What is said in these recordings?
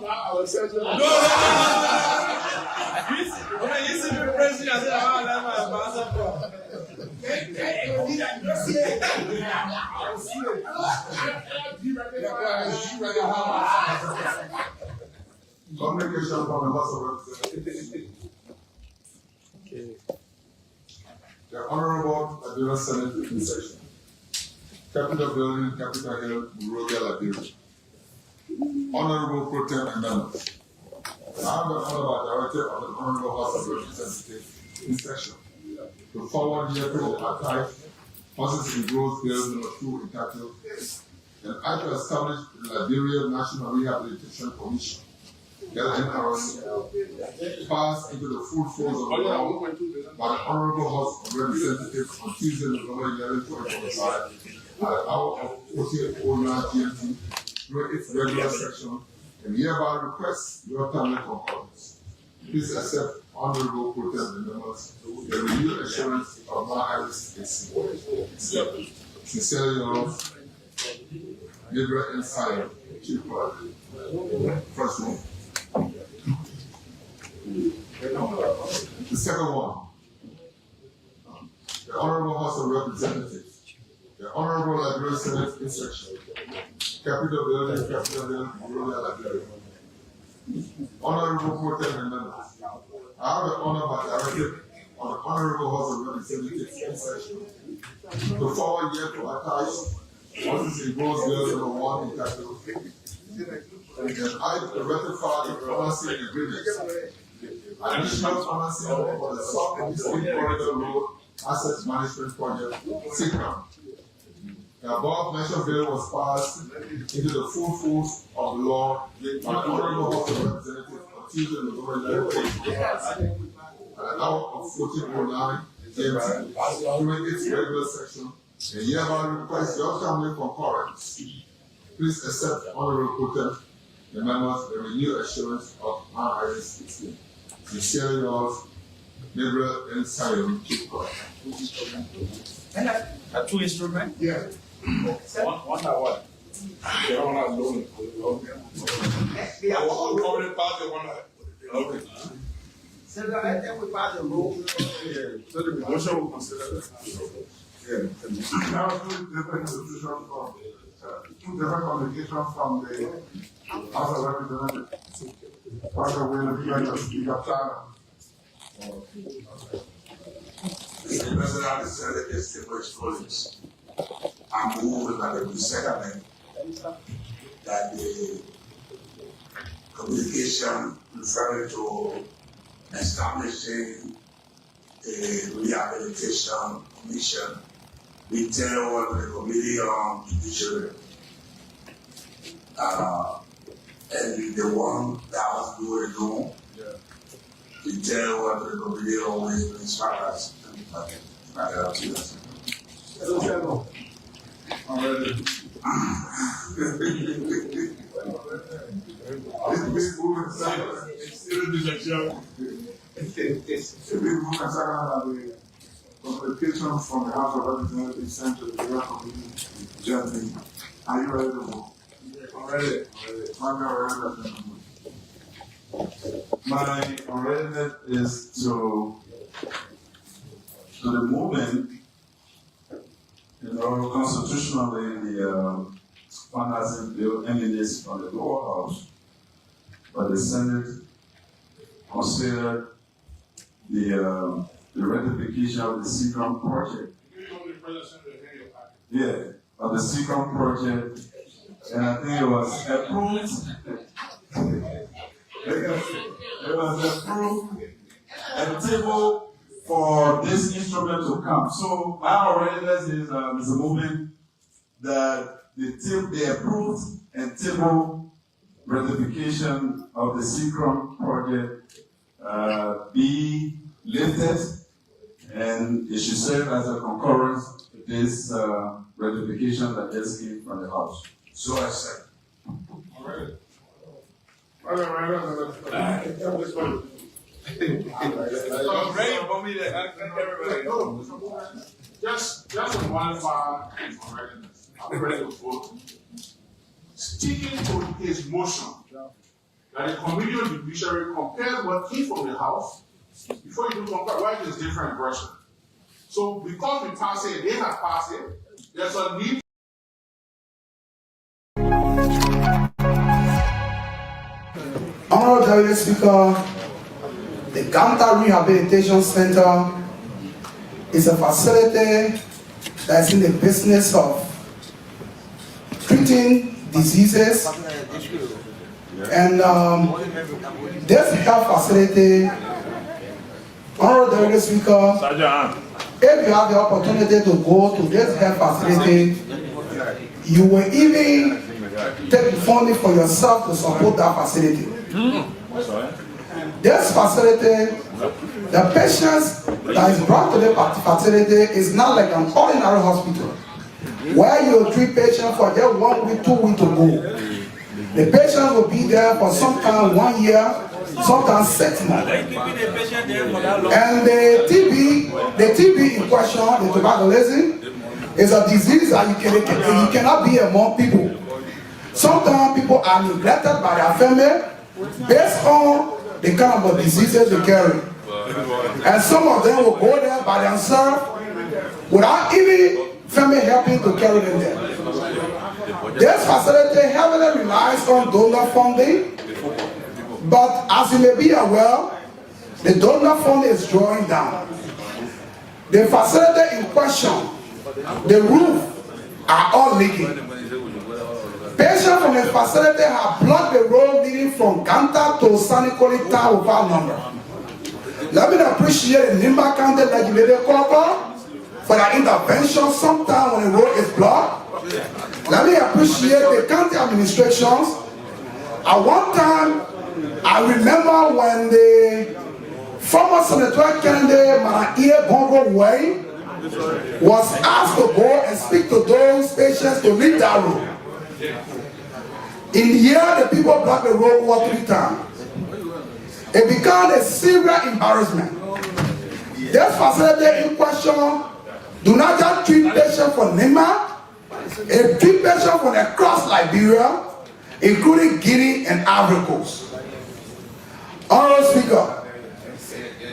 our session. No. When you see me pressing, I say, "Oh, that's my pastor." Communication from the House of Representatives. The Honorable Liberia Senate Open Session. Capitol Building, Capitol Hill, Monrovia, Liberia. Honorable Pro Tem and members. I am the Honorable Director of the Honorable House of Representatives in session. The forward year to archive Horses in Growth Bill number 2 entitled an act to establish the Liberia National Rehabilitation Commission, LNRC, passed into the full force of the law by the Honorable House of Representatives on Tuesday, November 11, 2025, at the hour of 14:09 GMT, through its regular session, and hereby request your timely concurrence. Please accept Honorable Pro Tem and members the renewed assurance of my Harris is sincerely yours, Gabriel N. Sire, Chief Clerk. First one. The second one. The Honorable House of Representatives. The Honorable Liberia Senate in session. Capitol Building, Capitol Hill, Monrovia, Liberia. Honorable Pro Tem and members. I have the honor by directive on the Honorable House of Representatives in session to forward yet to attach Horses in Growth Bill number 1 entitled and I ratify the financing agreements. Additional financing for the South Eastern Corridor Road Asset Management Project, SICRAM. The above mentioned bill was passed into the full force of law by the Honorable House of Representatives on Tuesday, November 11, at the hour of 14:09 GMT, during its regular session, and hereby request your timely concurrence. Please accept Honorable Pro Tem the members the renewed assurance of my Harris 16. Sincerely yours, Gabriel N. Sire, Chief Clerk. Two instruments? Yeah. One by one. They don't have loan. They are all How many parts they want to? Okay. so that I think we pass the rule. So the motion will consider that. Yeah. Now, two different institutions from, two different communications from the House of Representatives. Part of the like to speak up China. The President of the Senate distinguished colleagues, I move that the second that the communication referring to establishing a rehabilitation commission be turned over to the Committee on Judiciary. And the one that was doing it alone, be turned over to the Committee on Ways and Structures. Communication from the House of Representatives sent to the Bureau Committee gently. Are you ready to move? My readiness is to the movement, constitutionally the financing bill emanates from the lower house, but the Senate considered the ratification of the SICRAM project. Yeah, of the SICRAM project, and I think it was approved. It was approved and tabled for this instrument to come. So my readiness is a movement that they approved and table ratification of the SICRAM project be lifted, and it should serve as a concurrence to this ratification that just came from the House. So I said. I'm ready for me to ask everybody. Just on one part of readiness. I'm ready to vote. Sticking to his motion that the community judiciary compares what came from the house before you do compare why it is different version. So because we pass it, they have passed it, there's a need. Honorable Deputy Speaker, the Ganta Rehabilitation Center is a facility that is in the business of treating diseases, and this health facility, Honorable Deputy Speaker, if you have the opportunity to go to this health facility, you will even take funding for yourself to support that facility. This facility, the patients that is brought to the facility is not like an ordinary hospital where you treat patients for just 1 week, 2 weeks to go. The patient will be there for sometimes 1 year, sometimes 6 months. And the TB in question, the tuberculosis, is a disease that you cannot be among people. Sometimes people are neglected by their family based on the kind of diseases they carry. And some of them will go there by themselves without even family helping to carry them there. This facility heavily relies on donor funding, but as you may be aware, the donor funding is drawing down. The facility in question, the roof are all leaking. Patients from the facility have blocked the road leading from Ganta to Sanikoli town without number. Let me appreciate the Nimba County Legislative Corps for their intervention sometime when the road is blocked. Let me appreciate the county administrations. At one time, I remember when the former Senator Kennedy Manaie Bongo Way was asked to go and speak to those patients to leave that road. In the year, the people blocked the road over 3 times. It became a serious embarrassment. This facility in question do not just treat patients from Nema, it treat patients from across Liberia, including Guinea and Ivory Coast. Honorable Speaker,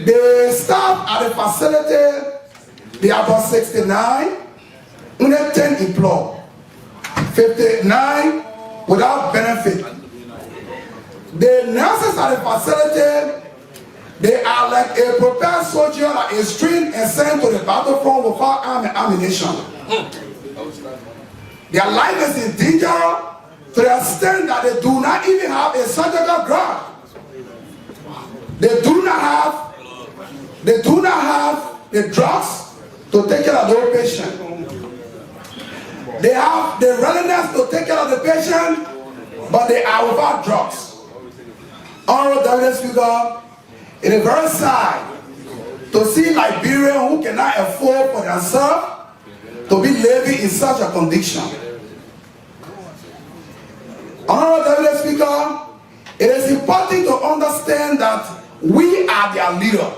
the staff at the facility, they are about 69, only 10 employed, 59 without benefit. The nurses at the facility, they are like a prepared soldier that is trained and sent to the battlefront without arm and ammunition. Their life is in danger to the extent that they do not even have a surgical glove. They do not have the drugs to take care of those patients. They have the readiness to take care of the patient, but they are without drugs. Honorable Deputy Speaker, it is very sad to see Liberians who cannot afford for themselves to be living in such a condition. Honorable Deputy Speaker, it is important to understand that we are their leader.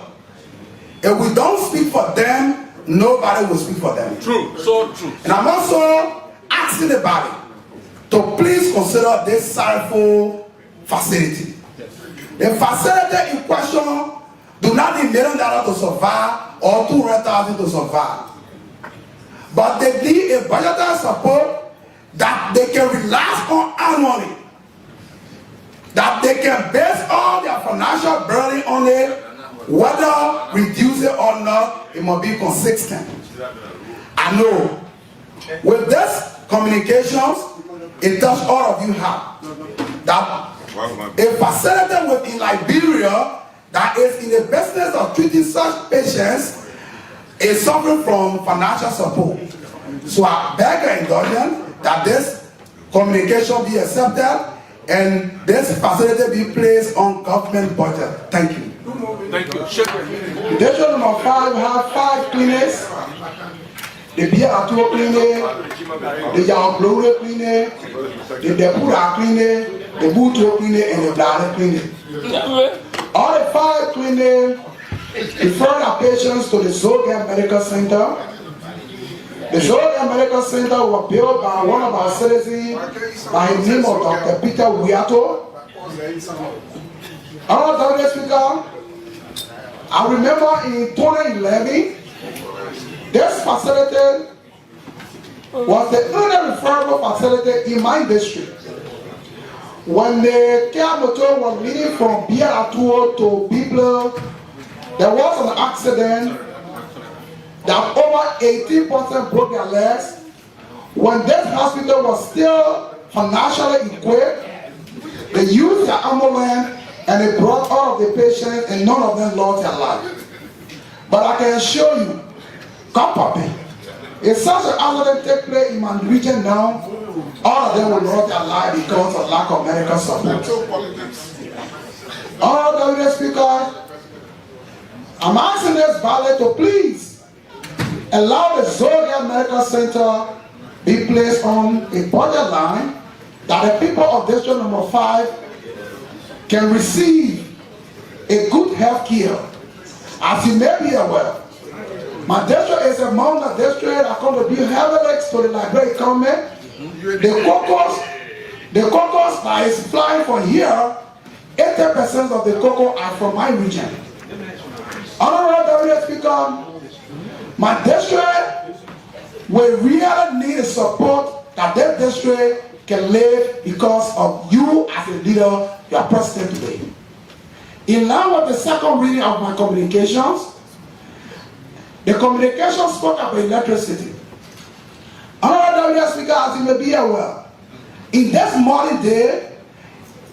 If we don't speak for them, nobody will speak for them. True, so true. And I'm also asking the body to please consider this sorrowful facility. The facility in question do not need $1 million to survive or $200,000 to survive. But they need a budgetary support that they can rely on annually. That they can base all their financial burden on it, whether reduce it or not, it must be consistent. I know with this communications, it touched all of you have that a facility within Liberia that is in the business of treating such patients is suffering from financial support. So I beg your indulgence that this communication be accepted and this facility be placed on government budget. Thank you. Thank you. District number 5 have 5 clinics. The Biarato clinic, the Yaoblore clinic, the Depura clinic, the Buto clinic, and the Blare clinic. All the 5 clinics refer their patients to the Zoga Medical Center. The Zoga Medical Center was built by one of our citizens by the name of Dr. Peter Wiato. Honorable Speaker, I remember in 2011, this facility was the only referable facility in my district. When the care motor was leading from Biaratuo to Biblo, there was an accident that over 18% broke their legs. When this hospital was still financially equipped, they used their ambulance and they brought all of the patients and none of them lost their life. But I can assure you, Kapapi, if such an accident take place in my region now, all of them will lose their life because of lack of medical support. Honorable Speaker, I'm asking this ballot to please allow the Zodia Medical Center be placed on a budget line that the people of District Number 5 can receive a good health care. As you may be aware, my district is among the districts that contribute heavily to the Liberia economy. The cocos that is flying from here, 80% of the cocoa are from my region. Honorable Speaker, my district will really need the support that this district can live because of you as a leader, you are president today. In line with the second reading of my communications, the communication spoke about electricity. Honorable Speaker, as you may be aware, in this modern day,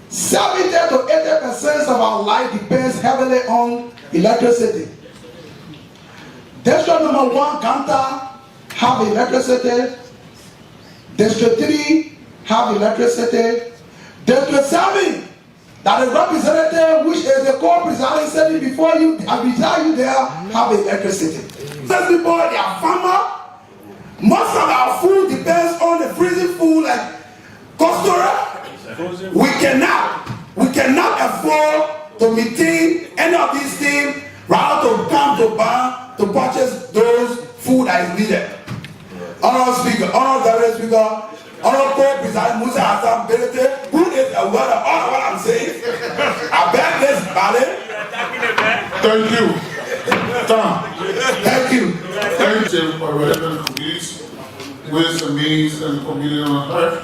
70 to 80% of our life depends heavily on electricity. District Number 1, Kanta, have electricity. District 3 have electricity. District 7, that is representative, which is the co-presiding city before you, beside you there, have electricity. These people, they are farmers. Most of our food depends on the freezing food like Costora. We cannot afford to maintain any of these things rather to come to bar to purchase those food that is needed. Honorable Speaker, Honorable President Musa Hassan Belete, who is aware of all of what I'm saying, I beg this ballot. Thank you. Thank you. Thank you for relevant communities, ways and means and community on earth.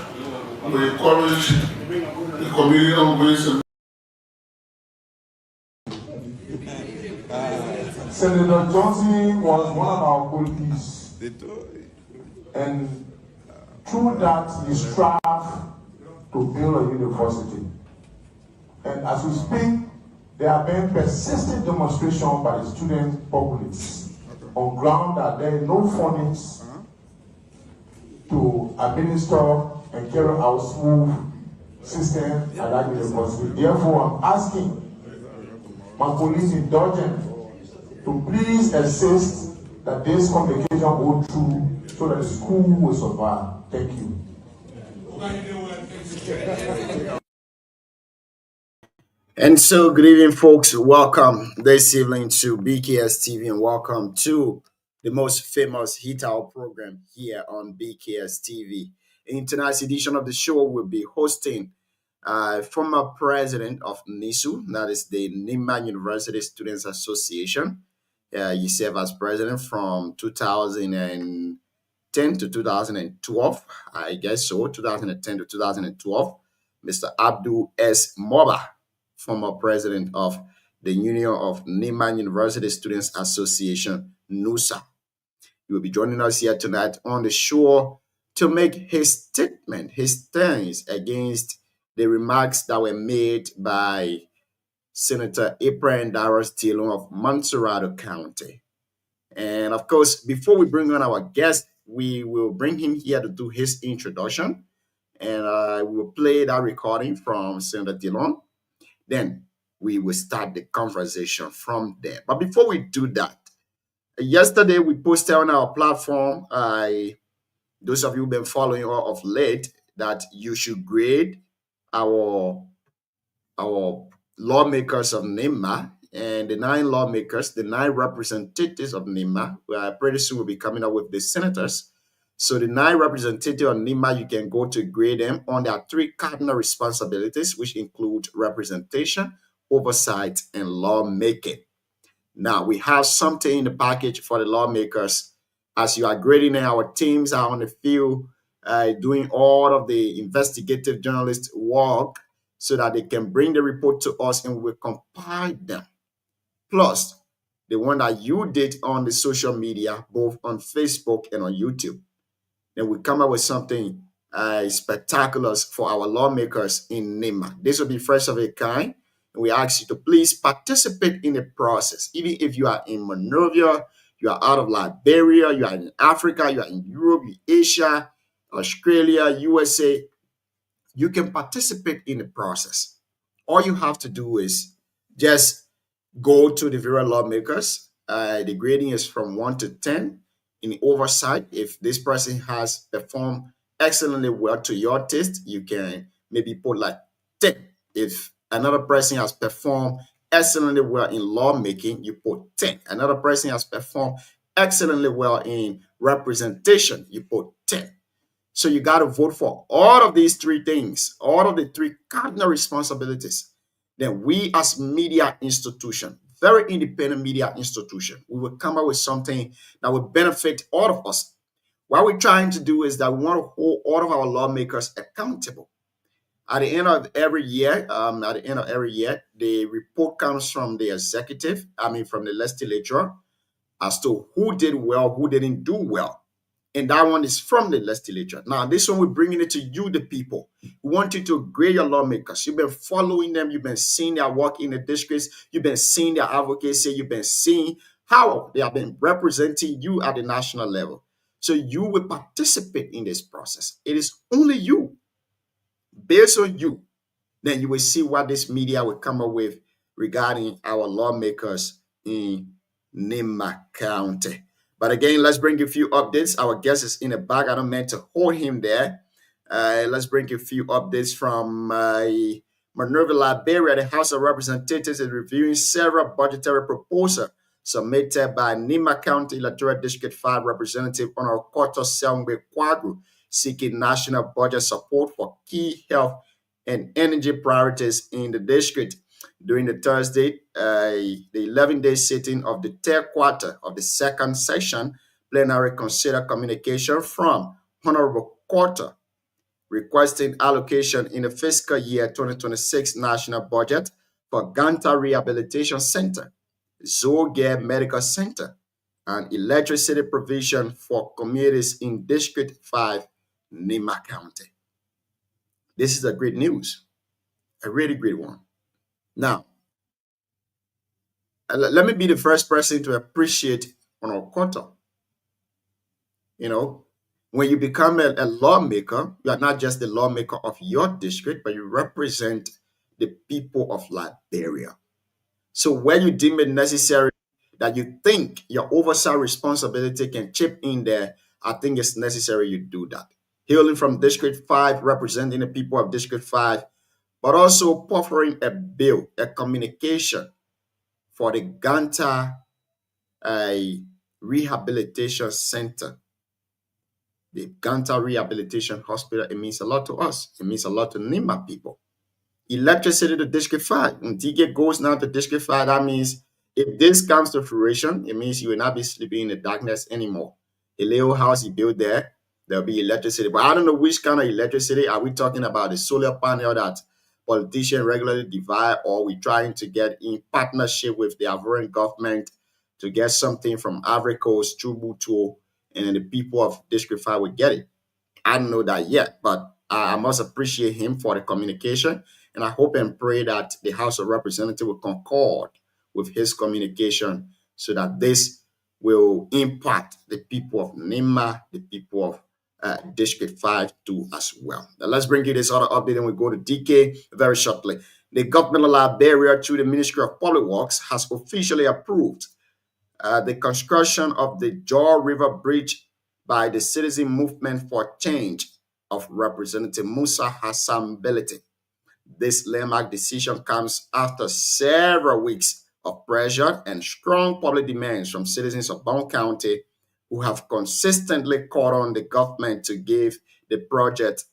We encourage the community on ways and Senator Johnson was one of our colleagues, and through that he strive to build a university. And as we speak, there have been persistent demonstrations by the student populace on ground that there is no funding to administer and carry out smooth system at that university. Therefore, I'm asking my police indulgence to please assist that this communication go through so that the school will survive. Thank you. And so, good evening, folks. Welcome this evening to BKS TV and welcome to the most famous hit out program here on BKS TV. In tonight's edition of the show, we'll be hosting former president of NISU, that is the Nima University Students Association. He served as president from 2010 to 2012, I guess so, 2010 to 2012. Mr. Abdul S. Moba, former president of the Union of Nima University Students Association, NUSA. He will be joining us here tonight on the show to make his statement, his stance against the remarks that were made by Senator Ephraim Darius Dillon of Montserrat County. And of course, before we bring on our guest, we will bring him here to do his introduction. And we will play that recording from Senator Dillon. Then we will start the conversation from there. But before we do that, yesterday we posted on our platform, those of you who've been following of late, that you should grade our lawmakers of NIMA and the 9 lawmakers, the 9 representatives of NIMA. Pretty soon we'll be coming up with the senators. So the 9 representatives of NIMA, you can go to grade them on their 3 cardinal responsibilities, which include representation, oversight, and lawmaking. Now, we have something in the package for the lawmakers. As you are grading them, our teams are on the field doing all of the investigative journalist work so that they can bring the report to us and we will compile them. Plus, the one that you did on the social media, both on Facebook and on YouTube. Then we come up with something spectacular for our lawmakers in NIMA. This will be first of a kind. And we ask you to please participate in the process. Even if you are in Monrovia, you are out of Liberia, you are in Africa, you are in Europe, Asia, Australia, USA, you can participate in the process. All you have to do is just go to the various lawmakers. The grading is from 1 to 10. In oversight, if this person has performed excellently well to your taste, you can maybe put like 10. If another person has performed excellently well in lawmaking, you put 10. Another person has performed excellently well in representation, you put 10. So you got to vote for all of these 3 things, all of the 3 cardinal responsibilities. Then we as media institution, very independent media institution, we will come up with something that will benefit all of us. What we're trying to do is that we want to hold all of our lawmakers accountable. At the end of every year, the report comes from the executive, from the legislature, as to who did well, who didn't do well. And that one is from the legislature. Now, this one, we're bringing it to you, the people. We want you to grade your lawmakers. You've been following them. You've been seeing their work in the districts. You've been seeing their advocacy. You've been seeing how they have been representing you at the national level. So you will participate in this process. It is only you. Based on you, then you will see what this media will come up with regarding our lawmakers in NIMA County. But again, let's bring you a few updates. Our guest is in the back. I don't meant to hold him there. Let's bring you a few updates from Monrovia, Liberia. The House of Representatives is reviewing several budgetary proposals submitted by NIMA County Electoral District 5 Representative Honorable Koto Selmwe Kwagru, seeking national budget support for key health and energy priorities in the district. During the Thursday, the 11-day sitting of the 3rd quarter of the 2nd session, plenary considered communication from Honorable Koto requesting allocation in the fiscal year 2026 national budget for Ganta Rehabilitation Center, Zoge Medical Center, and electricity provision for communities in District 5, NIMA County. This is a great news, a really great one. Now, let me be the first person to appreciate Honorable Koto. You know, when you become a lawmaker, you are not just the lawmaker of your district, but you represent the people of Liberia. So when you deem it necessary that you think your oversight responsibility can chip in there, I think it's necessary you do that. Hailing from District 5, representing the people of District 5, but also offering a bill, a communication for the Ganta Rehabilitation Center. The Ganta Rehabilitation Hospital, it means a lot to us. It means a lot to NIMA people. Electricity to District 5. When DK goes now to District 5, that means if this comes to fruition, it means you will not be sleeping in the darkness anymore. A little house you build there, there'll be electricity. But I don't know which kind of electricity. Are we talking about the solar panel that politicians regularly divide, or we trying to get in partnership with the Ivorian government to get something from Ivory Coast, Chubuto, and then the people of District 5 will get it? I don't know that yet, but I must appreciate him for the communication, and I hope and pray that the House of Representatives will concord with his communication so that this will impact the people of NIMA, the people of District 5 too as well. Now let's bring you this other update and we go to DK very shortly. The government of Liberia, through the Ministry of Public Works, has officially approved the construction of the Jaw River Bridge by the Citizen Movement for Change of Representative Musa Hassan Belete. This landmark decision comes after several weeks of pressure and strong public demands from citizens of Bond County who have consistently called on the government to give the project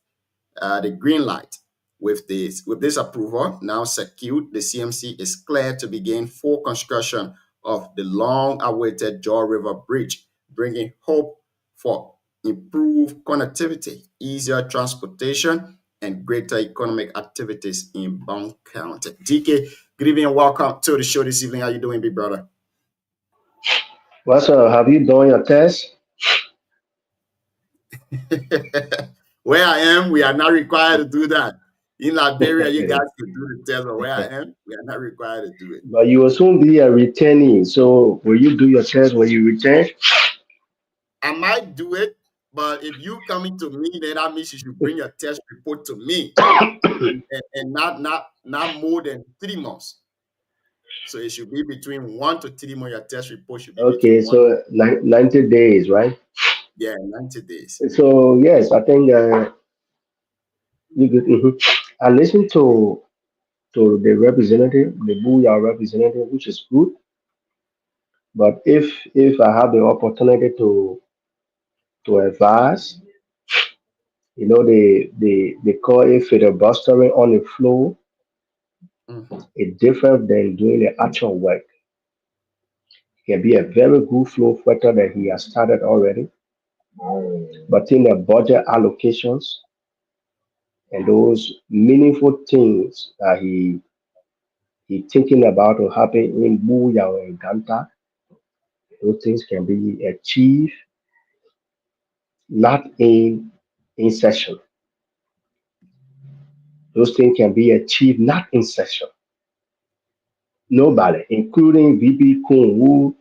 the green light. With this approval now secured, the CMC is clear to begin full construction of the long-awaited Jaw River Bridge, bringing hope for improved connectivity, easier transportation, and greater economic activities in Bond County. DK, good evening and welcome to the show this evening. How you doing, big brother? Well, sir, have you done your test? Where I am, we are not required to do that. In Liberia, you guys can do the test, but where I am, we are not required to do it. But you will soon be a returnee. So will you do your test when you return? I might do it, but if you coming to me, then that means you should bring your test report to me, and not more than 3 months. So it should be between 1 to 3 months. Your test report should be Okay, between 1. so 90 days, right? Yeah, 90 days. So yes, I think you could. I listened to the representative, the Booyah representative, which is good. But if I have the opportunity to advise, they call it filibustering on the floor. It's different than doing the actual work. It can be a very good flow factor that he has started already. But in the budget allocations and those meaningful things that he thinking about to happen in Booyah or in Ganta, those things can be achieved not in session. Those things can be achieved not in session. Nobody, including VP Kuhn,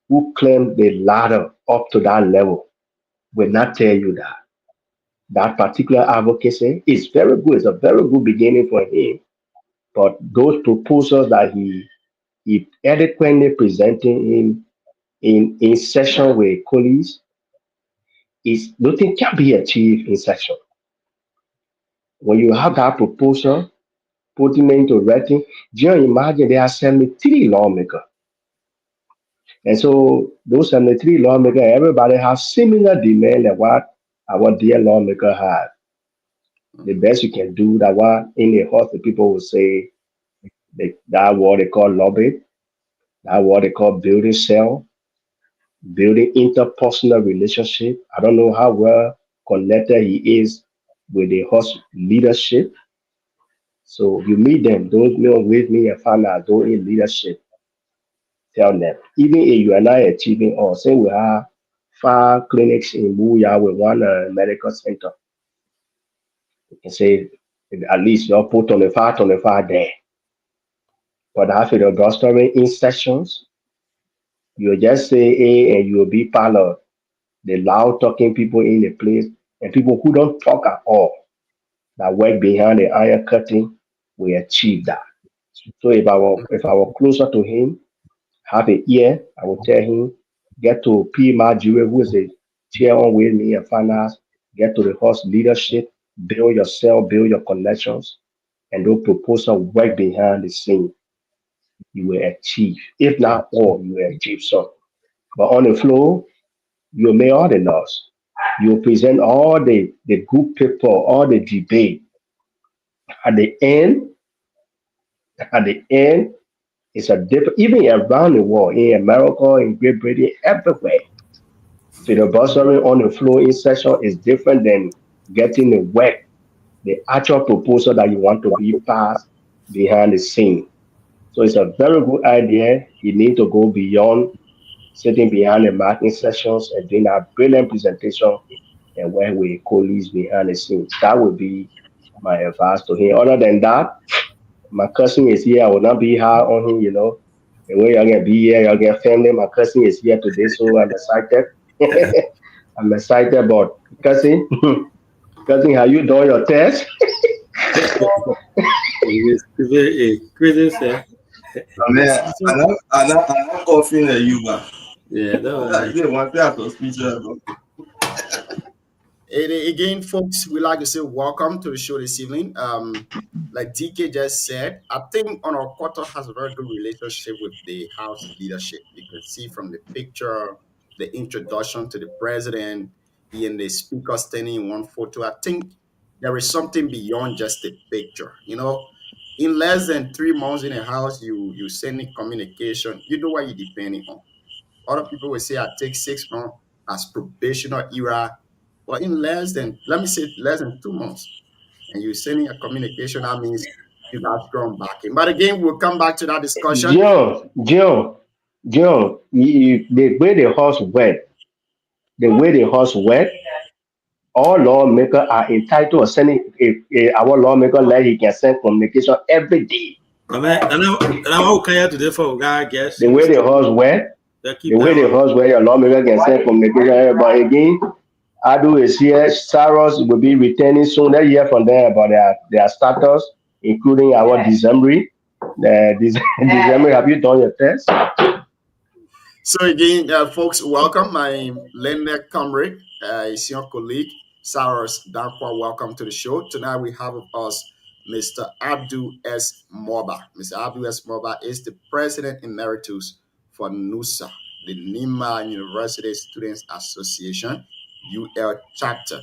who claimed the ladder up to that level, will not tell you that. That particular advocacy is very good. It's a very good beginning for him. But those proposals that he eloquently presenting in session with colleagues is nothing can be achieved in session. When you have that proposal, putting it into writing, just imagine there are 73 lawmakers. And so those 73 lawmakers, everybody has similar demand than what our dear lawmaker had. The best you can do that what in the house the people will say that what they call lobby, that what they call building cell, building interpersonal relationship. I don't know how well connected he is with the host leadership. So you meet them, those men with me and find out those in leadership. Tell them, even if you are not achieving all, say we have 5 clinics in Booyah with one medical center. You can say at least you'll put 25 there. But after the gospel in sessions, you just say A and you'll be part of the loud talking people in the place and people who don't talk at all that work behind the iron curtain will achieve that. So if I were closer to him, have an ear, I will tell him, get to P. Marjorie, who is the chair on with me and finance, get to the host leadership, build yourself, build your connections, and those proposal work behind the scene. You will achieve. If not all, you will achieve some. But on the floor, you will make all the laws. You will present all the good people, all the debate. At the end, it's a different, even around the world, in America, in Great Britain, everywhere. Filibustering on the floor in session is different than getting the work, the actual proposal that you want to be passed behind the scene. So it's a very good idea. You need to go beyond sitting behind the marketing sessions and doing a brilliant presentation and work with colleagues behind the scenes. That would be my advice to him. Other than that, my cousin is here. I will not be hard on him, And when you're gonna be here, you're gonna family. My cousin is here today, so I'm excited. I'm excited about cousin. Cousin, have you done your test? Greetings, sir. I'm not coughing at you, man. Yeah, that was Again, folks, we like to say welcome to the show this evening. Like DK just said, I think Honorable Koto has a very good relationship with the House leadership. You can see from the picture the introduction to the president, and the speaker standing in one photo. I think there is something beyond just a picture. In less than 3 months in a house, you sending communication. You know what you're depending on. Other people will say I take 6 months as probational era, but in less than, let me say, less than 2 months, and you're sending a communication, that means you got strong backing. But again, we'll come back to that discussion. John, the way the horse went, all lawmakers are entitled to sending our lawmaker like he can send communication every day. I mean, and I'm okay today for guy guess. The way the horse went, your lawmaker can send communication. But again, Adu is here. Cyrus will be returning soon. Let's hear from them about their status, including our December. December, have you done your test? So again, folks, welcome. My learned comrade, is your colleague, Cyrus Dankwa. Welcome to the show. Tonight we have with us Mr. Abdul S. Morba. Mr. Abdul S. Morba is the President Emeritus for NUSA, the Nima University Students Association, UL chapter.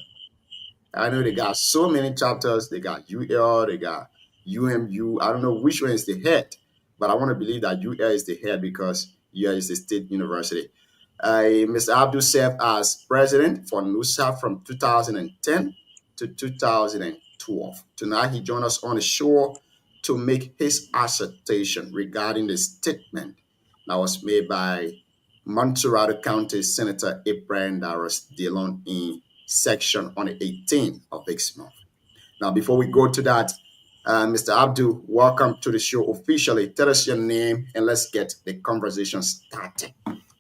I know they got so many chapters. They got UL, they got UMU. I don't know which one is the head, but I want to believe that UL is the head because UL is the state university. Mr. Abdul served as president for NUSA from 2010 to 2012. Tonight, he joined us on the show to make his assertion regarding the statement that was made by Montserrat County Senator Abraham Darius Dillon in section on the 18th of this month. Now, before we go to that, Mr. Abdul, welcome to the show officially. Tell us your name and let's get the conversation started.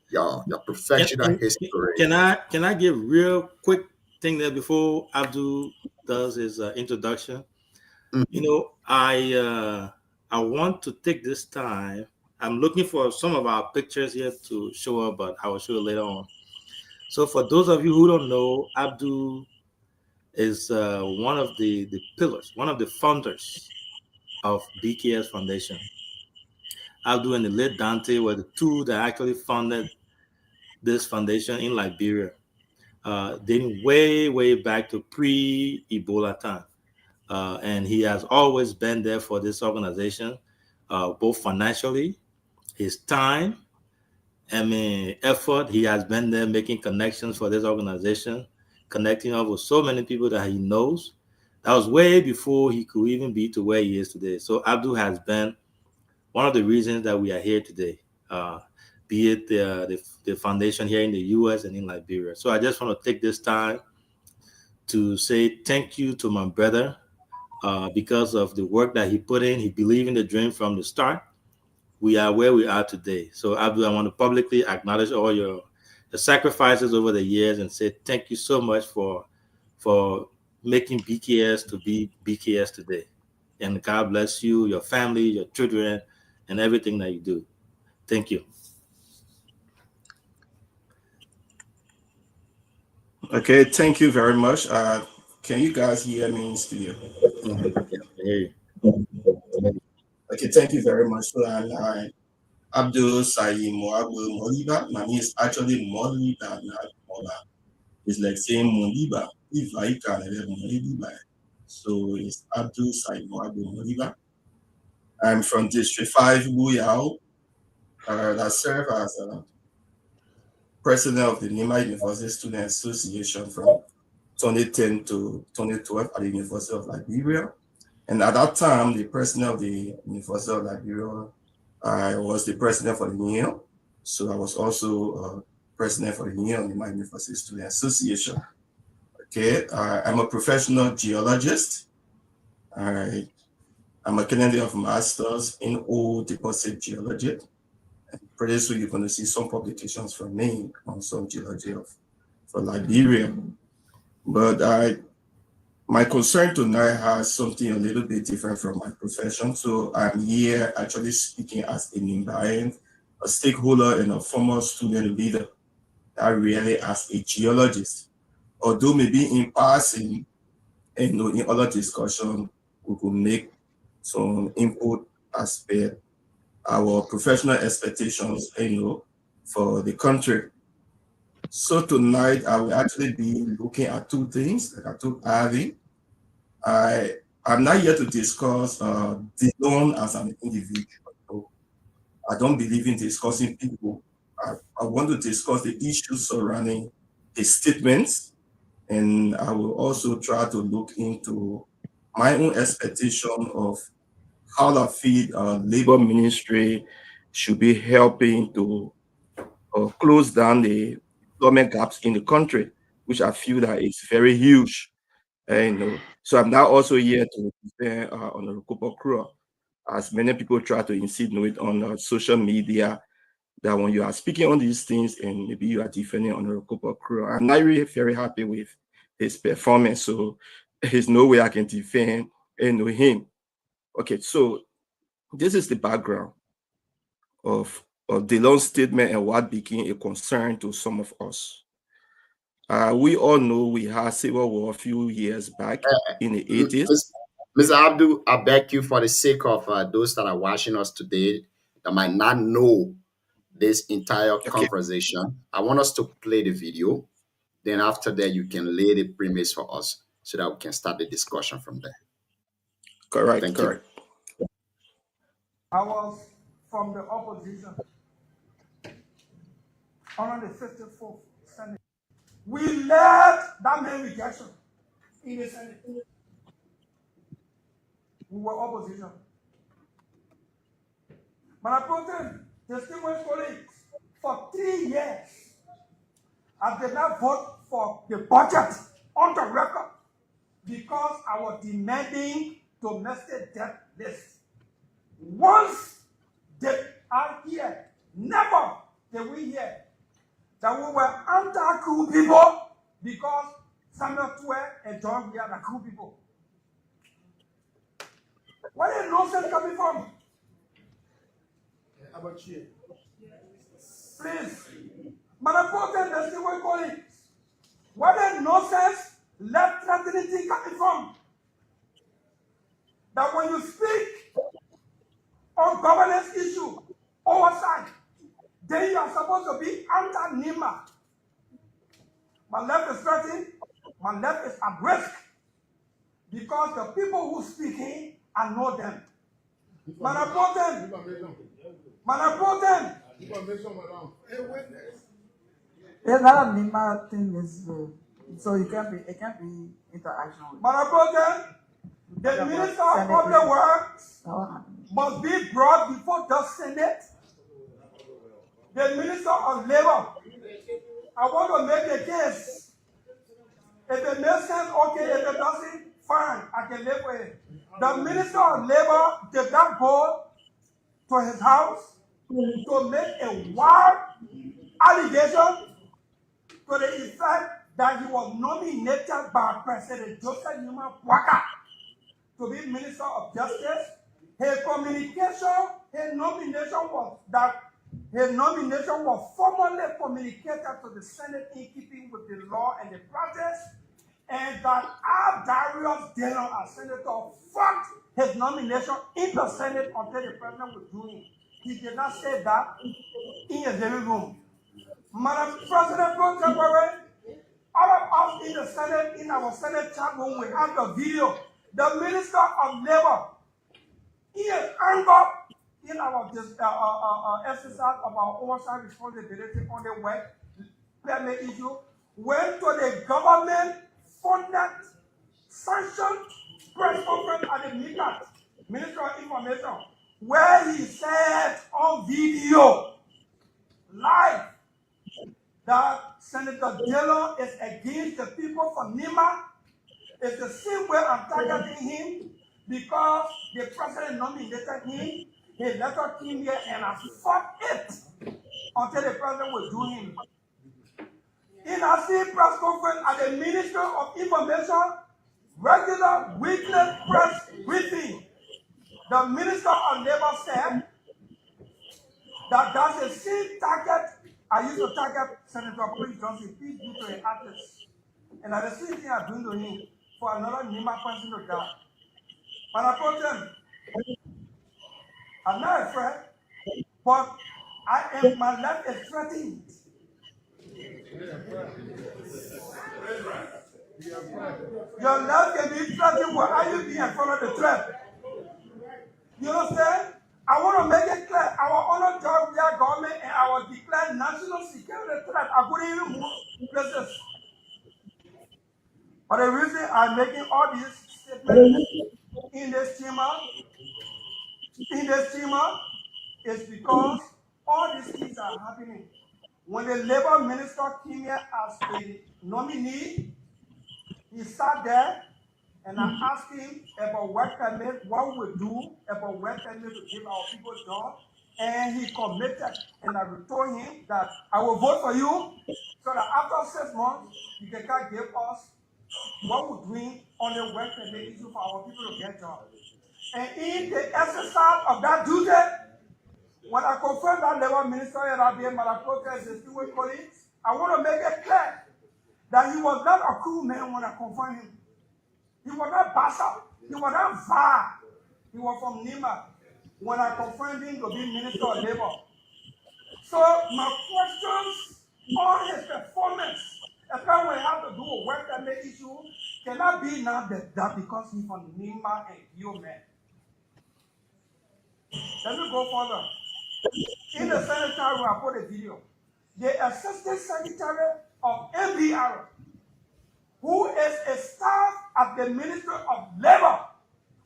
Your professional history. Can I give real quick thing there before Abdul does his introduction? I want to take this time. I'm looking for some of our pictures here to show up, but I will show it later on. So for those of you who don't know, Abdul is one of the pillars, one of the founders of BKS Foundation. Abdul and the late Dante were the two that actually founded this foundation in Liberia, dating way back to pre-Ebola time. And he has always been there for this organization, both financially, his time, effort. He has been there making connections for this organization, connecting up with so many people that he knows. That was way before he could even be to where he is today. So Abdul has been one of the reasons that we are here today, be it the foundation here in the U.S. and in Liberia. So I just want to take this time to say thank you to my brother because of the work that he put in. He believed in the dream from the start. We are where we are today. So Abdul, I want to publicly acknowledge all your sacrifices over the years and say thank you so much for making BKS to be BKS today. And God bless you, your family, your children, and everything that you do. Thank you. Okay, thank you very much. Can you guys hear me in studio? Okay, thank you very much. So I'm Abdul Sayyid Moabu Moliba. My name is actually Moliba, not Mola. It's like saying Moliba. If I can Moliba. So it's Abdul Sayyid Moabu Moliba. I'm from District 5, Buyao. I serve as president of the Nima University Student Association from 2010 to 2012 at the University of Liberia. And at that time, the president of the University of Liberia, I was the president for the union. So I was also president for the union of the Nima University Student Association. Okay, I'm a professional geologist. I'm a candidate of master's in old deposit geology. Pretty soon you're going to see some publications from me on some geology for Liberia. But my concern tonight has something a little bit different from my profession. So I'm here actually speaking as a Nimbayan, a stakeholder and a former student leader, not really as a geologist. Although maybe in passing and in other discussion, we could make some input as per our professional expectations, for the country. So tonight I will actually be looking at two things, like I told Ivy. I'm not here to discuss Delon as an individual. So I don't believe in discussing people. I want to discuss the issues surrounding his statements, and I will also try to look into my own expectation of how I feel labor ministry should be helping to close down the employment gaps in the country, which I feel that is very huge. So I'm now also here to defend Honorable Cooper Crew, as many people try to insinuate on social media that when you are speaking on these things and maybe you are defending Honorable Cooper Crew, I'm not really very happy with his performance. So there's no way I can defend him. Okay, so this is the background of Delon's statement and what became a concern to some of us. We all know we had civil war a few years back in the 80s. Mr. Abdul, I beg you, for the sake of those that are watching us today that might not know this entire conversation, I want us to play the video. Then after that, you can lay the premise for us so that we can start the discussion from there. Correct. Thank you. I was from the opposition under the 54th Senate. We led that main rejection in the Senate. We were opposition. But I protest distinguished colleagues for 3 years. I did not vote for the budget on the record because I was demanding domestic debt list. Once did I hear, never did we hear that we were anti-coup people because Samuel Tue and John, we are the coup people. Where is nonsense coming from? How about you? Please, Madam President, distinguished colleagues, where is nonsense, left-threatening thing coming from? That when you speak on governance issue, oversight, then you are supposed to be anti-NEMA. My left is threatened, my left is at risk, because the people who speak in, I know them. Madam President, it's not a NEMA thing, so it can't be interaction with. Madam President, the Minister of Public Works must be brought before the Senate. The Minister of Labor, I want to make a case. If it makes sense, okay. If it doesn't, fine, I can live with it. The Minister of Labor did not go to his house to make a wild allegation to the effect that he was nominated by President Joseph Newman Waka to be Minister of Justice. His communication, his nomination was formally communicated to the Senate in keeping with the law and the practice, and that our Darius Delon, as Senator, fought his nomination in the Senate until the President withdrew him. He did not say that in his living room. Madam President, all of us in the Senate, in our Senate chat room, we have the video. The Minister of Labor, he is angered in our exercise of our oversight responsibility on the work permit issue, went to the government-funded, sanctioned press conference at the MICAT, Minister of Information, where he said on video, live, that Senator Delon is against the people from NEMA. It's the same way I'm targeting him because the President nominated him. He letter came here and I fought it until the President withdrew him. In our same press conference at the Ministry of Information, regular weekly press briefing, the Minister of Labor said that that's the same target I used to target Senator Prince Johnson, please do to an artist. And that's the same thing I'm doing to him for another NEMA person to die. But I told them, I'm not afraid, but my life is threatened. Your life can be threatened while you be in front of the threat. You understand? I want to make it clear. Our honor job we are government and our declared national security threat. I couldn't even move places. But the reason I'm making all these statements in this chamber is because all these things are happening. When the labor minister came here as a nominee, he sat there and I asked him about work permit, what we do about work permit to give our people jobs, and he committed. And I told him that I will vote for you so that after 6 months, you can give us what we're doing on the work permit issue for our people to get jobs. And in the exercise of that duty, when I confirmed that labor minister and I did my protest distinguished colleagues, I want to make it clear that he was not a cool man when I confirmed him. He was not Bassa. He was not VAR. He was from Nima when I confirmed him to be Minister of Labor. So my questions on his performance, especially when it has to do with work permit issue, cannot be now that because he's from Nima and Yoman. Let me go further. In the sanitary room, I put a video. The Assistant Secretary of MDR, who is a staff at the Ministry of Labor,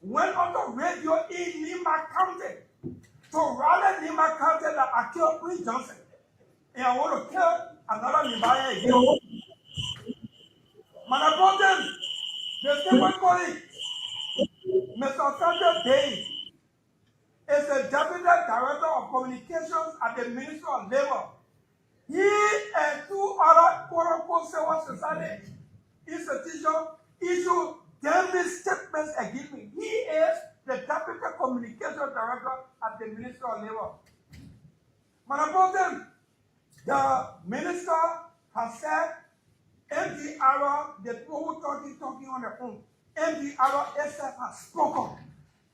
went on the radio in Nima County to rally Nima County that I killed Queen Johnson. And I want to kill another Nimaya again. My brother, the same colleague, Mr. Sandra Day, is the Deputy Director of Communications at the Ministry of Labor. He and 2 other quote-unquote civil society institutions issue damning statements against me. He is the Deputy Communications Director at the Ministry of Labor. Madam President, the minister has said MDR, the people who talking on their own, MDR itself has spoken.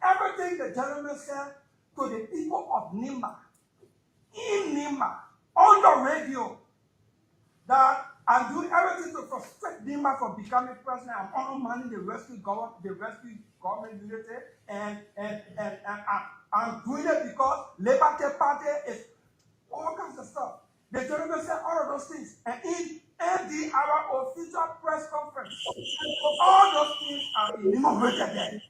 Everything the gentleman said to the people of Nima, in Nima, on the radio, that I'm doing everything to frustrate Nima from becoming president. I'm undermining the rescue government unity, and I'm doing it because Labour Party is all kinds of stuff. The gentleman said all of those things, and in MDR official press conference, all those things are enumerated there.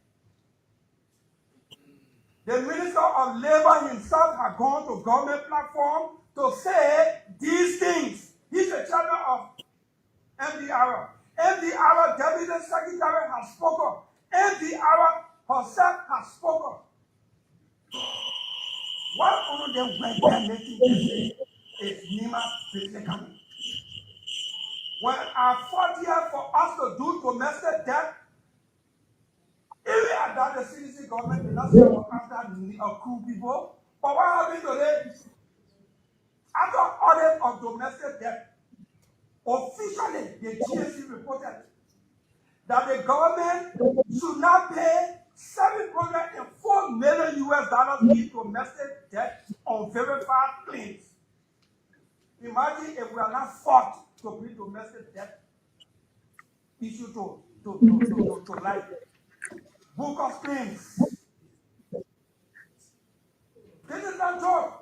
The Minister of Labor himself had gone to government platform to say these things. He's the chairman of MDR. MDR Deputy Secretary has spoken. MDR herself has spoken. What only the work they're making today is Nima physically. When I fought here for us to do domestic debt, even at that, the CDC government did not say after cool people. But what happened today? After audit of domestic debt, officially the GSC reported that the government should not pay $704 million in domestic debt on verified claims. Imagine if we are not fought to bring domestic debt issue to life. Book of claims. This is not job.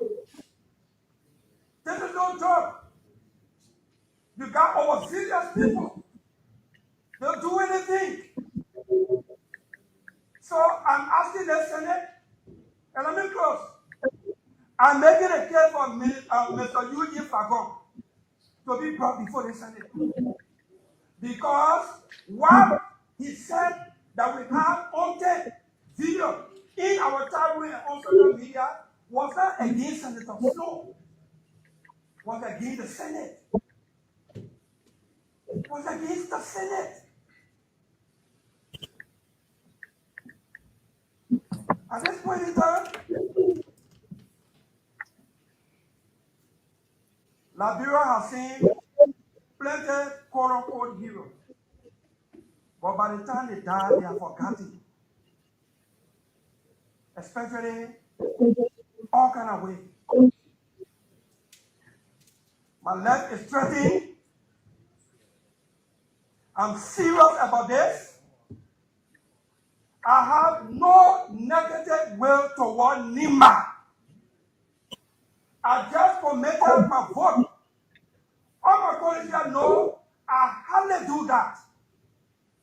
This is no job. You got overzealous people. They'll do anything. So I'm asking the Senate, and let me close. I'm making a case for Mr. Eugene Fagon to be brought before the Senate. Because what he said that we have on tape, video, in our chat room and on social media was not against Senator Snow. Was against the Senate. Was against the Senate. At this point in time, Liberia has seen plenty quote-unquote heroes. But by the time they die, they are forgotten. Especially all kind of ways. My life is threatened. I'm serious about this. I have no negative will toward Nima. I just committed my vote. All my colleagues here know I hardly do that.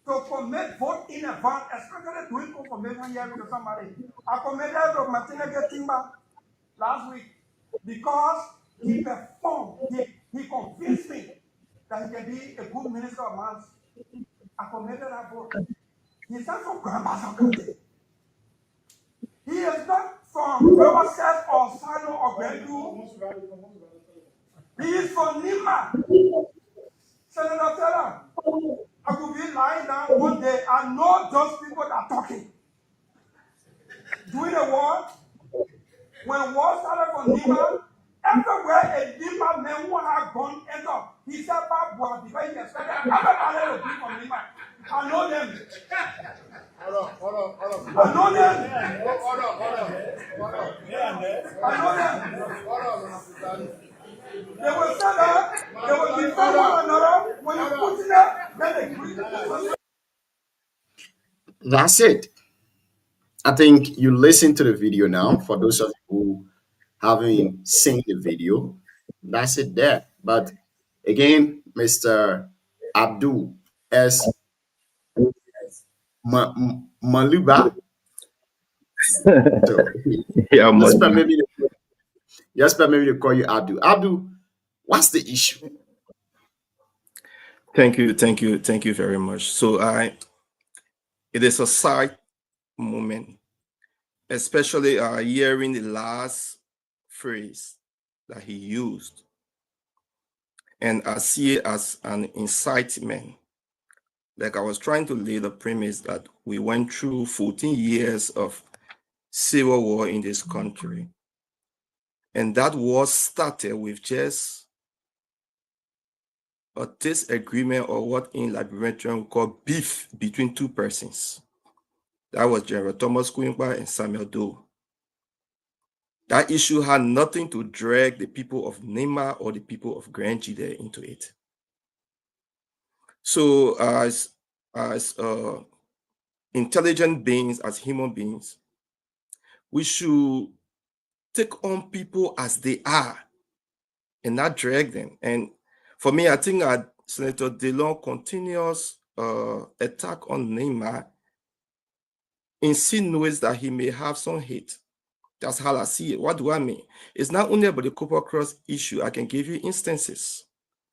To commit vote in advance, especially doing confirmation here to somebody. I committed to Martinez Timber last week because he performed, he convinced me that he can be a good minister of mines. I committed that vote. He's not from Grand County. He is not from Riverside or Sino or Grenville. He is from Nima. Senator Taylor, I could be lying down one day. I know those people that are talking. During the war, when war started from Nima, everywhere a Nima man who had gone enter, he said, "Baba, because he expected everybody to be from Nima." I know them. I know them. I know them. They will say that they will defend one another. When you put it there, then they That's it. I think you listen to the video now. For those of you who haven't seen the video, that's it there. But again, Mr. Abdul S. Maluba. So, Yeah, just maybe they call you Abdul. Abdul, what's the issue? Thank you very much. So it is a sad moment, especially hearing the last phrase that he used. And I see it as an incitement. Like I was trying to lay the premise that we went through 14 years of civil war in this country. And that war started with just a disagreement, or what in Liberian we call beef, between two persons. That was General Thomas Kuyimpa and Samuel Doe. That issue had nothing to drag the people of Nima or the people of Grand Jide into it. So as intelligent beings, as human beings, we should take on people as they are and not drag them. And for me, I think Senator DeLong continuous attack on Nima insinuates that he may have some hate. That's how I see it. What do I mean? It's not only about the Copper Cross issue. I can give you instances.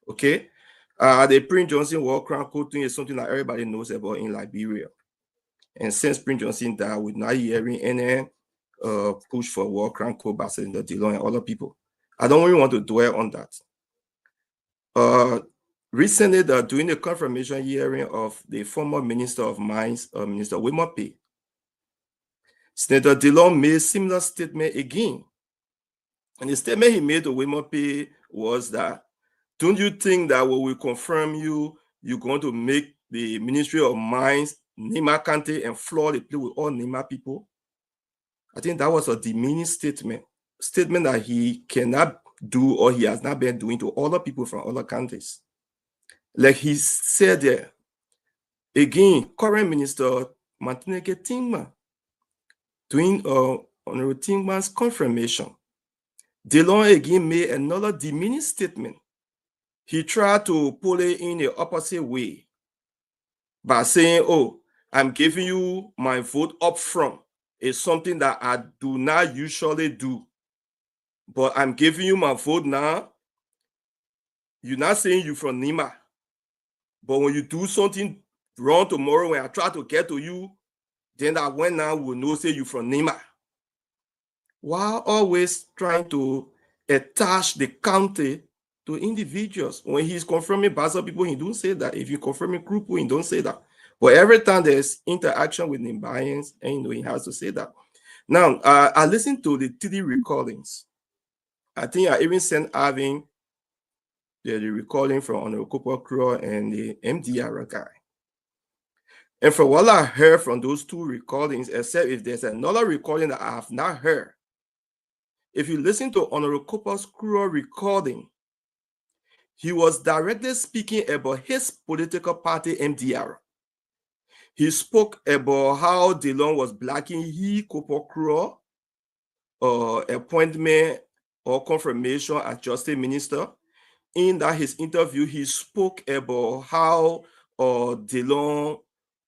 Okay? The Prince Johnson War Crown Court is something that everybody knows about in Liberia. And since Prince Johnson died, we're not hearing any push for War Crown Court by Senator DeLong and other people. I don't really want to dwell on that. Recently, during the confirmation hearing of the former Minister of Mines, Minister Wimape, Senator DeLong made a similar statement again. And the statement he made to Wimape was that, don't you think that when we confirm you, you're going to make the Ministry of Mines Nima Kante and floor the play with all Nima people? I think that was a demeaning statement that he cannot do, or he has not been doing, to other people from other countries. Like he said there, again, current Minister Martinez Tingma, doing Honorable Tingman's confirmation, DeLong again made another demeaning statement. He tried to pull it in the opposite way by saying, "Oh, I'm giving you my vote up front. It's something that I do not usually do, but I'm giving you my vote now. You're not saying you're from Nima, but when you do something wrong tomorrow, when I try to get to you, then that when now will know say you from Nima." While always trying to attach the county to individuals. When he's confirming Basa people, he don't say that. If you confirming Krupu, he don't say that. But every time there's interaction with Nimbayans, and he has to say that. Now, I listened to the TD recordings. I think I even sent Arvin the recording from Honorable Cooper Crow and the MDR guy. And from what I heard from those two recordings, except if there's another recording that I have not heard, if you listen to Honorable Cooper's Crow recording, he was directly speaking about his political party, MDR. He spoke about how DeLong was blocking his Kopokro appointment or confirmation as Justice Minister. In that his interview, he spoke about how DeLong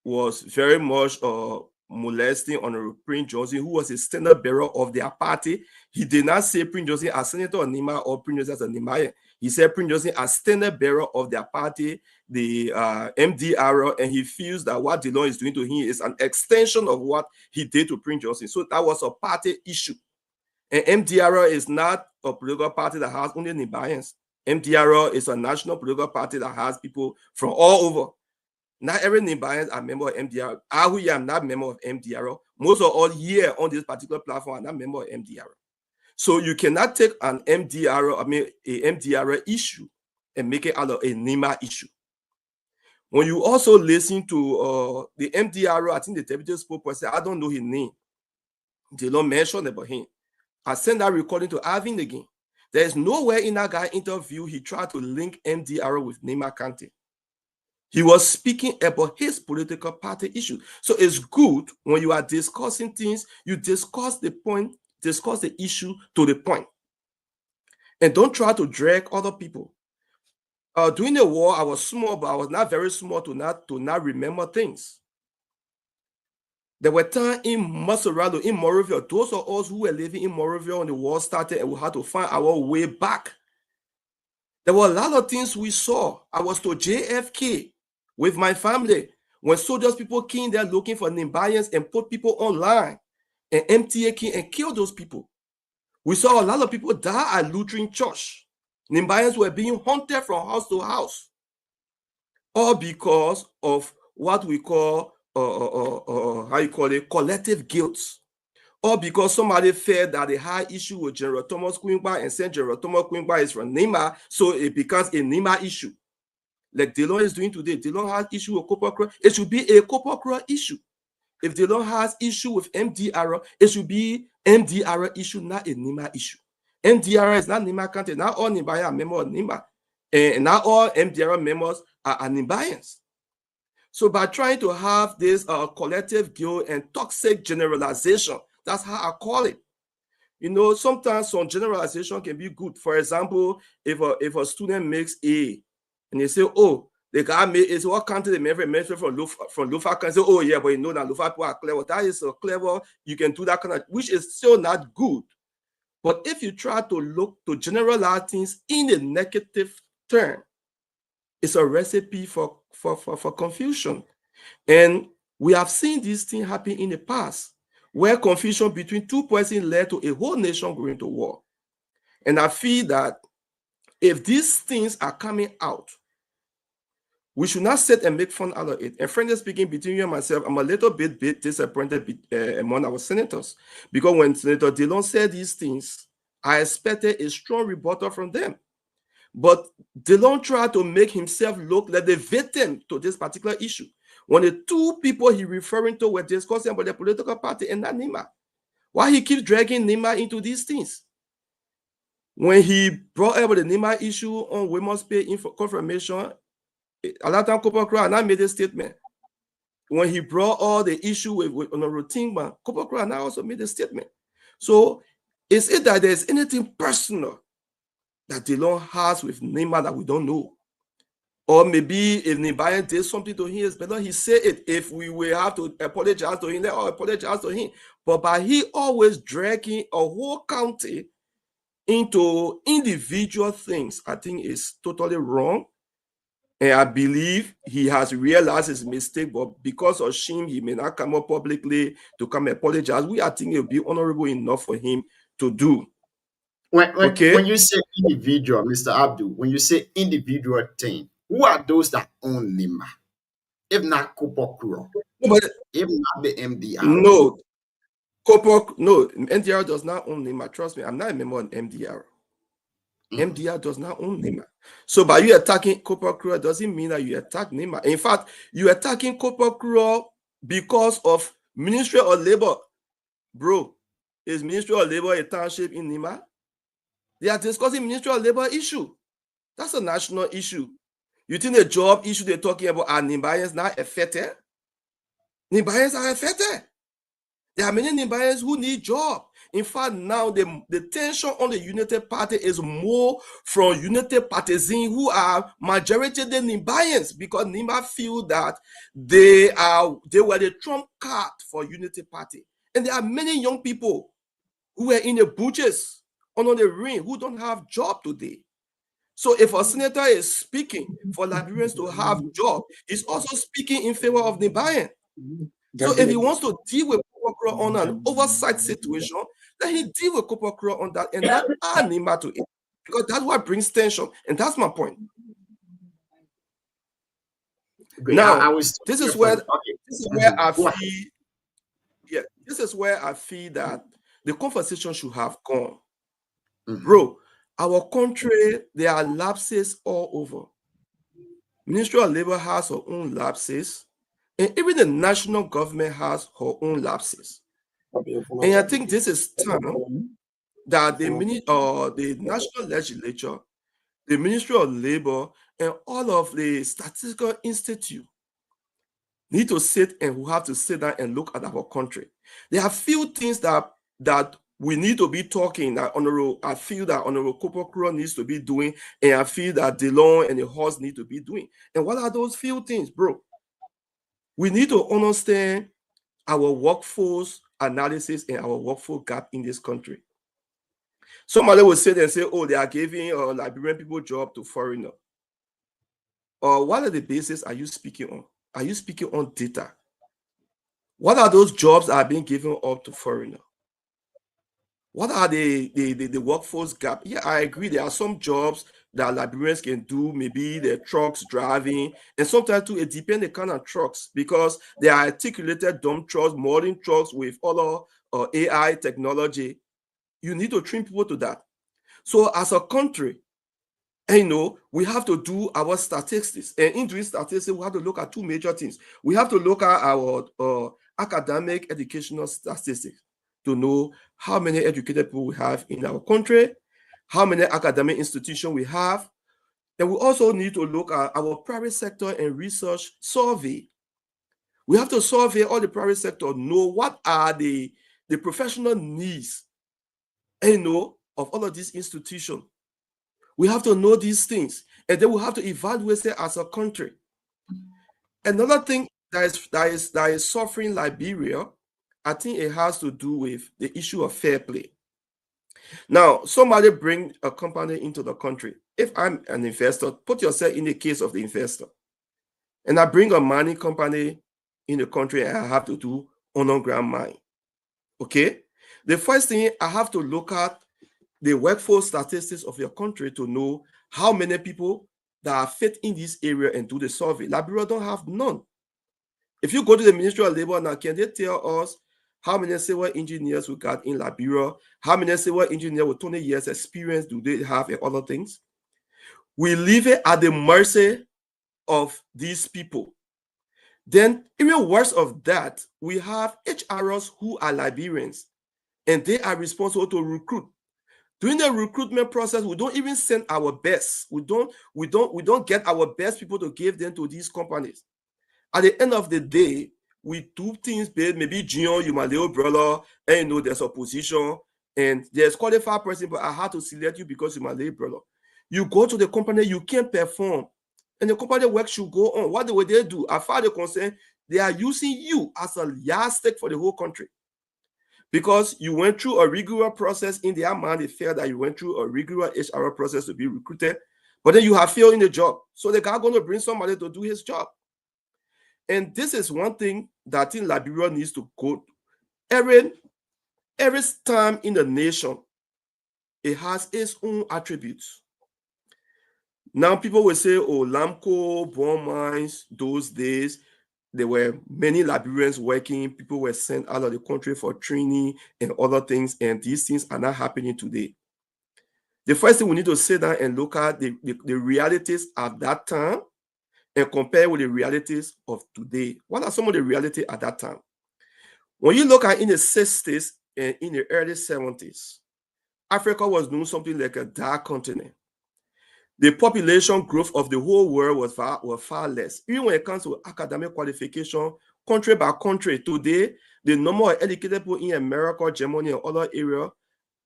was very much molesting Honorable Prince Johnson, who was a standard bearer of their party. He did not say Prince Johnson as Senator Nima or Prince Johnson as a Nimayan. He said Prince Johnson as standard bearer of their party, the MDR, and he feels that what DeLong is doing to him is an extension of what he did to Prince Johnson. So that was a party issue. And MDR is not a political party that has only Nimayans. MDR is a national political party that has people from all over. Not every Nibayans are member of MDR. I who am not member of MDR. Most of all here on this particular platform are not member of MDR. So you cannot take an MDR, a MDR issue and make it out of a NIMA issue. When you also listen to the MDR, I think the deputy spokesperson, I don't know his name. They don't mention about him. I sent that recording to Alvin again. There is nowhere in that guy interview he tried to link MDR with Nima County. He was speaking about his political party issue. So it's good when you are discussing things, you discuss the point, discuss the issue to the point. And don't try to drag other people. During the war, I was small, but I was not very small to not remember things. There were times in Maserado, in Morovia, those of us who were living in Morovia when the war started and we had to find our way back. There were a lot of things we saw. I was to JFK with my family when soldiers people came there looking for Nimbayans and put people online, and MTA came and killed those people. We saw a lot of people die at Lutheran Church. Nimbayans were being hunted from house to house, all because of what we call collective guilt, or because somebody felt that they had issue with General Thomas Quimba and said General Thomas Quimba is from Nima, so it becomes a Nima issue. Like DeLong is doing today. DeLong has issue with Kopokro. It should be a Kopokro issue. If DeLong has issue with MDR, it should be MDR issue, not a Nima issue. MDR is not Nima County. Not all Nimayans are members of Nima. And not all MDR members are Nimayans. So by trying to have this collective guilt and toxic generalization, that's how I call it. You know, sometimes some generalization can be good. For example, if a student makes A, and they say, oh, the guy made is what country they made from Lufa can say, oh yeah, but you know that Lufa people are clever. That is so clever, you can do that kind of, which is still not good. But if you try to look to generalize things in a negative term, it's a recipe for confusion. And we have seen these things happen in the past, where confusion between two persons led to a whole nation going to war. And I feel that if these things are coming out, we should not sit and make fun out of it. And frankly speaking, between you and myself, I'm a little bit disappointed among our senators, because when Senator DeLong said these things, I expected a strong rebuttal from them. But DeLong tried to make himself look like the victim to this particular issue, when the two people he referring to were discussing about the political party and not Nima. Why he keeps dragging Nima into these things? When he brought up the Nima issue on women's pay confirmation, Alatan Kopokro and I made a statement. When he brought all the issue with Honorable Tingman, Kopokro and I also made a statement. So is it that there's anything personal that DeLong has with Nima that we don't know? Or maybe if Nibayan did something to him, it's better he say it. If we will have to apologize to him, let us apologize to him. But by he always dragging a whole county into individual things, I think is totally wrong. And I believe he has realized his mistake, but because of shame, he may not come up publicly to come apologize. I think it will be honorable enough for him to do. When you say individual, Mr. Abdul, when you say individual thing, who are those that own Nima? If not Kopokro, if not the MDR? No, MDR does not own Nima. Trust me, I'm not a member of MDR. MDR does not own Nima. So by you attacking Kopokro doesn't mean that you attack Nima. In fact, you attacking Kopokro because of Ministry of Labor. Bro, is Ministry of Labor a township in Nima? They are discussing Ministry of Labor issue. That's a national issue. You think the job issue they're talking about are Nimbayans not affected? Nimbayans are affected. There are many Nimbayans who need jobs. In fact, now the tension on the United Party is more from United Partisans who are majority of the Nimbayans, because Nimba feel that they were the trump card for Unity Party. And there are many young people who are in the bushes under the ring who don't have job today. So if a senator is speaking for Liberians to have job, he's also speaking in favor of Nimbayan. So if he wants to deal with Kopakura on an oversight situation, then he deal with Kopakura on that, and that add Nimba to it, because that's what brings tension, and that's my point. Great. Now, this is where I feel that the conversation should have gone. Bro, our country, there are lapses all over. Ministry of Labor has her own lapses, and even the national government has her own lapses. And I think this is time that the National Legislature, the Ministry of Labor, and all of the Statistical Institute need to sit, and we have to sit down and look at our country. There are few things that we need to be talking that I feel that Honorable Kopakura needs to be doing, and I feel that DeLong and the Horse need to be doing. And what are those few things, bro? We need to understand our workforce analysis and our workforce gap in this country. Somebody will say and say, oh, they are giving Liberian people job to foreigner. Or what are the basis are you speaking on? Are you speaking on data? What are those jobs that are being given up to foreigner? What are the workforce gap? Yeah, I agree. There are some jobs that Liberians can do, maybe the trucks driving, and sometimes too, it depends the kind of trucks, because they are articulated dump trucks, modern trucks with other AI technology. You need to train people to that. So as a country, we have to do our statistics, and in doing statistics, we have to look at two major things. We have to look at our academic educational statistics to know how many educated people we have in our country, how many academic institutions we have. And we also need to look at our private sector and research survey. We have to survey all the private sector, know what are the professional needs, of all of these institutions. We have to know these things, and then we have to evaluate it as a country. Another thing that is suffering Liberia, I think it has to do with the issue of fair play. Now, somebody bring a company into the country. If I'm an investor, put yourself in the case of the investor. And I bring a mining company in the country, and I have to do underground mine. Okay? The first thing, I have to look at the workforce statistics of your country to know how many people that are fit in this area and do the survey. Liberia don't have none. If you go to the Ministry of Labor now, can they tell us how many civil engineers we got in Liberia? How many civil engineers with 20 years experience do they have and other things? We leave it at the mercy of these people. Then, even worse of that, we have HRs who are Liberians, and they are responsible to recruit. During the recruitment process, we don't even send our best. We don't get our best people to give them to these companies. At the end of the day, we do things based, maybe Gion, you my little brother, and there's a position, and there's qualified person, but I had to select you because you're my little brother. You go to the company, you can't perform, and the company work should go on. What will they do? As far as they're concerned, they are using you as a yardstick for the whole country. Because you went through a regular process in their mind, they felt that you went through a regular HR process to be recruited, but then you have failed in the job. So the guy going to bring somebody to do his job. And this is one thing that I think Liberia needs to go. Every time in the nation, it has its own attributes. Now people will say, oh, Lamco, Born Mines, those days, there were many Liberians working, people were sent out of the country for training and other things, and these things are not happening today. The first thing we need to sit down and look at the realities of that time and compare with the realities of today. What are some of the realities at that time? When you look at in the 60s and in the early 70s, Africa was doing something like a dark continent. the population growth of the whole world was far less. Even when it comes to academic qualification, country by country, today, the number of educated people in America, Germany, and other areas,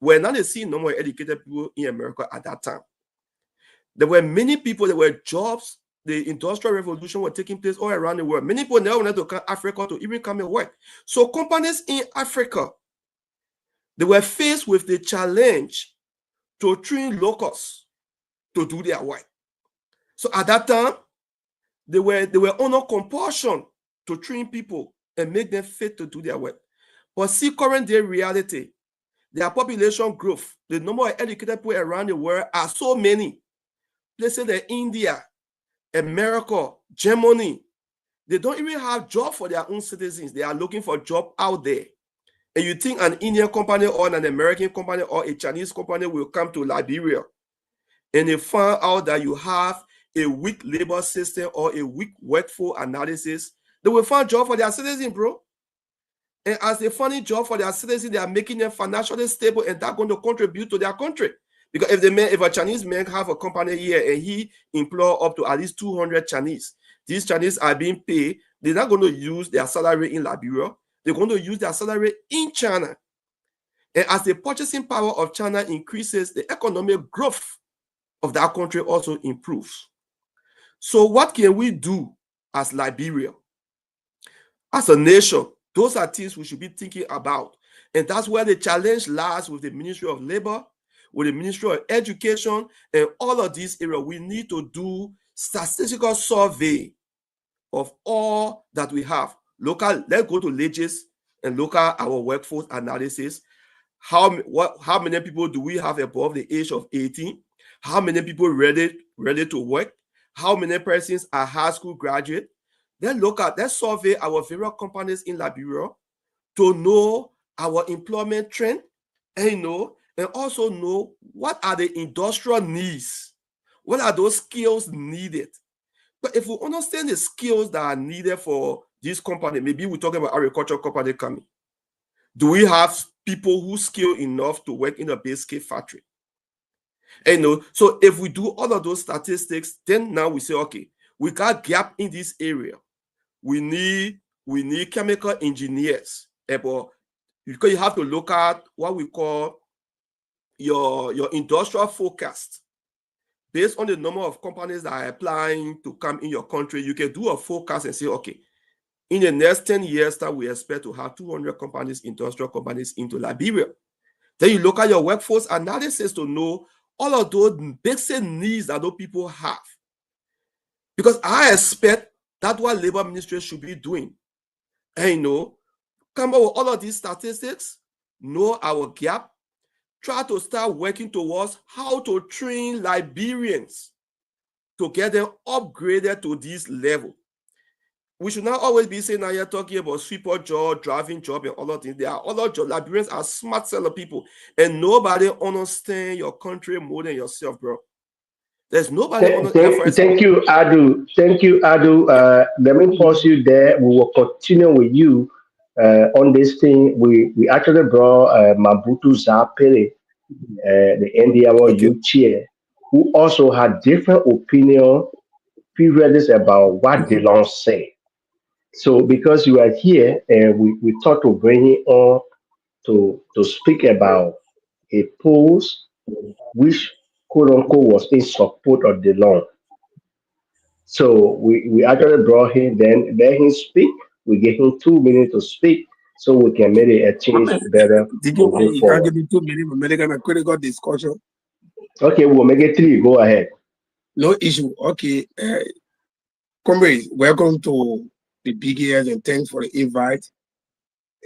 were not the same number of educated people in America at that time. There were many people, there were jobs, the Industrial Revolution was taking place all around the world. Many people never wanted to come to Africa to even come and work. So companies in Africa, they were faced with the challenge to train locals to do their work. So at that time, they were under compulsion to train people and make them fit to do their work. But see current day reality, their population growth, the number of educated people around the world are so many. Places like India, America, Germany, they don't even have jobs for their own citizens. They are looking for a job out there. And you think an Indian company or an American company or a Chinese company will come to Liberia and they find out that you have a weak labor system or a weak workforce analysis, they will find job for their citizens, bro. And as they find a job for their citizens, they are making them financially stable and that's going to contribute to their country. Because if a Chinese man have a company here and he employ up to at least 200 Chinese, these Chinese are being paid, they're not going to use their salary in Liberia. They're going to use their salary in China. And as the purchasing power of China increases, the economic growth of that country also improves. So what can we do as Liberia? As a nation, those are things we should be thinking about. And that's where the challenge lies with the Ministry of Labor, with the Ministry of Education, and all of these areas. We need to do statistical survey of all that we have. Local, let's go to Legis and look at our workforce analysis. How many people do we have above the age of 18? How many people ready to work? How many persons are high school graduate? Then let's survey our various companies in Liberia to know our employment trend and also know what are the industrial needs. What are those skills needed? But if we understand the skills that are needed for this company, maybe we're talking about agricultural company coming. Do we have people who skill enough to work in a biscuit factory? And so if we do all of those statistics, then now we say, okay, we got gap in this area. We need chemical engineers. Because you have to look at what we call your industrial forecast. Based on the number of companies that are applying to come in your country, you can do a forecast and say, okay, in the next 10 years, that we expect to have 200 companies, industrial companies into Liberia. Then you look at your workforce analysis to know all of those basic needs that those people have. Because I expect that's what Labor Ministry should be doing. And come up with all of these statistics, know our gap, try to start working towards how to train Liberians to get them upgraded to this level. We should not always be saying, now you're talking about sweeper job, driving job, and all of things. There are other jobs. Liberians are smart seller people, and nobody understands your country more than yourself, bro. There's nobody. Thank you, Adu. Thank you, Adu. Let me pause you there. We will continue with you on this thing. We actually brought Mabutu Zapele, the NDR youth chair, who also had different opinion previously about what Delon said. So because you are here, we thought to bring you on to speak about a post which quote unquote was in support of the law. So we actually brought him, then let him speak. We gave him 2 minutes to speak so we can make a change better. You can't give me 2 minutes, we're making a critical discussion. Okay, we'll make it 3. Go ahead. No issue. Okay. Comrades, welcome to the BGS and thanks for the invite.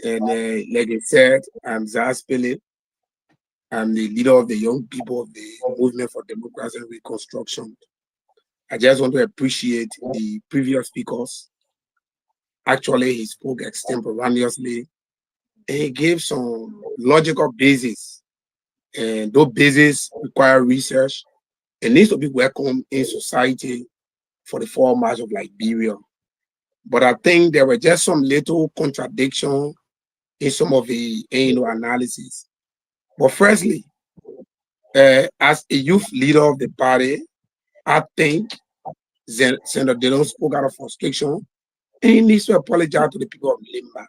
And like I said, I'm Zaz Pele. I'm the leader of the young people of the Movement for Democracy and Reconstruction. I just want to appreciate the previous speakers. Actually, he spoke extemporaneously and he gave some logical basis. And those bases require research. It needs to be welcomed in society for the 4 March of Liberia. But I think there were just some little contradiction in some of the analysis. But firstly, as a youth leader of the party, I think Senator Delon spoke out of frustration, and he needs to apologize to the people of Limba.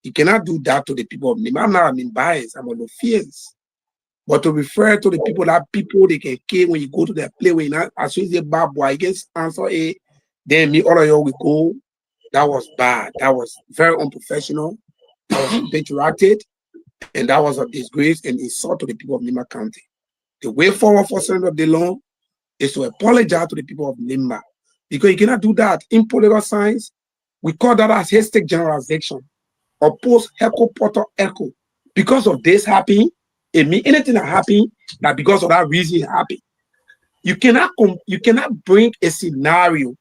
He cannot do that to the people of Limba. I'm not biased, I'm on no fears. But to refer to the people that people they can kill when you go to their play, when you as soon as they bad boy against answer A, then me all of you will go. That was bad. That was very unprofessional. That was unpatriotic, and that was a disgrace and insult to the people of Limba County. The way forward for Senator Delon is to apologize to the people of Limba, because you cannot do that. In political science, we call that as hashtag generalization or post echo portal echo. Because of this happening, it means anything that happened that because of that reason it happened. You cannot bring a scenario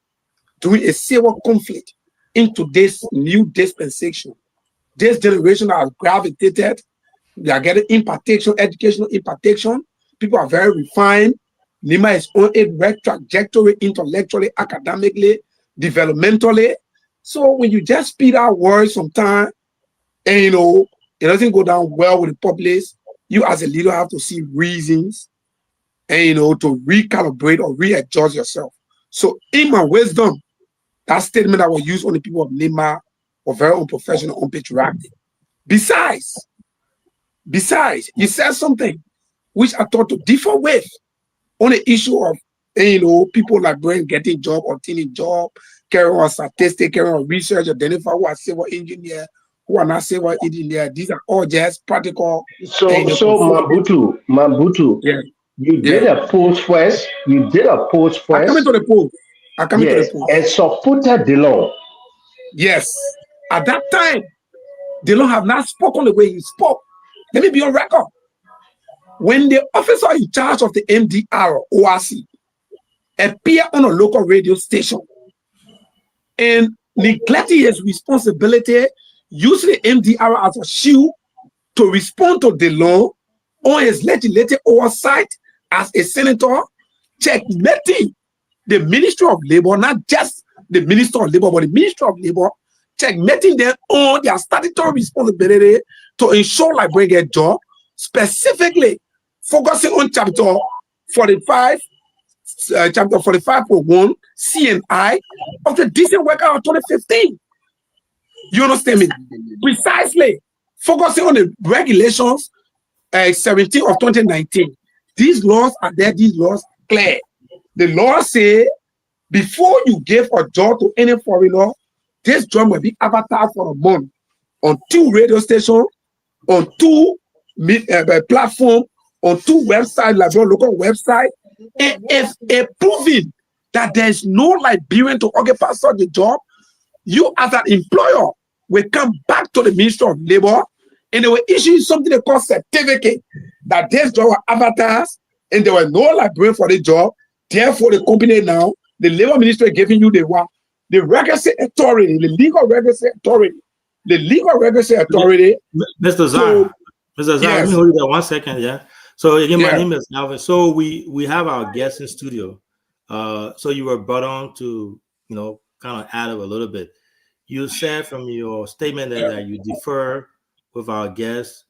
during a civil conflict into this new dispensation. This generation has gravitated, they are getting impartation, educational impartation. People are very refined. Limba is on a right trajectory intellectually, academically, developmentally. So when you just speed out words sometimes, and it doesn't go down well with the populace, you as a leader have to see reasons and to recalibrate or readjust yourself. So in my wisdom, that statement that was used on the people of Limba was very unprofessional, unpatriotic. Besides, you said something which I thought to differ with on the issue of people like Brian getting job, obtaining job, carrying on statistics, carrying on research, identify who are civil engineer, who are not civil engineer. These are all just practical. So Mambutu, yeah. You did a post first. You did a post first. I come into the post. Yes, and supported Delon. Yes. At that time, Delon have not spoken the way he spoke. Let me be on record. When the officer in charge of the MDR ORC appeared on a local radio station and neglecting his responsibility, using the MDR as a shield to respond to Delon on his legislative oversight as a senator, checkmating the Ministry of Labor, not just the Minister of Labor, but the Ministry of Labor, checkmating them on their statutory responsibility to ensure Liberians get job, specifically focusing on chapter 45, chapter 45.1 CNI of the Decent Worker of 2015. You understand me? Precisely focusing on the regulations 17 of 2019. These laws are there, these laws clear. The law say before you give a job to any foreigner, this job will be advertised for a month on 2 radio stations, on 2 platforms, on 2 websites, like your local website. And if proving that there's no Liberian to occupy such a job, you as an employer will come back to the Ministry of Labor and they will issue something they call certificate that this job was advertised and there was no Liberian for the job. Therefore, the company now, the Labor Ministry giving you the regulatory authority, the legal regulatory authority, Mr. Zara, Mr. Zara, yes. Let me hold you there 1 second, yeah. So again, my name is Alvin. So we have our guests in studio. So you were brought on to kind of add up a little bit. You said from your statement that you defer with our guests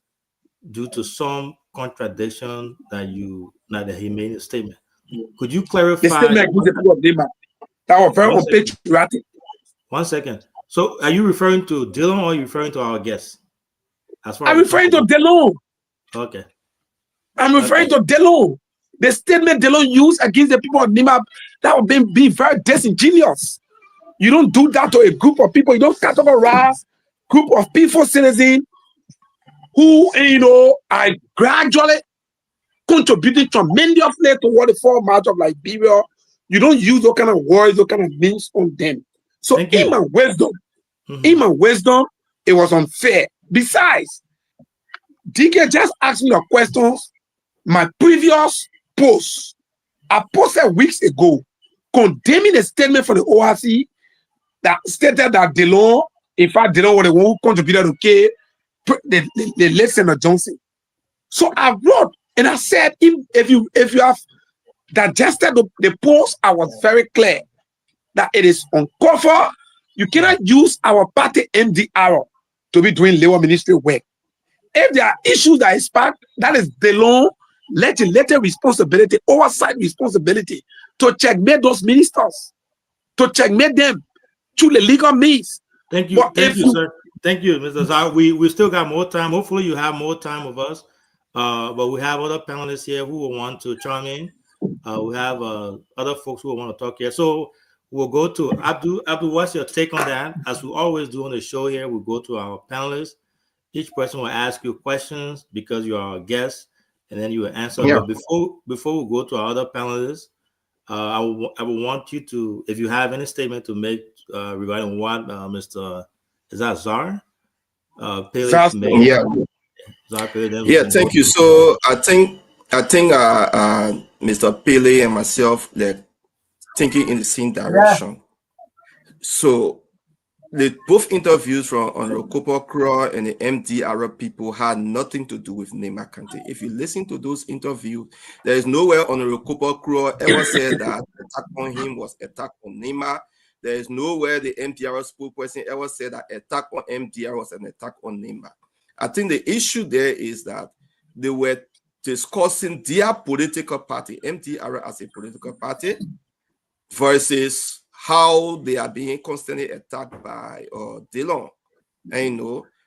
due to some contradiction that he made a statement. Could you clarify? The statement that was very unpatriotic. 1 second. So are you referring to Delon or are you referring to our guests? I'm referring to Delon. Okay. I'm referring to Delon. The statement Delon used against the people of Limba, that would be very disingenuous. You don't do that to a group of people. You don't categorize group of peaceful citizens who, are gradually contributing tremendously toward the fall march of Liberia. You don't use those kind of words, those kind of means on them. So in my wisdom, it was unfair. Besides, DK just asked me the questions. My previous post, I posted weeks ago condemning a statement for the ORC that stated that Delon, in fact, Delon was the one who contributed to kill the late Senator Johnson. So I wrote and I said, if you have digested the post, I was very clear that it is uncovered. You cannot use our party MDR to be doing Labor Ministry work. If there are issues that is sparked, that is Delon legislative responsibility, oversight responsibility to checkmate those ministers, to checkmate them through the legal means. Thank you, But thank you, sir. Thank you, Mr. Zar. We still got more time. Hopefully, you have more time with us. But we have other panelists here who will want to chime in. We have other folks who want to talk here. So we'll go to Abdul. Abdul, what's your take on that? As we always do on the show here, we'll go to our panelists. Each person will ask you questions because you are a guest, and then you will answer. Yeah. But before we go to our other panelists, I will want you to, if you have any statement to make regarding what Mr. Is that Zar? Zar, yeah. Zar Pele, yeah, thank you. So I think Mr. Pele and myself, like, thinking in the same direction. So both interviews from Honorable Kopokro and the MDR people had nothing to do with Nema Kante. If you listen to those interviews, there is nowhere Honorable Kopokro ever said that attack on him was attack on Nema. There is nowhere the MDR spokesperson ever said that attack on MDR was an attack on Nema. I think the issue there is that they were discussing their political party, MDR as a political party, versus how they are being constantly attacked by Dillon. And,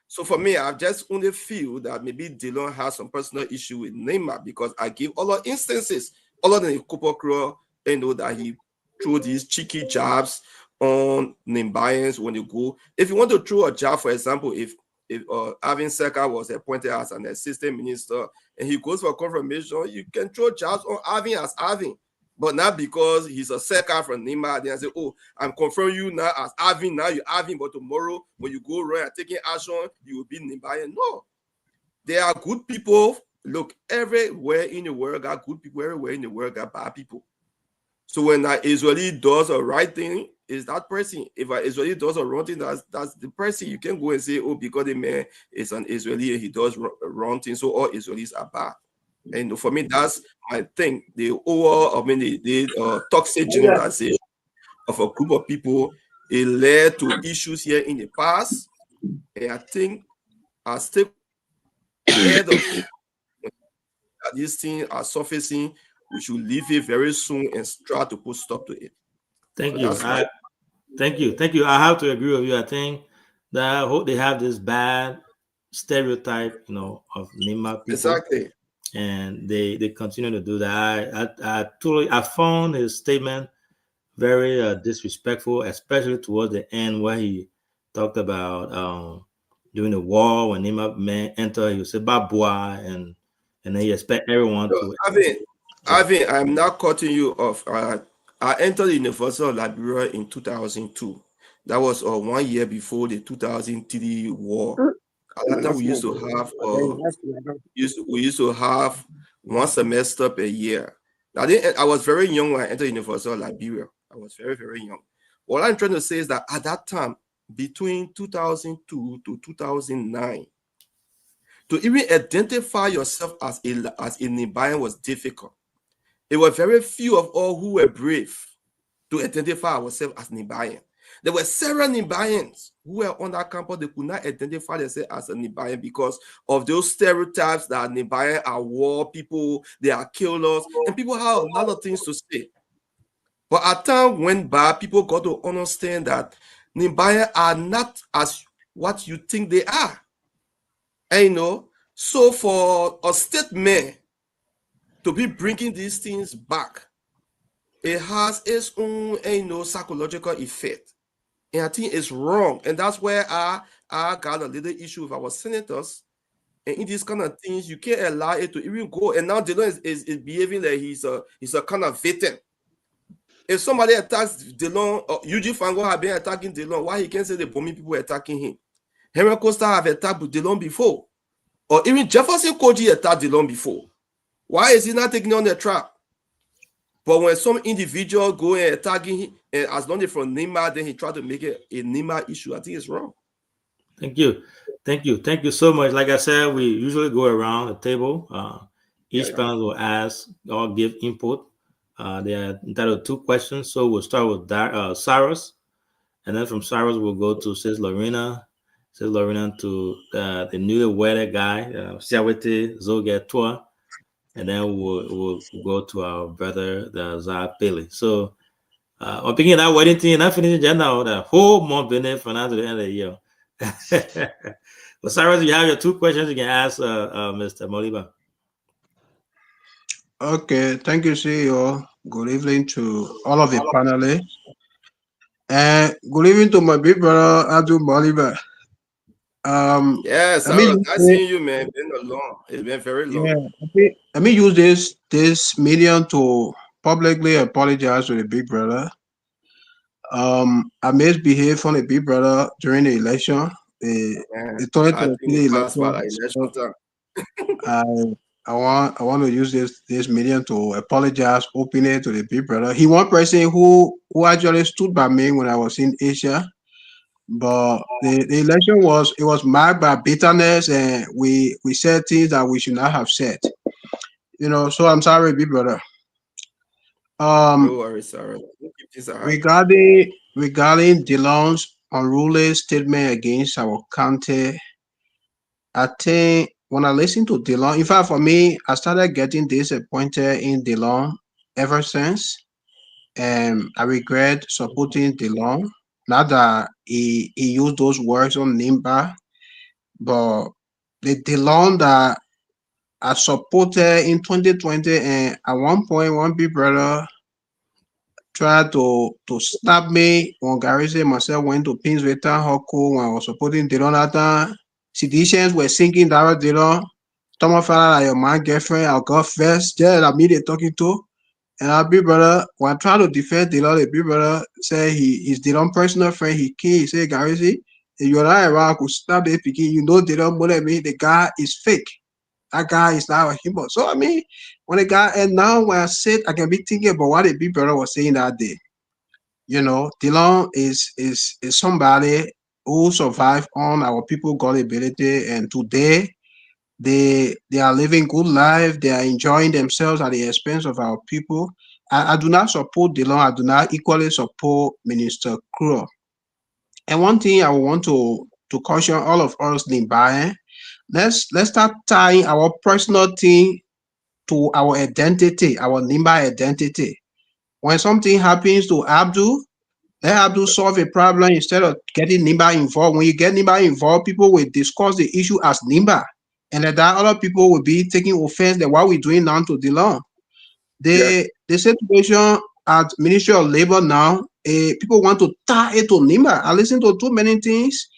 so for me, I just only feel that maybe Dillon has some personal issue with Neymar, because I give all the instances, all of the Kopokro, that he threw these cheeky jabs on Nimbayans when you go. If you want to throw a jab, for example, if Arvin Seka was appointed as an assistant minister and he goes for confirmation, you can throw jabs on Arvin as Arvin. But not because he's a Seka from Nema, then I say, oh, I'm confirming you now as Arvin, now you're Arvin, but tomorrow when you go around and taking action, you will be Nimbayan. No. There are good people. Look, everywhere in the world got good people, everywhere in the world got bad people. So when an Israeli does a right thing, is that person. If an Israeli does a wrong thing, that's the person. You can go and say, oh, because the man is an Israeli and he does wrong things, so all Israelis are bad. And for me, that's my thing. The toxic generalization of a group of people, it led to issues here in the past. And I think I still ahead of that these things are surfacing. We should leave it very soon and try to put stop to it. Thank So you. Thank you. I have to agree with you. I think that I hope they have this bad stereotype, of Nema people. Exactly. And they continue to do that. I found his statement very disrespectful, especially towards the end where he talked about during the war when Nema men enter, he would say Babua, and then he expect everyone to. Arvin, I'm not cutting you off. I entered the University of Liberia in 2002. That was 1 year before the 2003 war. At that time, we used to have 1 semester per year. I was very young when I entered the University of Liberia. I was very, very young. What I'm trying to say is that at that time, between 2002 to 2009, to even identify yourself as a Nimbayan was difficult. There were very few of all who were brave to identify ourselves as Nimbayan. There were several Nimbayans who were on that campus. They could not identify themselves as a Nimbayan because of those stereotypes that Nimbayan are war people, they are killers, and people have a lot of things to say. But as time went by, people got to understand that Nimbayan are not as what you think they are. And so for a statement to be bringing these things back, it has its own psychological effect. And I think it's wrong. And that's where I got a little issue with our senators. And in these kind of things, you can't allow it to even go. And now Dillon is behaving like he's a kind of victim. If somebody attacks Dillon, or Eugene Fango have been attacking Dillon, why he can't say the bombing people attacking him? Henry Costa have attacked Dillon before. Or even Jefferson Koji attacked Dillon before. Why is he not taking on the trap? But when some individual go and attacking him, and as long as from Nema, then he try to make it a Nema issue, I think it's wrong. Thank you so much. Like I said, we usually go around the table. Each panel will ask or give input. They are entitled to 2 questions. So we'll start with Cyrus, and then from Cyrus we'll go to Sis Lorena to the newly wedded guy, Siawete Zoge Tua. and then we'll go to our brother, the Zah Pele. So, I'm thinking that wedding thing, not finishing January, the whole month business from now to the end of the year. Well, Cyrus, you have your 2 questions you can ask Mr. Moliba. Okay, thank you, CEO. Good evening to all of the panelists. And good evening to my big brother, Abdul Moliba. Yes, Let me Cyrus, use I seen you, man. It's been long. It's been very long. let me use this medium to publicly apologize to the big brother. I misbehaved on the big brother during the election, the Man, I 2023 think we passed by election. like election time. I want to use this medium to apologize openly to the big brother. He one person who actually stood by me when I was in Asia. But the election was marked by bitterness, and we said things that we should not have said. So I'm sorry, big brother. No worries, Cyrus. We'll keep this at heart. Regarding Dillon's unruly statement against our county, I think when I listened to Dillon, in fact, for me, I started getting disappointed in Dillon ever since. And I regret supporting Dillon. Not that he used those words on Nimba, but the Dillon that I supported in 2020, and at one point, one big brother tried to stab me when Garrison myself went to Pinsville Town Hall when I was supporting Dillon that time. Seditions were sinking down Dillon. Someone found out that your man girlfriend, I'll go first. Yeah, that me they talking to. And our big brother, when I try to defend Dillon, the big brother said he's Dillon personal friend. He came, he said, Garrison, if you're not around, I could stab the picking. You know Dillon more than me. The guy is fake. That guy is not a human. So I mean, when the guy, and now when I sit, I can be thinking about what the big brother was saying that day. Dillon is somebody who survived on our people gullibility, and today they are living good life. They are enjoying themselves at the expense of our people. I do not support Dillon. I do not equally support Minister Kruger. And one thing I want to caution all of us, Limbayan, let's start tying our personal thing to our identity, our Nimba identity. When something happens to Abdul, let Abdul solve a problem instead of getting Nimba involved. When you get Nimba involved, people will discuss the issue as Nimba. And that other people will be taking offense that what we're doing now to Dillon. The situation at Ministry of Labor now, people want to tie it to Nimba. I listen to too many things.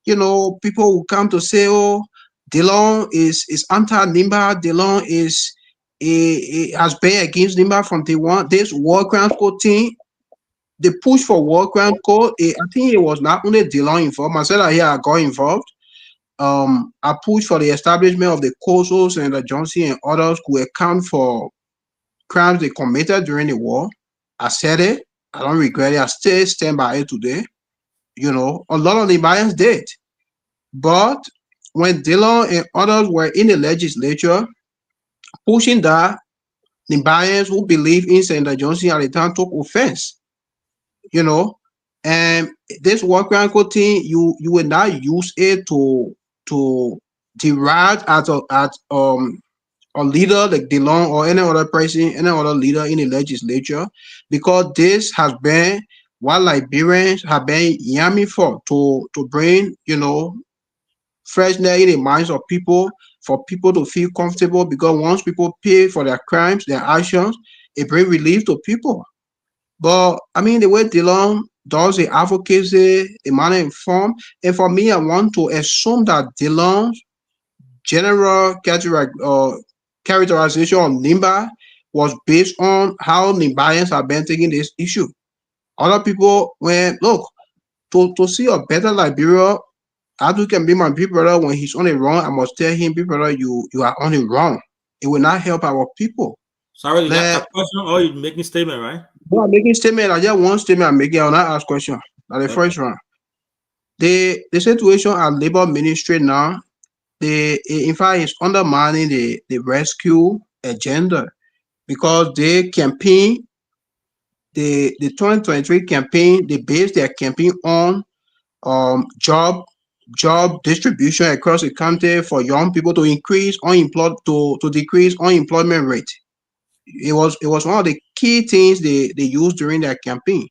People will come to say, oh, Dillon is anti-Nimba. Dillon has been against Nimba from day one. This War Crimes Code thing, the push for War Crimes Code, I think it was not only Dillon involved. Myself here, I got involved. I pushed for the establishment of the COSOs and the Johnson and others who account for crimes they committed during the war. I said it. I don't regret it. I still stand by it today. A lot of Libyans did. But when Dillon and others were in the legislature pushing that, Libyans who believe in Senator Johnson at the time took offense. And this War Crime Code thing, you will not use it to deride at a leader like Dillon or any other person, any other leader in the legislature, because this has been what Liberians have been yamming for, to bring, freshness in the minds of people, for people to feel comfortable, because once people pay for their crimes, their actions, it brings relief to people. But I mean, the way Dillon does the advocacy, the manner informed, and for me, I want to assume that Dillon's general characterization of Nimba was based on how Nimbayans have been taking this issue. Other people, to see a better Liberia, Abdul can be my big brother. When he's on the wrong, I must tell him, big brother, you are on the wrong. It will not help our people. Sorry, you got a question or you making statement, right? No, I'm making statement. I just one statement I'm making. I'll not ask question. Now the first round. The situation at Labor Ministry now, in fact, is undermining the rescue agenda, because they campaign, the 2023 campaign, they base their campaign on job job distribution across the country for young people to increase unemployed to decrease unemployment rate. It was one of the key things they used during their campaign.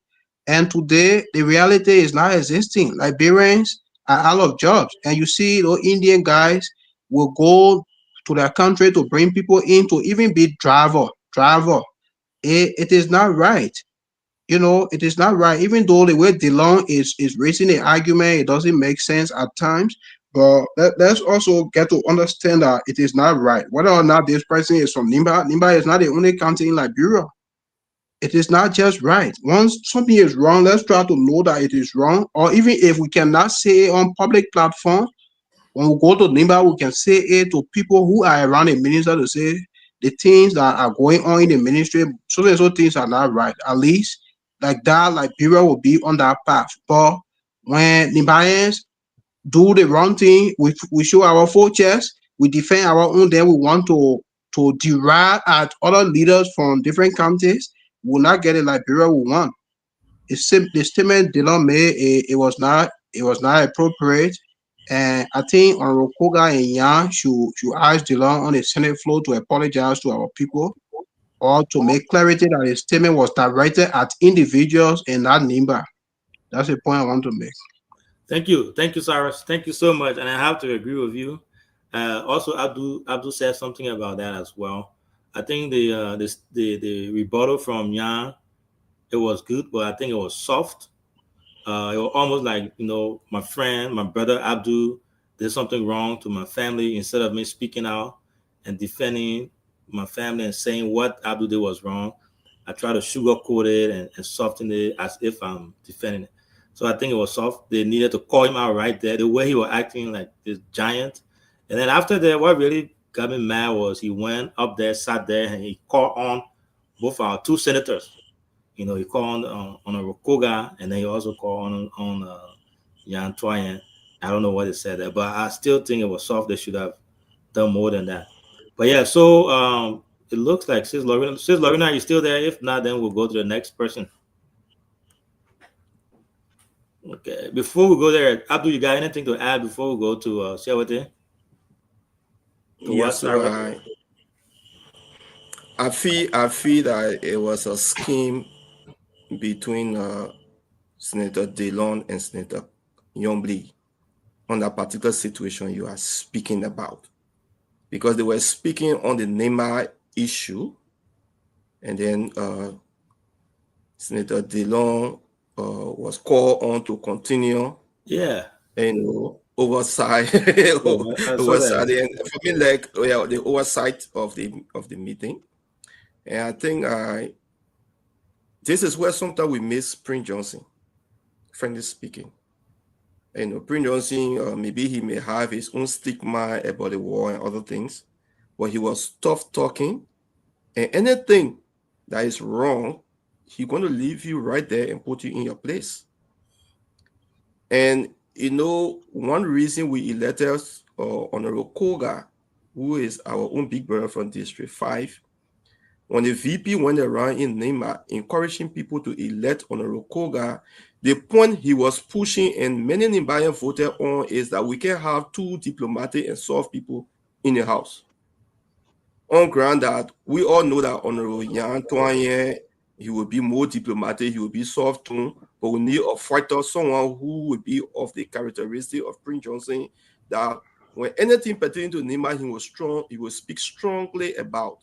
And today the reality is not existing. Liberians are out of jobs. And you see those Indian guys will go to their country to bring people in to even be driver. It is not right. It is not right. Even though the way DeLong is raising the argument, it doesn't make sense at times. But let's also get to understand that it is not right. Whether or not this person is from Nimba is not the only county in Liberia. It is not just right. Once something is wrong, let's try to know that it is wrong. Or even if we cannot say it on public platform, when we go to Nimba, we can say it to people who are around the minister to say the things that are going on in the ministry, so and so things are not right. At least like that, Liberia will be on that path. But when Nimbayans do the wrong thing, we show our full chest, we defend our own, then we want to deride at other leaders from different counties, we will not get a Liberia we want. The statement DeLong made, it was not appropriate. And I think Honorable Koga and Yan should ask DeLong on the Senate floor to apologize to our people, or to make clarity that his statement was directed at individuals and not Nimba. That's the point I want to make. Thank you, Cyrus. Thank you so much, and I have to agree with you. Also, Abdul said something about that as well. I think the rebuttal from Yan, it was good, but I think it was soft. It was almost like, my friend, my brother Abdul did something wrong to my family. Instead of me speaking out and defending my family and saying what Abdul did was wrong, I try to sugarcoat it and soften it as if I'm defending it. So I think it was soft. They needed to call him out right there, the way he was acting like this giant. And then after that, what really got me mad was he went up there, sat there, and he called on both our two senators. He called on Koga, and then he also called on Yan Toyen. I don't know what he said there, but I still think it was soft. They should have done more than that. But yeah, so it looks like Sis Lorena, are you still there? If not, then we'll go to the next person. Okay. Before we go there, Abdul, you got anything to add before we go to Siawate? Yes, I feel that it was a scheme between Senator DeLong and Senator Yombli on that particular situation you are speaking about, because they were speaking on the Nimba issue, and then Senator DeLong was called on to continue. Yeah. Oversight. Oversight. And for me, the oversight of the meeting. And I think this is where sometimes we miss Prince Johnson, frankly speaking. Prince Johnson, maybe he may have his own stigma about the war and other things, but he was tough talking, and anything that is wrong, he's going to leave you right there and put you in your place. And one reason we elected Honorable Koga, who is our own big brother from District 5, when the VP went around in Nimba encouraging people to elect Honorable Koga, the point he was pushing and many Nimbayans voted on is that we can have two diplomatic and soft people in the house. On ground that we all know that Honorable Yan Toyen, he will be more diplomatic, he will be soft too, but we need a fighter, someone who would be of the characteristic of Prince Johnson, that when anything pertaining to Nimba, he will speak strongly about.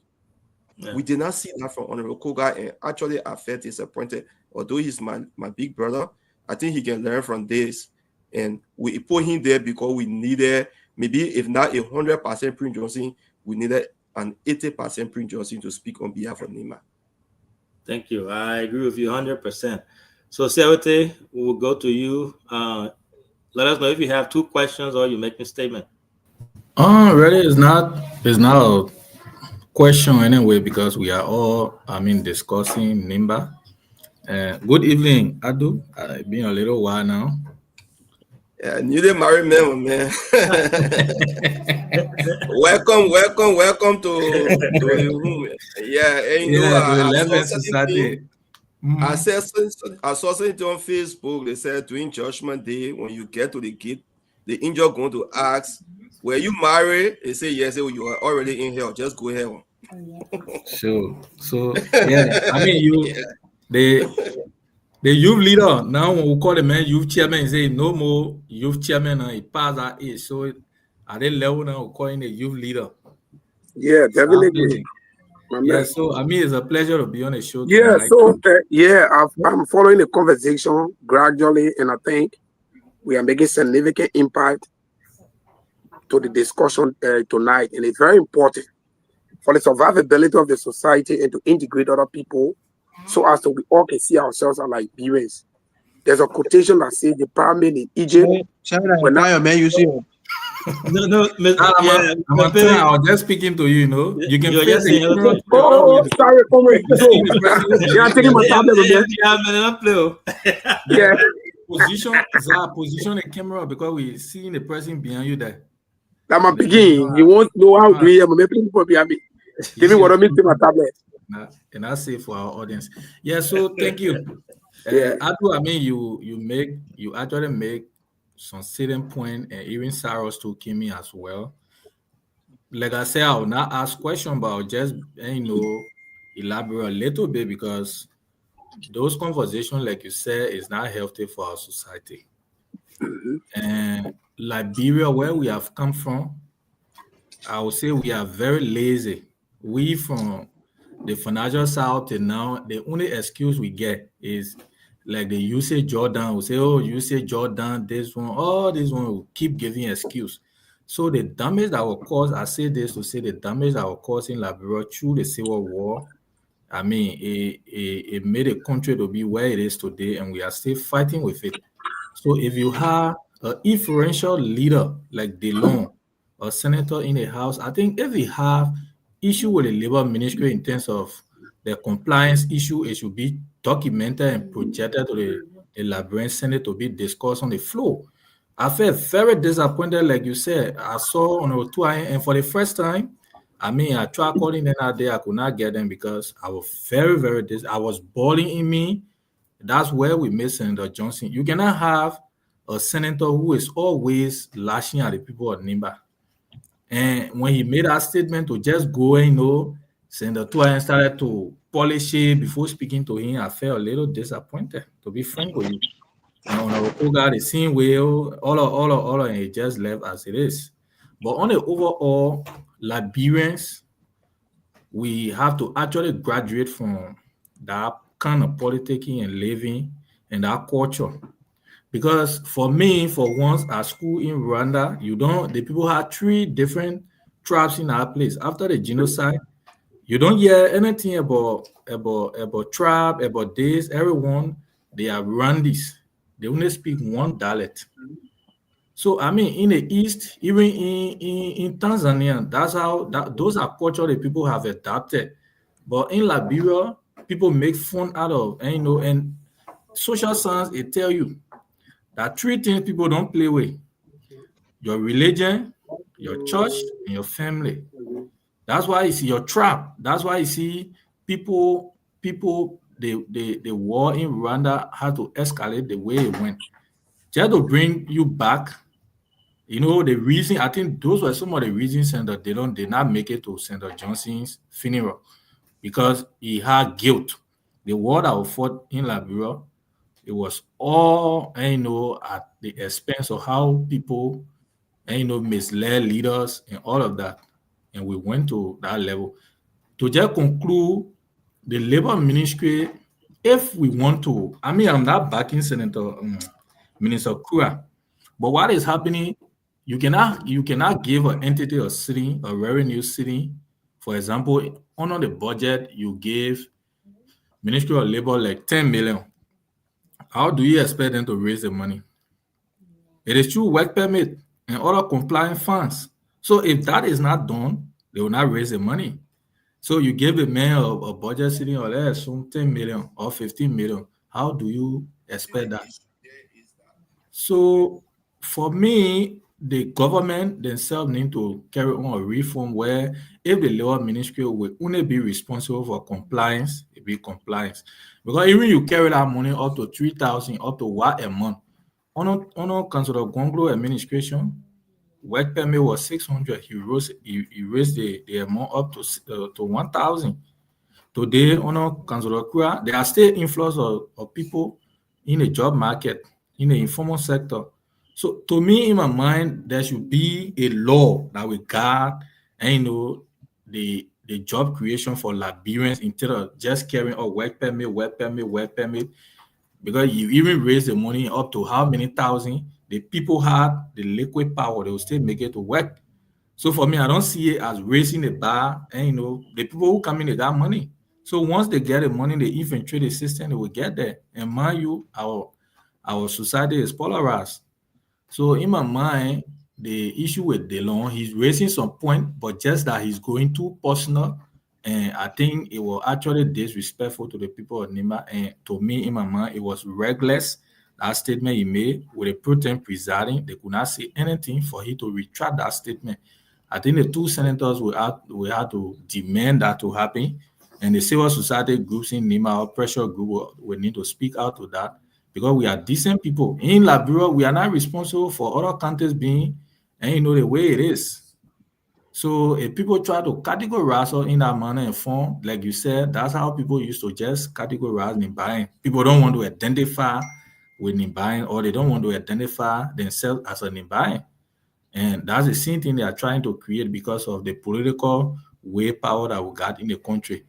Yeah. We did not see that from Honorable Koga, and actually I felt disappointed. Although he's my big brother, I think he can learn from this. And we put him there because we needed, maybe if not 100% Prince Johnson, we needed an 80% Prince Johnson to speak on behalf of Nimba. Thank you. I agree with you 100%. So Siawate, we will go to you. Let us know if you have two questions or you make a statement. Really, it's not a question anyway, because we are all, discussing Nimba. Good evening, Adu. It's been a little while now. Yeah, you didn't marry man. welcome to the room. Yeah, and I saw something on Facebook. They said during Judgment Day, when you get to the gate, the injured going to ask, were you married? They say yes. Oh, you are already in here. Just go ahead. Sure. So yeah, I mean the youth leader now when we call the man youth chairman, he say no more youth chairman and he passed that age. So at that level now we're calling the youth leader. Yeah, definitely. Yeah, so I mean it's a pleasure to be on the show. Yeah, tonight. so I'm following the conversation gradually, and I think we are making significant impact to the discussion tonight, and it's very important for the survivability of the society and to integrate other people so as to we all can see ourselves as Liberians. There's a quotation that says the pyramid in Egypt. Man, you see. No, I was just speaking to you, you know. You can face the camera. Oh, sorry, comrade. Yeah, taking my tablet again. Yeah. Position the camera because we seeing the person behind you there. I'm a begin. You won't know how to do it. I'm making people behind me. Give me what I mean to my tablet. And that's safe for our audience. Yeah, so thank you. I mean, you actually make some certain point, and even Saros to Kimi as well. Like I said, I will not ask question, but I'll just elaborate a little bit because those conversations, like you said, is not healthy for our society. And Liberia, where we have come from, I would say we are very lazy. We from the financial south till now, the only excuse we get is like the usage Jordan will say, oh, you say Jordan, this one will keep giving excuse. So the damage that will cause, I say this to say the damage that will cause in Liberia through the Civil War, I mean, it made a country to be where it is today, and we are still fighting with it. So if you have an influential leader like DeLong, a senator in the House, I think if we have issue with the Labor Ministry in terms of the compliance issue, it should be documented and projected to the Liberian Senate to be discussed on the floor. I felt very disappointed, like you said. I saw on our tour, and for the first time, I mean, I tried calling them out there. I could not get them because I was very, very I was boiling in me. That's where we made Senator Johnson. You cannot have a senator who is always lashing at the people of Nimba. And when he made that statement to just go and, Senator Tuayen started to polish it before speaking to him, I felt a little disappointed, to be frank with you. And on our program, the same way, all, and it just left as it is. But on the overall, Liberians, we have to actually graduate from that kind of politicking and living and that culture. Because for me, for once at school in Rwanda, the people had 3 different tribes in our place. After the genocide, you don't hear anything about tribe, about this. Everyone, they are Rwandis. They only speak one dialect. So I mean, in the East, even in Tanzania, those are culture that people have adapted. But in Liberia, people make fun out of, and social science, it tell you that 3 things people don't play with: your religion, your church, and your family. That's why you see your tribe. That's why you see people. The war in Rwanda had to escalate the way it went, just to bring you back. The reason, I think those were some of the reasons that they did not make it to Senator Johnson's funeral, because he had guilt. The war that was fought in Liberia, it was all, at the expense of how people, misled leaders and all of that. And we went to that level. To just conclude, the Labor Ministry, if we want to, I mean, I'm not backing Minister Kura, but what is happening, you cannot give an entity or city, a revenue city, for example, under the budget, you give Ministry of Labor like 10 million. How do you expect them to raise the money? It is through work permit and other compliant funds. So if that is not done, they will not raise the money. So you give the man a budget sitting or less, some 10 million or 15 million. How do you expect that? So for me, the government themselves need to carry on a reform where if the Labor Ministry will only be responsible for compliance, it be compliance. Because even you carry that money up to 3,000, up to what a month, on Councilor Gonglo administration, work permit was 600. He raised the amount up to 1,000. Today, on Councilor Kura, there are still influx of people in the job market, in the informal sector. So to me, in my mind, there should be a law that will guard and the job creation for Liberians instead of just carrying a work permit, because you even raise the money up to how many thousand, the people have the liquid power, they will still make it to work. So for me, I don't see it as raising the bar, and the people who come in, they got money. So once they get the money, they infiltrate the system, they will get there. And mind you, our society is polarized. So in my mind, the issue with Delon, he's raising some point, but just that he's going too personal, and I think it was actually disrespectful to the people of Nima. And to me, in my mind, it was reckless. That statement he made with the pro-tem presiding, they could not say anything for him to retract that statement. I think the two senators will have to demand that to happen, and the civil society groups in Nima or pressure group will need to speak out to that, because we are decent people. In Liberia, we are not responsible for other countries being, and the way it is. So if people try to categorize us in that manner and form, like you said, that's how people used to just categorize Nimbayan. People don't want to identify with Nimbayan, or they don't want to identify themselves as a Nimbayan. And that's the same thing they are trying to create because of the political way power that we got in the country.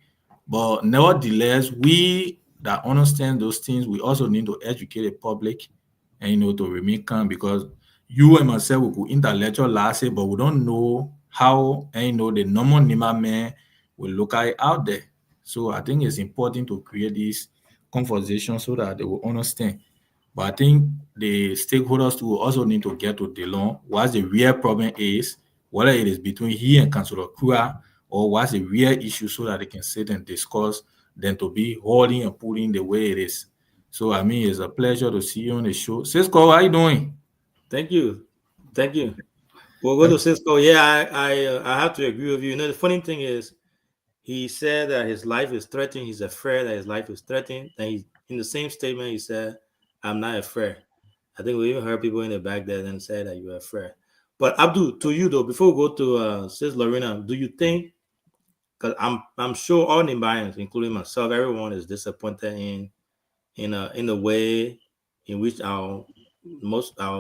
But nevertheless, we that understand those things, we also need to educate the public and to remain calm, because you and myself we could intellectual last it, but we don't know how the normal Nima man will look at it out there. So I think it's important to create this conversation so that they will understand. But I think the stakeholders will also need to get to Delon what the real problem is, whether it is between he and Councilor Kura, or what's the real issue, so that they can sit and discuss than to be holding and pulling the way it is. So I mean, it's a pleasure to see you on the show. Cisco, how you doing? Thank you. We'll go to Cisco. Yeah, I have to agree with you. The funny thing is, he said that his life is threatened. He's afraid that his life is threatened. And in the same statement, he said, "I'm not afraid." I think we even heard people in the back there then say that you are afraid. But Abdul, to you though, before we go to Sis Lorena, do you think? Because I'm sure all Nimbayans, including myself, everyone is disappointed in the way in which our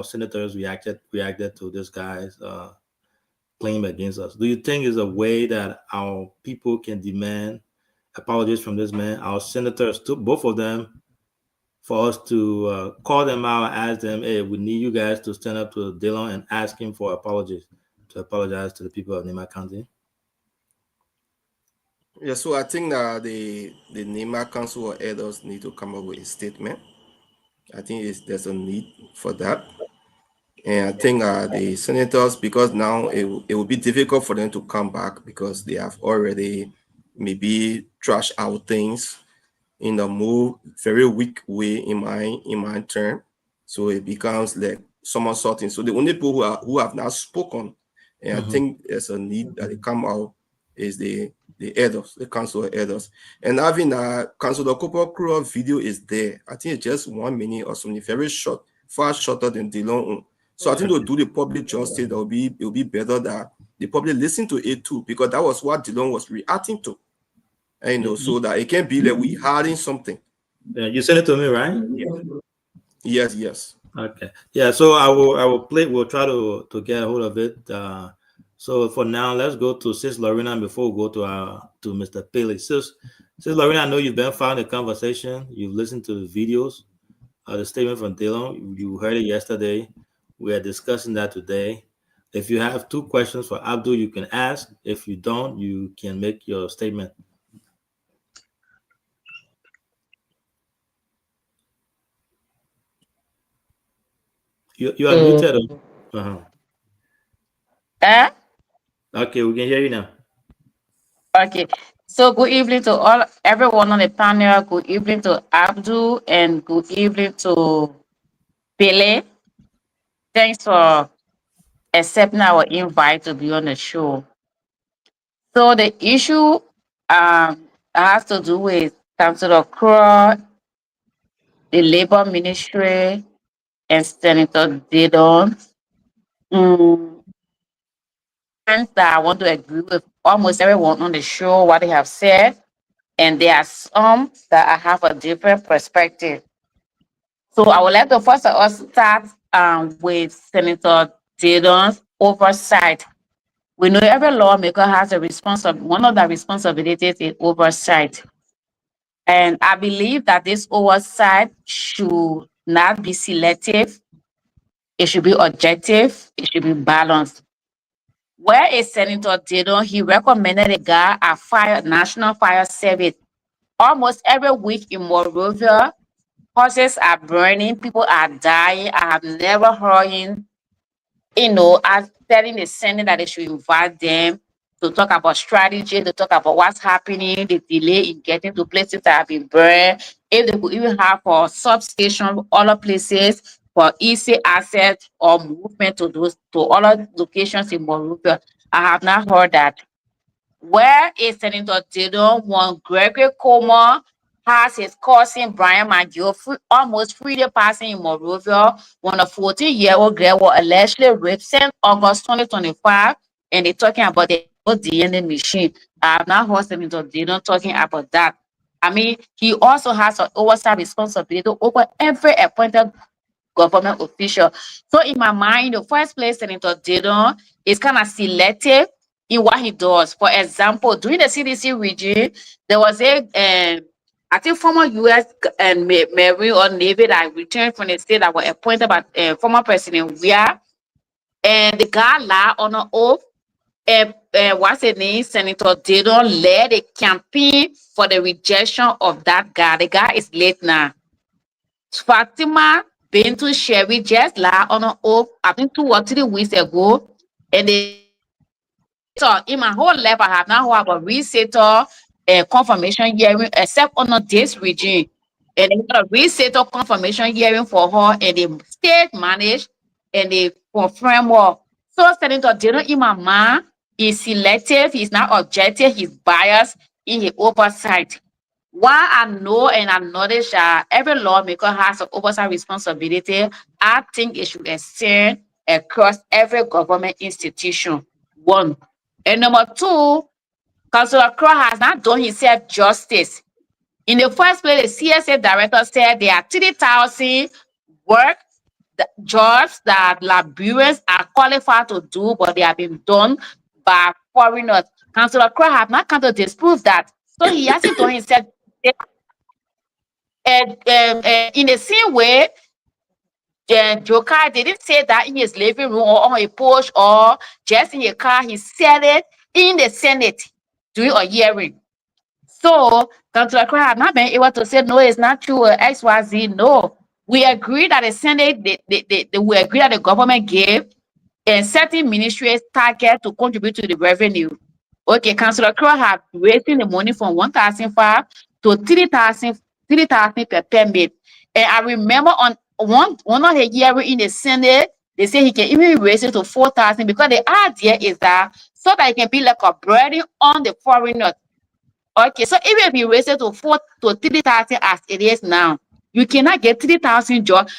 senators reacted to this guy's claim against us. Do you think is a way that our people can demand apologies from this man, our senators, both of them, for us to call them out and ask them, hey, we need you guys to stand up to Dillon and ask him for apologies, to apologize to the people of Nima County? Yeah, so I think that the Nima Council or elders need to come up with a statement. I think there's a need for that. And I think the senators, because now it will be difficult for them to come back, because they have already maybe trashed out things in a more very weak way in my term. So it becomes like somersaulting. So the only people who have not spoken, and I think there's a need that they come out, is the elders, the council of elders. And having a Councilor Kura video is there. I think it's just 1 minute or something, very short, far shorter than Dillon. So I think to do the public justice, it will be better that the public listen to it too, because that was what Dillon was reacting to. So that it can be like we hiding something. Yeah, you sent it to me, right? Yes. Okay. Yeah, so we'll try to get a hold of it. So for now, let's go to Sis Lorena before we go to Mr. Paley. Sis Lorena, I know you've been following the conversation. You've listened to the videos, the statement from Dillon. You heard it yesterday. We are discussing that today. If you have 2 questions for Abdul, you can ask. If you don't, you can make your statement. You are muted. Okay, we can hear you now. Okay. So good evening to everyone on the panel. Good evening to Abdul, and good evening to Pele. Thanks for accepting our invite to be on the show. So the issue has to do with Councilor Kura, the Labor Ministry, and Senator Didon. Things that I want to agree with almost everyone on the show, what they have said, and there are some that I have a different perspective. So I would like to first of all start with Senator Didon's oversight. We know every lawmaker has a one of the responsibilities is oversight. And I believe that this oversight should not be selective. It should be objective. It should be balanced. Where is Senator Didon? He recommended a guy at National Fire Service. Almost every week in Monrovia, houses are burning, people are dying. I have never heard him, as telling the Senate that they should invite them to talk about strategy, to talk about what's happening, the delay in getting to places that have been burned. If they could even have for substation, other places for easy access or movement to other locations in Monrovia. I have not heard that. Where is Senator Didon when Gregory Comer has his cousin Brian McGill almost freely passing in Monrovia when a 14-year-old girl was allegedly raped since August 2025, and they're talking about the DNA machine. I have not heard Senator Didon talking about that. I mean, he also has an oversight responsibility over every appointed government official. So in my mind, in the first place, Senator Didon is kind of selective in what he does. For example, during the CDC regime, there was I think former U.S. and Marine or Navy that returned from the state that were appointed by former President Weah, and the guy lied on an oath. What's his name? Senator Didon led a campaign for the rejection of that guy. The guy is late now. Fatima Bintu Sherry just lied on an oath, I think 2 or 3 weeks ago, and so in my whole life, I have not heard about resetter confirmation hearing except under this regime. And they got a resetter confirmation hearing for her, and the state managed and they confirm her. So Senator Didon, in my mind, is selective, he's not objective, he's biased in his oversight. While I know and acknowledge that every lawmaker has an oversight responsibility, I think it should extend across every government institution. 1. And number 2, Councilor Crow has not done himself justice. In the first place, the CSA director said there are 3,000 jobs that Liberians are qualified to do, but they have been done by foreigners. Councilor Crow has not come to disprove that. So he hasn't done himself. And in the same way, Jokai didn't say that in his living room or on a porch or just in a car. He said it in the Senate during a hearing. So, Councilor Crow has not been able to say, no, it's not true, XYZ. No. We agree that the Senate, we agree that the government gave a certain ministries target to contribute to the revenue. Okay, Councilor Crow have raising the money from 1,500 to 3,000 per permit. And I remember on one of the hearing in the Senate, they say he can even raise it to 4,000 because the idea is that so that it can be like a burden on the foreigners. Okay, so even if you raise it to 3,000 as it is now, you cannot get 3,000 jobs.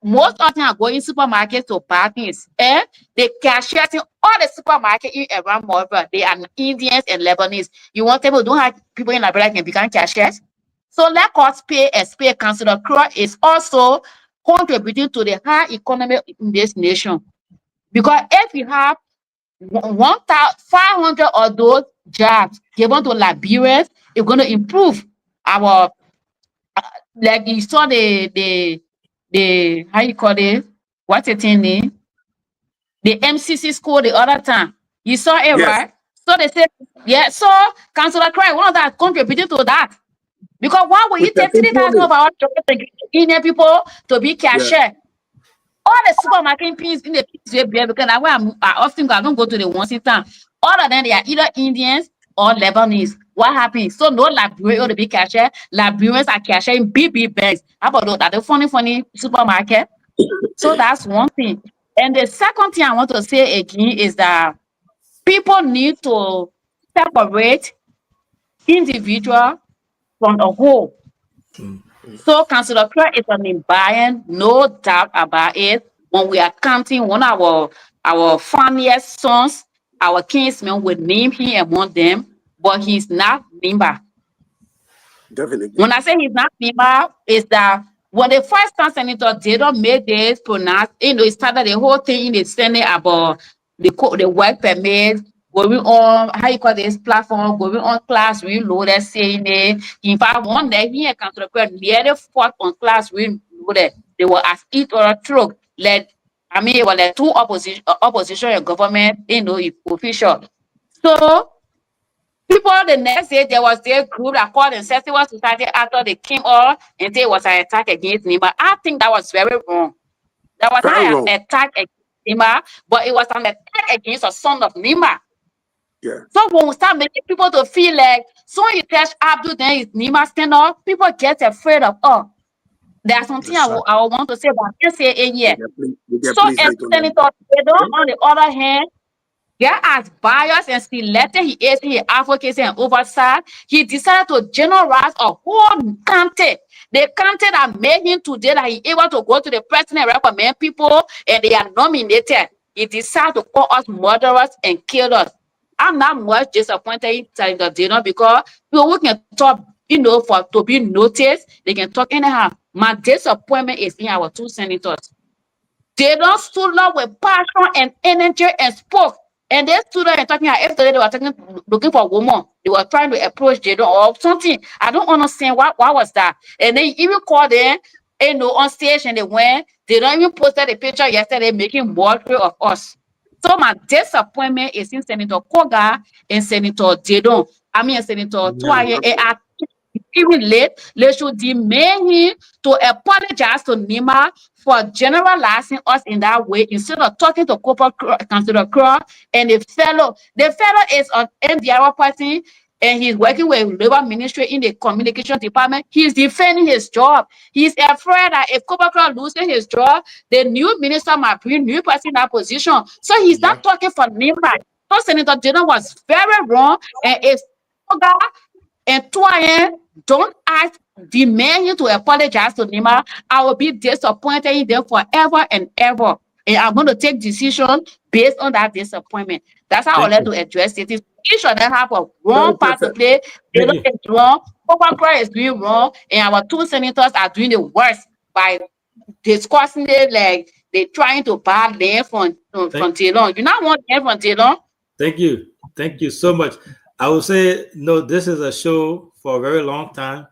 Most of them are going in supermarkets to buy things. The cashiers in all the supermarkets in around Monrovia, they are Indians and Lebanese. You want people don't have people in Liberia can become cashiers? So let us pay as pay. Councilor Crow is also contributing to the high economy in this nation. Because if you have 1,500 of those jobs given to Liberians, it's going to improve our, like you saw the how you call it? What's the thing name? The MCC school the other time. You saw it, yes. Right? So they said, yeah. So Councilor Crow, one of that contributing to that. Because why would you take 3,000 of our Indian people to be cashier? Yeah. All the supermarket pins in the place because I often go to the ones in town. All of them, they are either Indians or Lebanese. What happens? So no Liberian to be cashier. Liberians are cashier in big banks. How about that? The funny supermarket. So that's one thing. And the second thing I want to say again is that people need to separate individual from the whole. So Councillor Crow is an Nimbayan, no doubt about it. When we are counting one of our funniest sons, our kinsmen will name him among them, but he's not Nimba. Definitely. When I say he's not Nimba, is that when the first time senator they don't make this pronounce, it started the whole thing in the Senate about the work permit, going on, how you call this platform, going on class reloaded, saying it. In fact, one day he and Councillor Crow nearly fought on class reloaded. They were as each other through. It was like two opposition and government, official. So people the next day there was their group that called themselves Civil Society after they came up and say it was an attack against Nima. I think that was very wrong. That was Very not wrong. an attack against Nima, but it was an attack against a son of Nima. Yeah. So when we start making people to feel like so you touch Abdul, then it's Nima stand up, people get afraid of there's something I want to say about SAA here. So as Senator Pedro, on the other hand, as biased and selected he is in advocacy and oversight, he decided to generalize a whole county. The county that made him today that he able to go to the president and recommend people and they are nominated. He decided to call us murderers and kill us. I'm not much disappointed in Senator Dino because people who can talk, for to be noticed, they can talk anyhow. My disappointment is in our two senators. They don't stood up with passion and energy and spoke. And they stood up and talking yesterday they were looking for a woman. They were trying to approach Jadon or something. I don't understand what was that. And they even called them, on stage and they went. They don't even posted a picture yesterday making mockery of us. So my disappointment is in Senator Koga and Senator Jadon. Senator Twaye. And I even late, they should demand him to apologize to Nima for generalizing us in that way instead of talking to Councillor Crow and the fellow is on MDR party and he's working with labor ministry in the communication department. He's defending his job. He's afraid that if Crow loses his job, the new minister might bring new person in that position. So he's not talking for Nima. So Senator Jadon was very wrong, and if and Twaye don't demand you to apologize to Nima, I will be disappointed in them forever and ever. And I'm going to take decision based on that disappointment. That's how I would like to address it. Each of them have a wrong part to play. They don't get wrong. Coca is doing wrong, and our two senators are doing the worst by discussing it like they're trying to buy land from Taylor. You not want land from Taylor? Thank you. Thank you so much. I would say, no, this is a show for a very long time.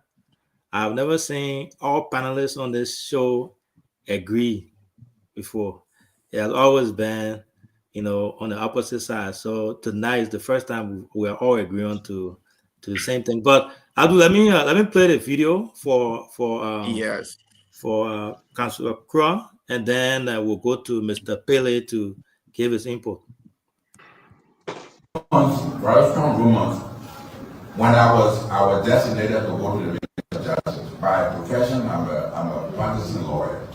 I've never seen all panelists on this show agree before. It has always been, on the opposite side. So tonight is the first time we are all agreeing to the same thing. But Abdul, let me play the video for Councillor Crow, and then we'll go to Mr. Pele to give his input. Very strong rumors. When I was designated to go to the Ministry of Justice. By profession, I'm a practicing lawyer.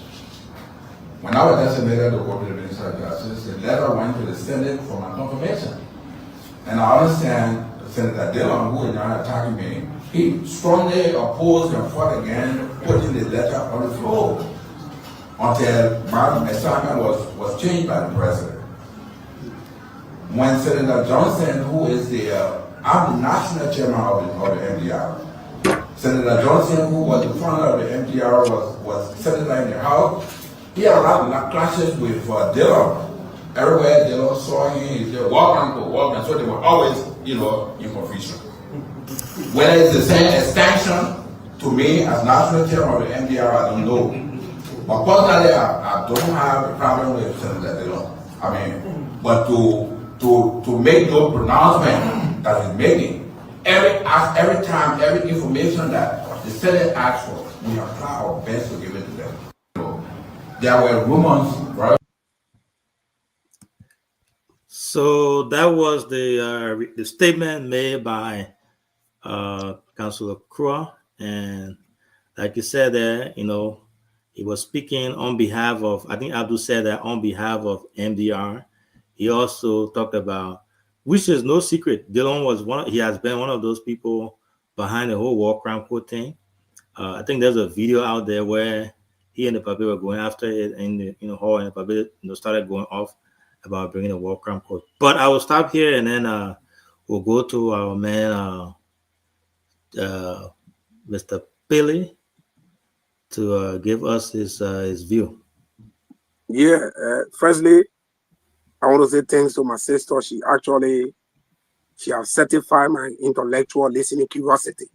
When I was designated to go to the Ministry of Justice, the letter went to the Senate for my confirmation. And I understand Senator Dillon, who is now attacking me, he strongly opposed and fought against putting the letter on the floor until my assignment was changed by the president. When Senator Johnson, who is I'm the national chairman of the MDR. Senator Johnson, who was the founder of the MDR, was senator in the House. He had a lot of clashes with Dillon. Everywhere Dillon saw him, he said, welcome. So they were always, in confusion. Whether it's the same extension to me as national chairman of the MDR, I don't know. But personally, I don't have a problem with Senator Dillon. But to make no pronouncement that he's making, every time, every information that the Senate asks for, we apply our best to give it to them. There were rumors, right? So that was the statement made by Councillor Crow, and like you said there, he was speaking on behalf of, I think Abdul said that on behalf of MDR. He also talked about, which is no secret, Dillon was he has been one of those people behind the whole war crime court thing. I think there's a video out there where he and the puppet were going after it in the hall, and the puppet started going off about bringing a war crime court. But I will stop here, and then we'll go to our man, Mr. Pele, to give us his view. Yeah, firstly, I want to say thanks to my sister. She has certified my intellectual listening curiosity.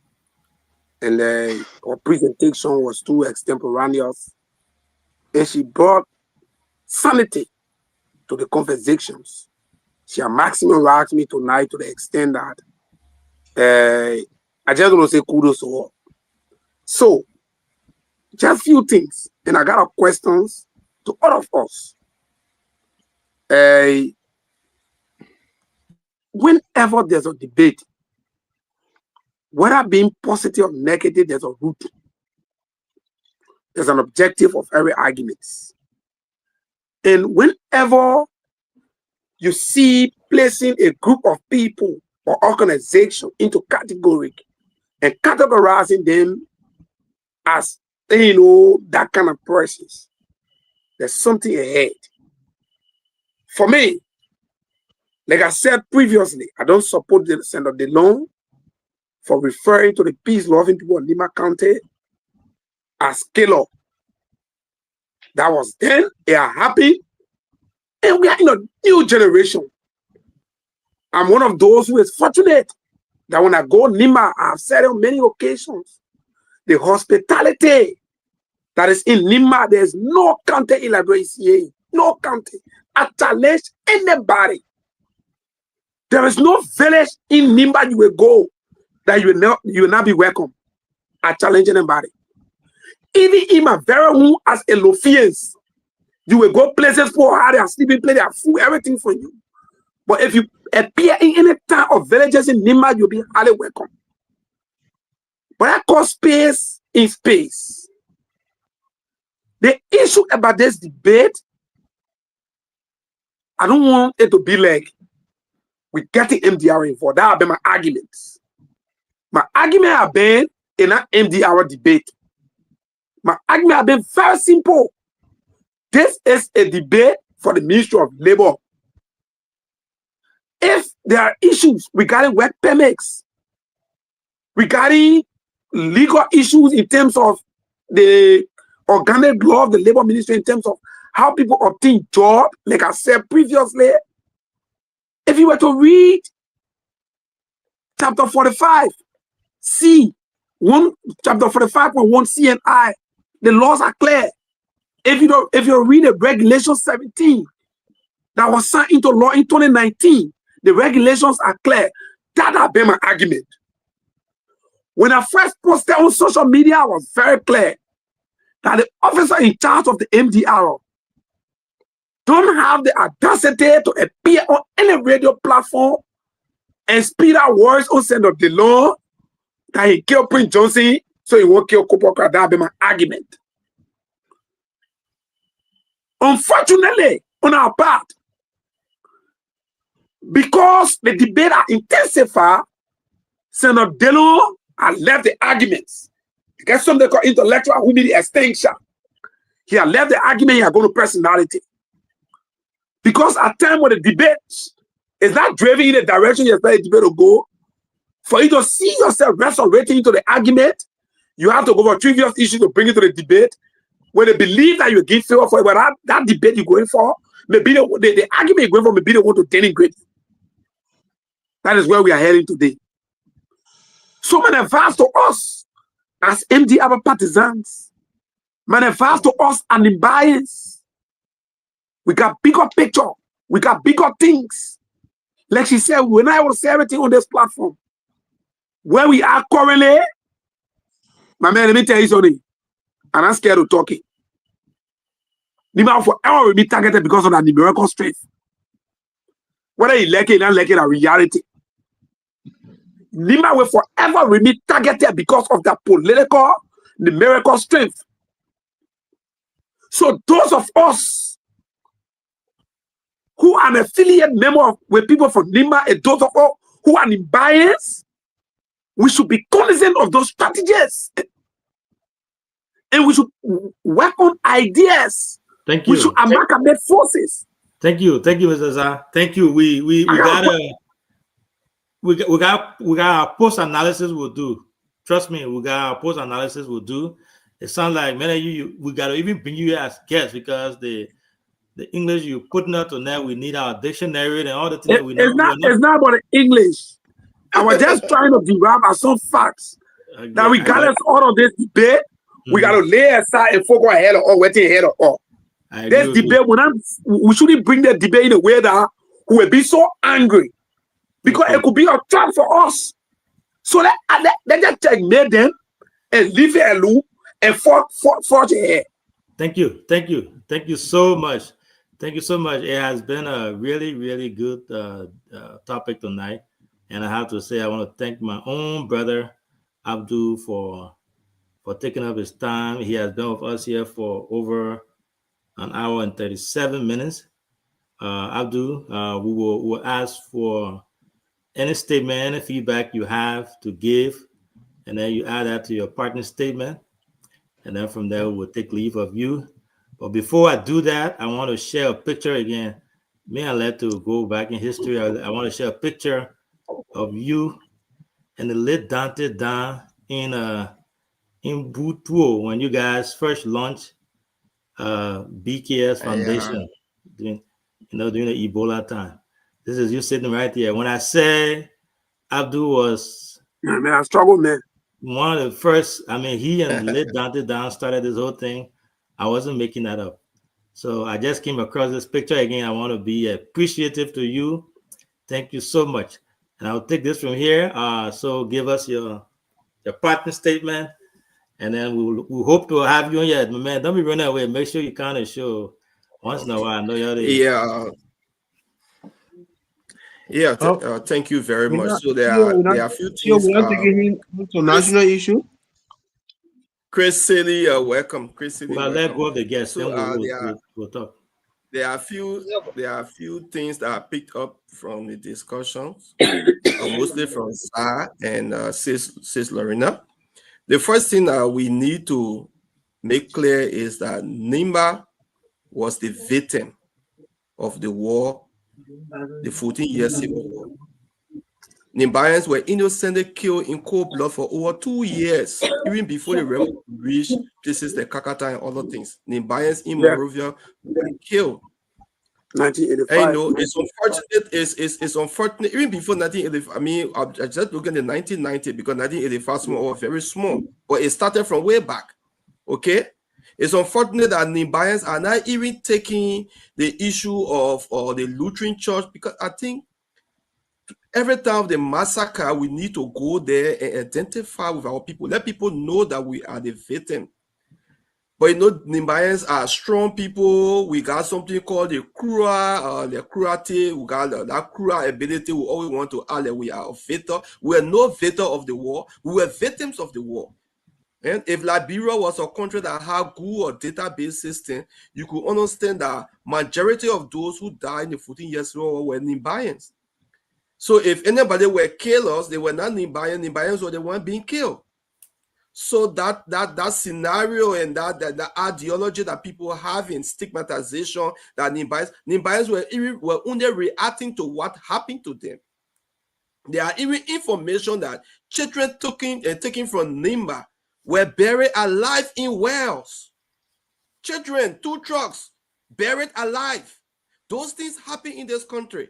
And her presentation was too extemporaneous. And she brought sanity to the conversations. She has maximized me tonight to the extent that I just want to say kudos to her. So, just few things. And I got questions to all of us. Whenever there's a debate, whether being positive or negative, there's a root. There's an objective of every argument. And whenever you see placing a group of people or organization into category and categorizing them as, that kind of persons, there's something ahead. For me, like I said previously, I don't support the Senator DeLong for referring to the peace-loving people of Lima County as killer. That was then, they are happy, and we are in a new generation. I'm one of those who is fortunate that when I go Lima, I've said on many occasions, the hospitality that is in Lima, there's no county in Liberia, no county. I challenge anybody. There is no village in Lima you will go that you will not be welcome. I challenge anybody. Even in my very home as a Lofians, you will go places for how they are sleeping, play their food, everything for you. But if you appear in any town or villages in Lima, you'll be highly welcome. But I call space in space. The issue about this debate, I don't want it to be like we getting MDR involved. That have been my arguments. My argument have been in an MDR debate. My argument have been very simple. This is a debate for the Ministry of Labor. If there are issues regarding work permits, regarding legal issues in terms of the organic law of the Labor Ministry, in terms of how people obtain jobs, like I said previously, if you were to read chapter 45, chapter 45.1 C and I, the laws are clear. If you read the regulation 17 that was signed into law in 2019, the regulations are clear. That has been my argument. When I first posted on social media, I was very clear that the officer in charge of the MDR don't have the audacity to appear on any radio platform and speak out words on Senator DeLong that he killed Prince Johnson, so he won't kill Kupoka. That has been my argument. Unfortunately, on our part, because the debate are intensified, Senator DeLong has left the arguments. There's something called intellectual humility extinction. He has left the argument, he has gone to personality. Because at time when the debate is not driven in the direction you expect the debate to go, for you to see yourself resurrecting into the argument, you have to go for trivial issues to bring it to the debate. When they believe that you give favor for it, but that debate you're going for, maybe the argument you're going for, maybe they want to denigrate. That is where we are heading today. So manifest to us as MDR partisans, manifest to us an imbalance. We got bigger picture, we got bigger things. Like she said, when I will say everything on this platform, where we are currently, my man, let me tell you something. I'm not scared of talking. Lima forever will be targeted because of that numerical strength. Whether you like it or not like it, a reality. Lima will forever will be targeted because of that political numerical strength. So those of us who are an affiliate member with people from Lima and those of us who are in bias, we should be cognizant of those strategies. and we should work on ideas. Thank you. We should amalgamate forces. Thank you, Mr. Zah. Thank you. We got our post analysis. We'll do. Trust me, we got our post analysis. We'll do. It sounds like many of you, we got to even bring you as guests because the English you putting up on that, we need our dictionary and all the things we know. It's not about the English. I was just trying to derive some facts. That regardless all of this debate, we got to lay aside and focus ahead of all, waiting ahead of all. This debate, we shouldn't bring the debate in a way that we will be so angry because it could be a trap for us. So let just checkmate them and leave it alone and forge ahead. Thank you so much. Thank you so much. It has been a really, really good topic tonight. And I have to say, I want to thank my own brother, Abdul, for taking up his time. He has been with us here for over an hour and 37 minutes. Abdul, we will ask for any statement, any feedback you have to give, and then you add that to your partner statement. And then from there, we'll take leave of you. But before I do that, I want to share a picture again. Me and Leto go back in history. I want to share a picture of you and the late Dante down in Butuo when you guys first launched BKS Foundation during the Ebola time. This is you sitting right here. When I say Abdul was man, I struggle, man. One of the first, he and Late Dante Down started this whole thing. I wasn't making that up. So I just came across this picture again. I want to be appreciative to you. Thank you so much. And I'll take this from here. So give us your partner statement. And then we'll hope to have you on here. Man, don't be running away. Make sure you kind of show once in a while. I know you're there. Thank you very much. So there are a few things. We are taking to national issue. Chris Silly, welcome. Chris Silly, well, let go of the guests. So, we'll talk. There are a few things that I picked up from the discussions, mostly from Zah and Sis Lorena. The first thing that we need to make clear is that Nimba was the victim of the war, the 14-year civil war. Nimbayans were innocently killed in cold blood for over 2 years, even before the rebels reached places like Kakata and other things. Nimbayans in Monrovia were killed. 1985. It's unfortunate. It's unfortunate. Even before 1985, I just look at the 1990 because 1985 was very small, but it started from way back. Okay. It's unfortunate that Nimbayans are not even taking the issue of the Lutheran Church, because I think every time of the massacre, we need to go there and identify with our people. Let people know that we are the victim. But Nimbayans are strong people. We got something called the Kura, the Kurate. We got that Kura ability. We always want to add that we are a victor. We are no victor of the war. We were victims of the war. And if Liberia was a country that had good or database system, you could understand that majority of those who died in the 14 years war were Nimbayans. So if anybody were killers, they were not Nimbayans. Nimbayans were the one being killed. So that scenario and that ideology that people have in stigmatization, that Nimbayans were only reacting to what happened to them. There are even information that children taken from Nimba were buried alive in Wales. Children, 2 trucks, buried alive. Those things happen in this country.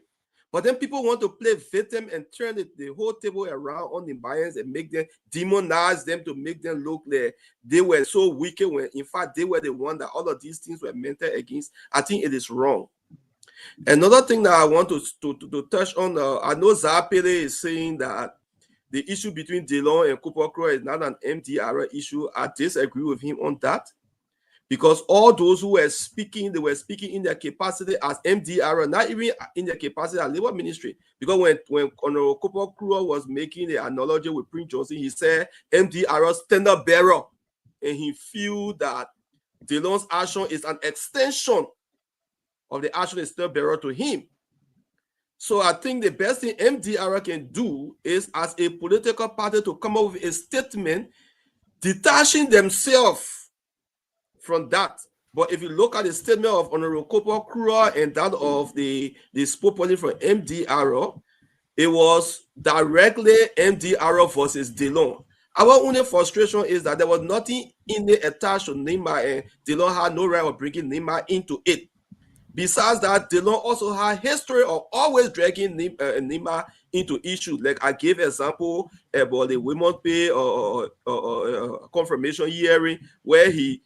But then people want to play victim and turn the whole table around on the Nimbayans and make them demonize them to make them look like they were so wicked when in fact they were the one that all of these things were meant against. I think it is wrong. Another thing that I want to touch on, I know Zapele is saying that the issue between DeLong and Cooper Crow is not an MDR issue. I disagree with him on that. Because all those who were speaking, they were speaking in their capacity as MDR, not even in their capacity as labor ministry. Because when Honorable Cooper Crow was making the analogy with Prince Johnson, he said MDR standard bearer. And he feel that DeLong's action is an extension of the action is still bearer to him. So I think the best thing MDR can do is, as a political party, to come up with a statement detaching themselves from that. But if you look at the statement of Honorable Corporal Kura and that of the spokesperson from MDRO, it was directly MDRO versus DeLong. Our only frustration is that there was nothing in it attached to NIMA, and DeLong had no right of bringing NIMA into it. Besides that, DeLong also had history of always dragging NIMA into issues. Like I gave example about the Women Pay or confirmation hearing, where he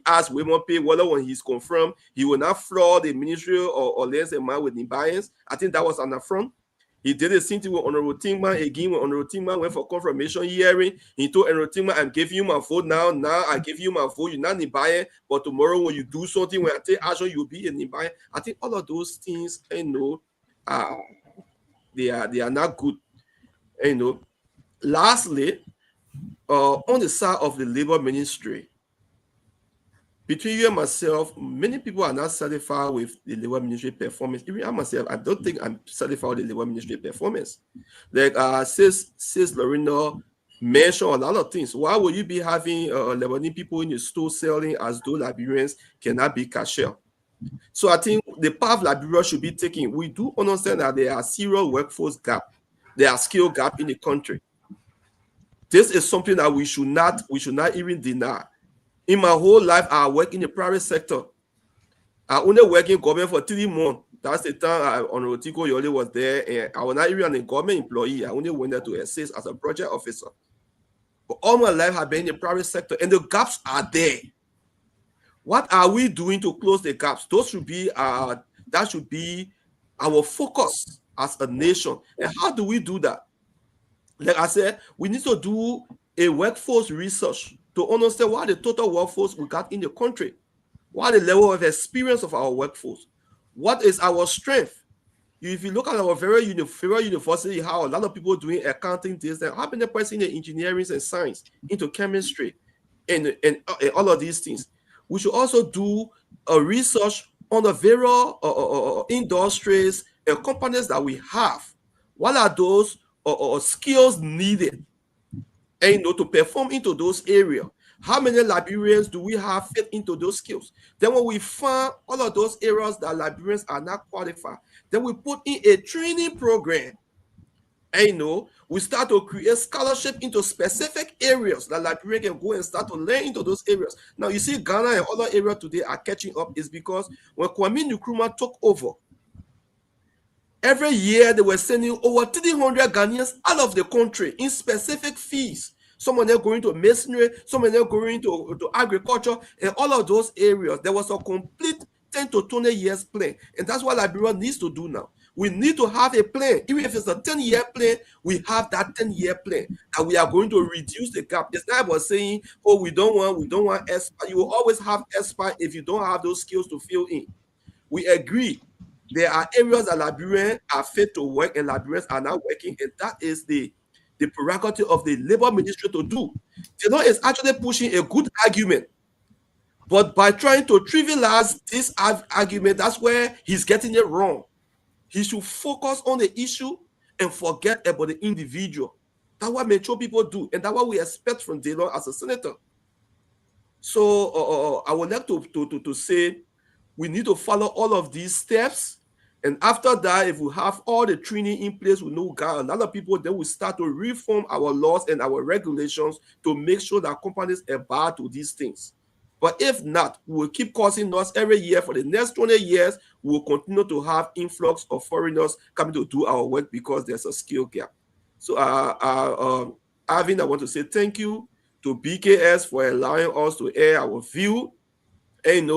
asked Women Pay whether when he's confirmed he will not floor the ministry or less a man with Nibayans. I think that was an affront. He did the same thing with Honorable Tingman. Again, when Honorable Tingman went for confirmation hearing, he told Honorable Tingman, I'm giving you my vote now. Now I give you my vote. You're not Nibayan, but tomorrow when you do something, when I take action, you'll be a Nibayan. I think all of those things, they are not good. Lastly, on the side of the labor ministry, between you and myself, many people are not satisfied with the labor ministry performance. Even I myself, I don't think I'm satisfied with the labor ministry performance. Like Sis Lorena mentioned a lot of things. Why would you be having Lebanese people in the store selling as though Liberians cannot be cashier? So I think the path Liberia should be taking. We do understand that there are serious workforce gap, there are skill gap in the country. This is something that we should not even deny. In my whole life, I work in the private sector. I only work in government for 3 months. That's the time Honorable Tiko Yoli was there, and I was not even a government employee. I only went there to assist as a project officer. But all my life, I've been in the private sector, and the gaps are there. What are we doing to close the gaps? That should be our focus as a nation. And how do we do that? Like I said, we need to do a workforce research to understand what the total workforce we got in the country, what the level of experience of our workforce, what is our strength. If you look at our very university, how a lot of people doing accounting this, and how many person in engineering and science, into chemistry, and all of these things. We should also do a research on the various industries and companies that we have. What are those skills needed? And to perform into those areas, how many Liberians do we have fit into those skills? Then when we find all of those areas that Liberians are not qualified, then we put in a training program. And we start to create scholarship into specific areas that Liberians can go and start to learn into those areas. Now you see Ghana and other areas today are catching up is because when Kwame Nkrumah took over, every year they were sending over 300 Ghanaians out of the country in specific fees. Some of them going to masonry, some of them going to agriculture, and all of those areas. There was a complete 10 to 20 years plan. And that's what Liberia needs to do now. We need to have a plan. Even if it's a 10-year plan, we have that 10-year plan. And we are going to reduce the gap. It's not about saying, oh, we don't want expert. You will always have expert if you don't have those skills to fill in. We agree. There are areas that Liberians are fit to work and Liberians are not working, and that is the prerogative of the labor ministry to do. Tino is actually pushing a good argument, but by trying to trivialize this argument, that's where he's getting it wrong. He should focus on the issue and forget about the individual. That's what mature people do, and that's what we expect from Delon as a senator. So I would like to say we need to follow all of these steps. And after that, if we have all the training in place, we know a lot of people, then we start to reform our laws and our regulations to make sure that companies abide to these things. But if not, we will keep causing loss every year. For the next 20 years, we will continue to have influx of foreigners coming to do our work because there's a skill gap. So, Arvin, I want to say thank you to BKS for allowing us to air our view. And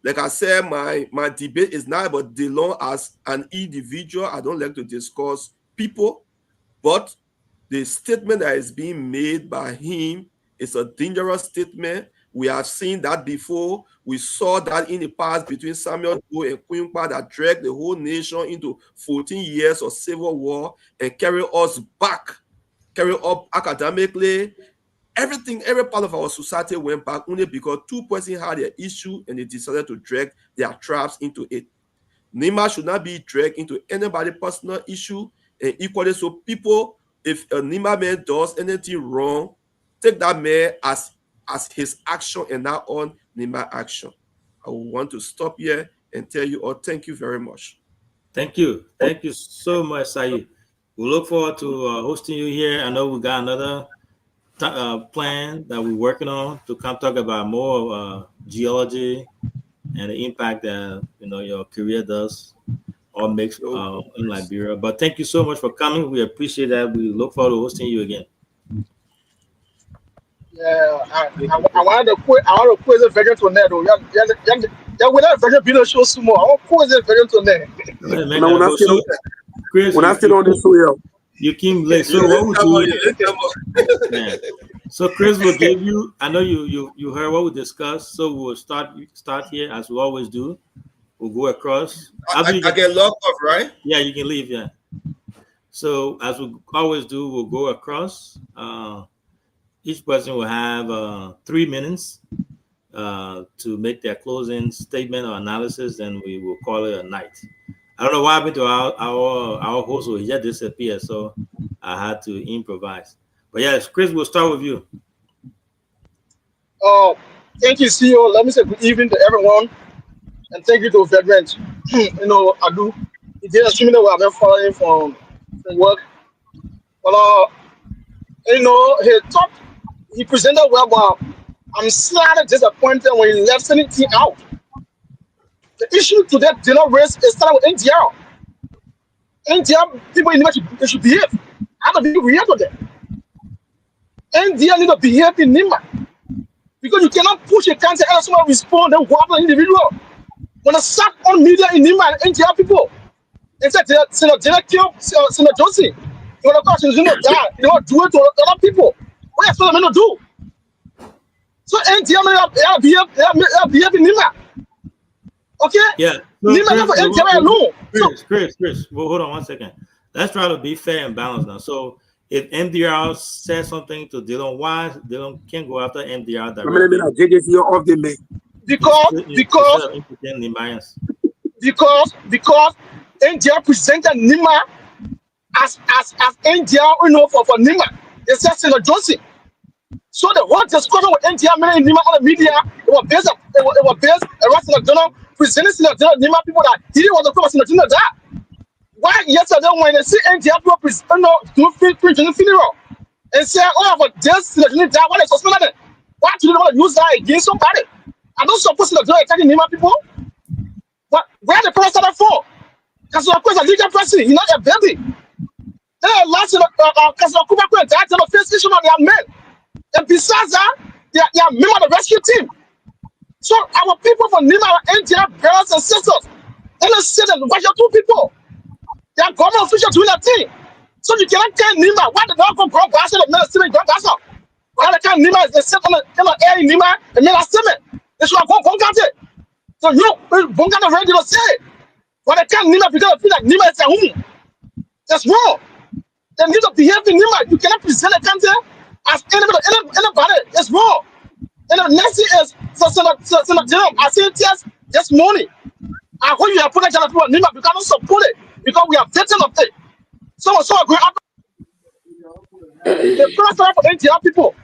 like I said, my debate is not about Delon as an individual. I don't like to discuss people, but the statement that is being made by him is a dangerous statement. We have seen that before. We saw that in the past between Samuel Doe and Queen Pa that dragged the whole nation into 14 years of civil war and carried us up academically. Everything, every part of our society went back only because two persons had their issue and they decided to drag their traps into it. NIMA should not be dragged into anybody's personal issue, and equally so people, if a NIMA man does anything wrong, take that man as as his action and not on NIMA action. I will want to stop here and tell you all thank you very much. Thank you. Thank you so much, Saeed. We look forward to hosting you here. I know we got another plan that we're working on to come talk about more geology and the impact that your career does or makes in Liberia. But thank you so much for coming. We appreciate that. We look forward to hosting you again. Yeah, I want to quiz the veteran to net. Yeah, we're not veteran video show some more. I want to quiz the veteran to net. Chris, when I sit on this wheel, you came late. So what would you? Yeah. So Chris will give you. I know you heard what we discussed. So we'll start here as we always do. We'll go across. I get locked off, right? Yeah, you can leave. Yeah. So as we always do, we'll go across. Each person will have 3 minutes to make their closing statement or analysis, and we will call it a night. I don't know what happened to our host, so he just disappeared, so I had to improvise. But yes, Chris, we'll start with you. Thank you, CEO. Let me say good evening to everyone, and thank you to veterans. I do. It is extremely well. I've been following from work. But he presented well, but I'm slightly disappointed when he left anything out. The issue today did not raise a start with NDR. NDR people in they should behave. How do people react to them? NDR need to behave in NIMA. Because you cannot push a country and someone respond and go after an individual. When I sat on media in NIMA and NDR people, and said Senator Johnson, you want to cause you know die, you want to do it to other people. What are you going to do? So NDR behave in NIMA. Okay? Yeah. Chris, well, hold on 1 second. Let's try to be fair and balanced now. So if MDR says something to Dylan Wise, Dylan can't go after MDR directly. Because NDR presented NIMA as NDR for NIMA. They said Senator Johnson. So the whole discussion with NDR made NIMA on the media, it was based around Senator Donald presenting Senator NIMA people that he didn't want to come Senator Donald that. Why yesterday when they see NDR people do funeral and say, for this Senator Donald that, why they suspended it? Why do they want to use that against somebody? I don't suppose Senator Donald attacking NIMA people. But where the person started for? Because of course a legal person, he's not a baby. Then last because of Kuba died, they face issue of their men. And besides that, they are members of the rescue team. So our people from NIMA, our NDR brothers and sisters, and let's say that watch your two people. They are government officials doing that thing. So you cannot tell NIMA why they don't go Grand Bassa, the men are still in Grand Bassa. Why they tell NIMA is they sit on the air in NIMA, and men are still. They should have gone Bongate. So you Bongate already don't say it. Why they tell NIMA because they feel like NIMA is their home. That's wrong. They need to behave in NIMA. You cannot present a country as anybody. It's wrong. And the next thing is, Senator General, I said yes this morning. I hope you have put a general people in NIMA because I don't support it because we are veterans of it. So going after the first time for NDR people.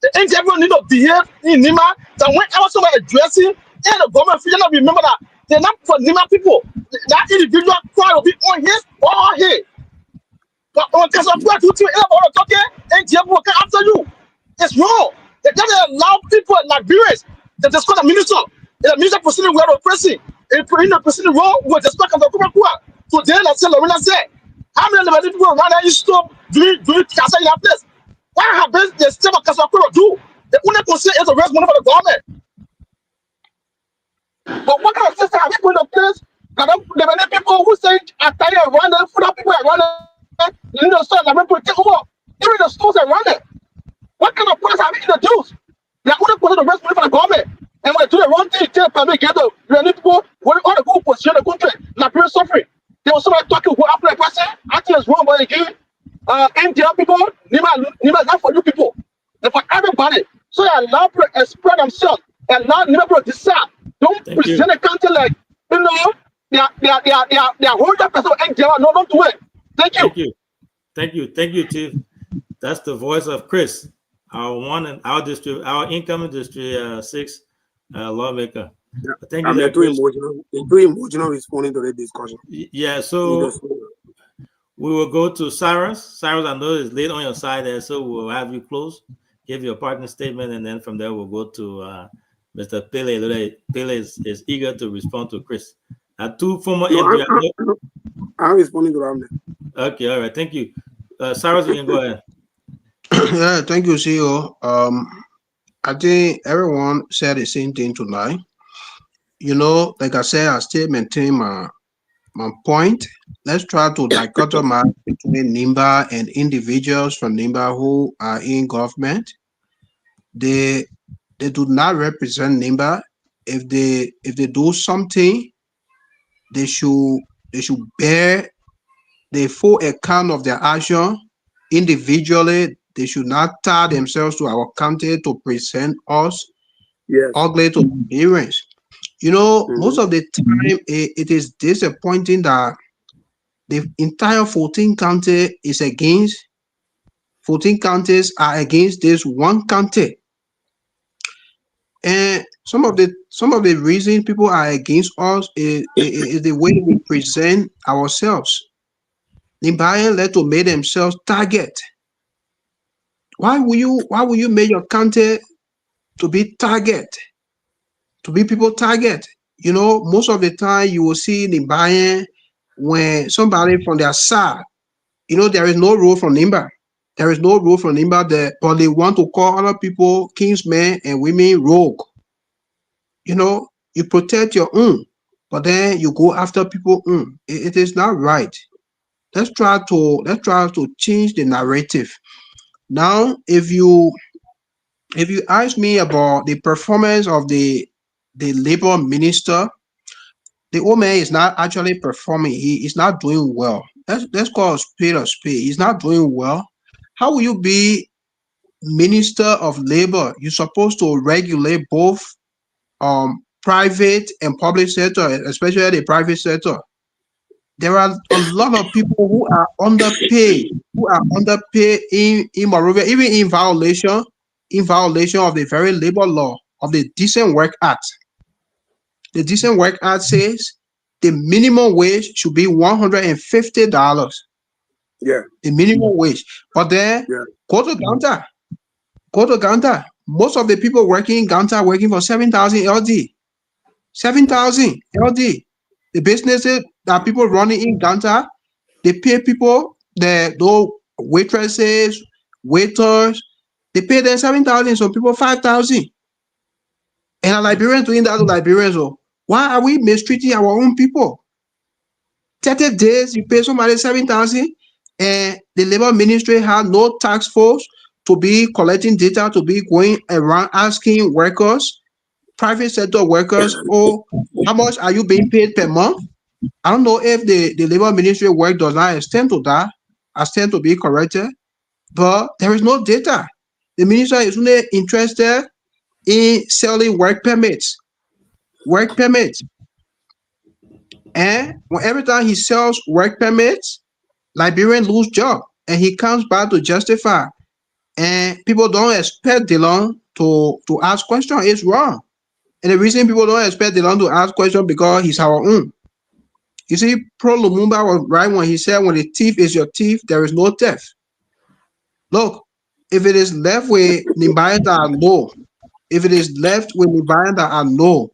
The NDR people need to behave in NIMA that whenever somebody addressing and the government official remember that they're not for NIMA people. That individual cry will be on his or her. But on because of what you talking, NDR will come after you. It's wrong. They don't allow people like Liberians to discuss the minister. The minister proceeding where oppressing. If the proceeding wrong, we'll discuss the Kumakua. So then I said, Lorena said, how many of the people around there you stop doing Casa in that place? What happens? The state of Casa do? The only concern is to raise money for the government. But what kind of system have people in the place? There are many people who say, I'm tired of running, for the people around there, you need to start, I'm going to take over. Even the stores around there. What kind of price have you introduced? They are only putting the rest money for the government. And when they do the wrong thing, tell people get the people, when all the good position the country, Liberia suffering. There was somebody talking who after the person, I think it's wrong, but again, NDR people, NIMA is not for you people. It's for everybody. So they allow people to express themselves, allow NIMA people to decide. Don't present a country like, they are holding up of NDR. No, don't do it. Thank you. Thank you, Chief. That's the voice of Chris. our district, our incoming district 6 lawmaker. Yeah. Thank you, I'm there, too Chris. emotional responding to the discussion. Yeah, so we will go to Cyrus. Cyrus, I know it's late on your side there, so we'll have you close, give your partner statement, and then from there we'll go to Mr. Pele. Pele is eager to respond to Chris. Two former I'm responding to them. Okay, all right, thank you. Cyrus, you can go ahead. Yeah, thank you, CEO. I think everyone said the same thing tonight. You know, like I said, I still maintain my point. Let's try to dichotomize between NIMBA and individuals from NIMBA who are in government. They do not represent NIMBA. If they do something, they should bear the full account of their action individually. They should not tie themselves to our county to present us ugly to parents. You know, most of the time it is disappointing that the entire 14 county is against 14 counties are against this one county. And some of the reasons people are against us is the way we present ourselves. The buyer let to make themselves target. Why will you make your county to be target? To be people target? You know, most of the time you will see the buyer when somebody from their side, you know, there is no rule from NIMBA. There is no rule from NIMBA there, but they want to call other people kingsmen and women rogue. You know, you protect your own, but then you go after people. It is not right. Let's try to change the narrative. Now, if you ask me about the performance of the labor minister, the old man is not actually performing. He is not doing well. Let's call a spade a spade. He's not doing well. How will you be minister of labor? You're supposed to regulate both private and public sector, especially the private sector. There are a lot of people who are underpaid, in Monrovia, even in violation of the very labor law of the Decent Work Act. The Decent Work Act says the minimum wage should be $150. Yeah. The minimum wage. But then go to Ganta. Most of the people working in Ganta are working for 7,000 LD. 7,000 LD. The businesses that people running in Ganta, they pay people, those waitresses, waiters, they pay them 7,000, some people 5,000. And a Liberians doing that to Liberians. So why are we mistreating our own people? 30 days, you pay somebody 7,000, and the labor ministry has no task force to be collecting data, to be going around asking workers, private sector workers, oh, how much are you being paid per month? I don't know if the labor ministry work does not extend to that, extend to be corrected, but there is no data. The minister is only interested in selling work permits. And every time he sells work permits, Liberians lose job, and he comes back to justify. And people don't expect Delon to ask questions. It's wrong. And the reason people don't expect Delon to ask questions because he's our own. You see, Pro Lumumba was right when he said, when the thief is your thief, there is no theft. Look, if it is left with Nimbayans that are low,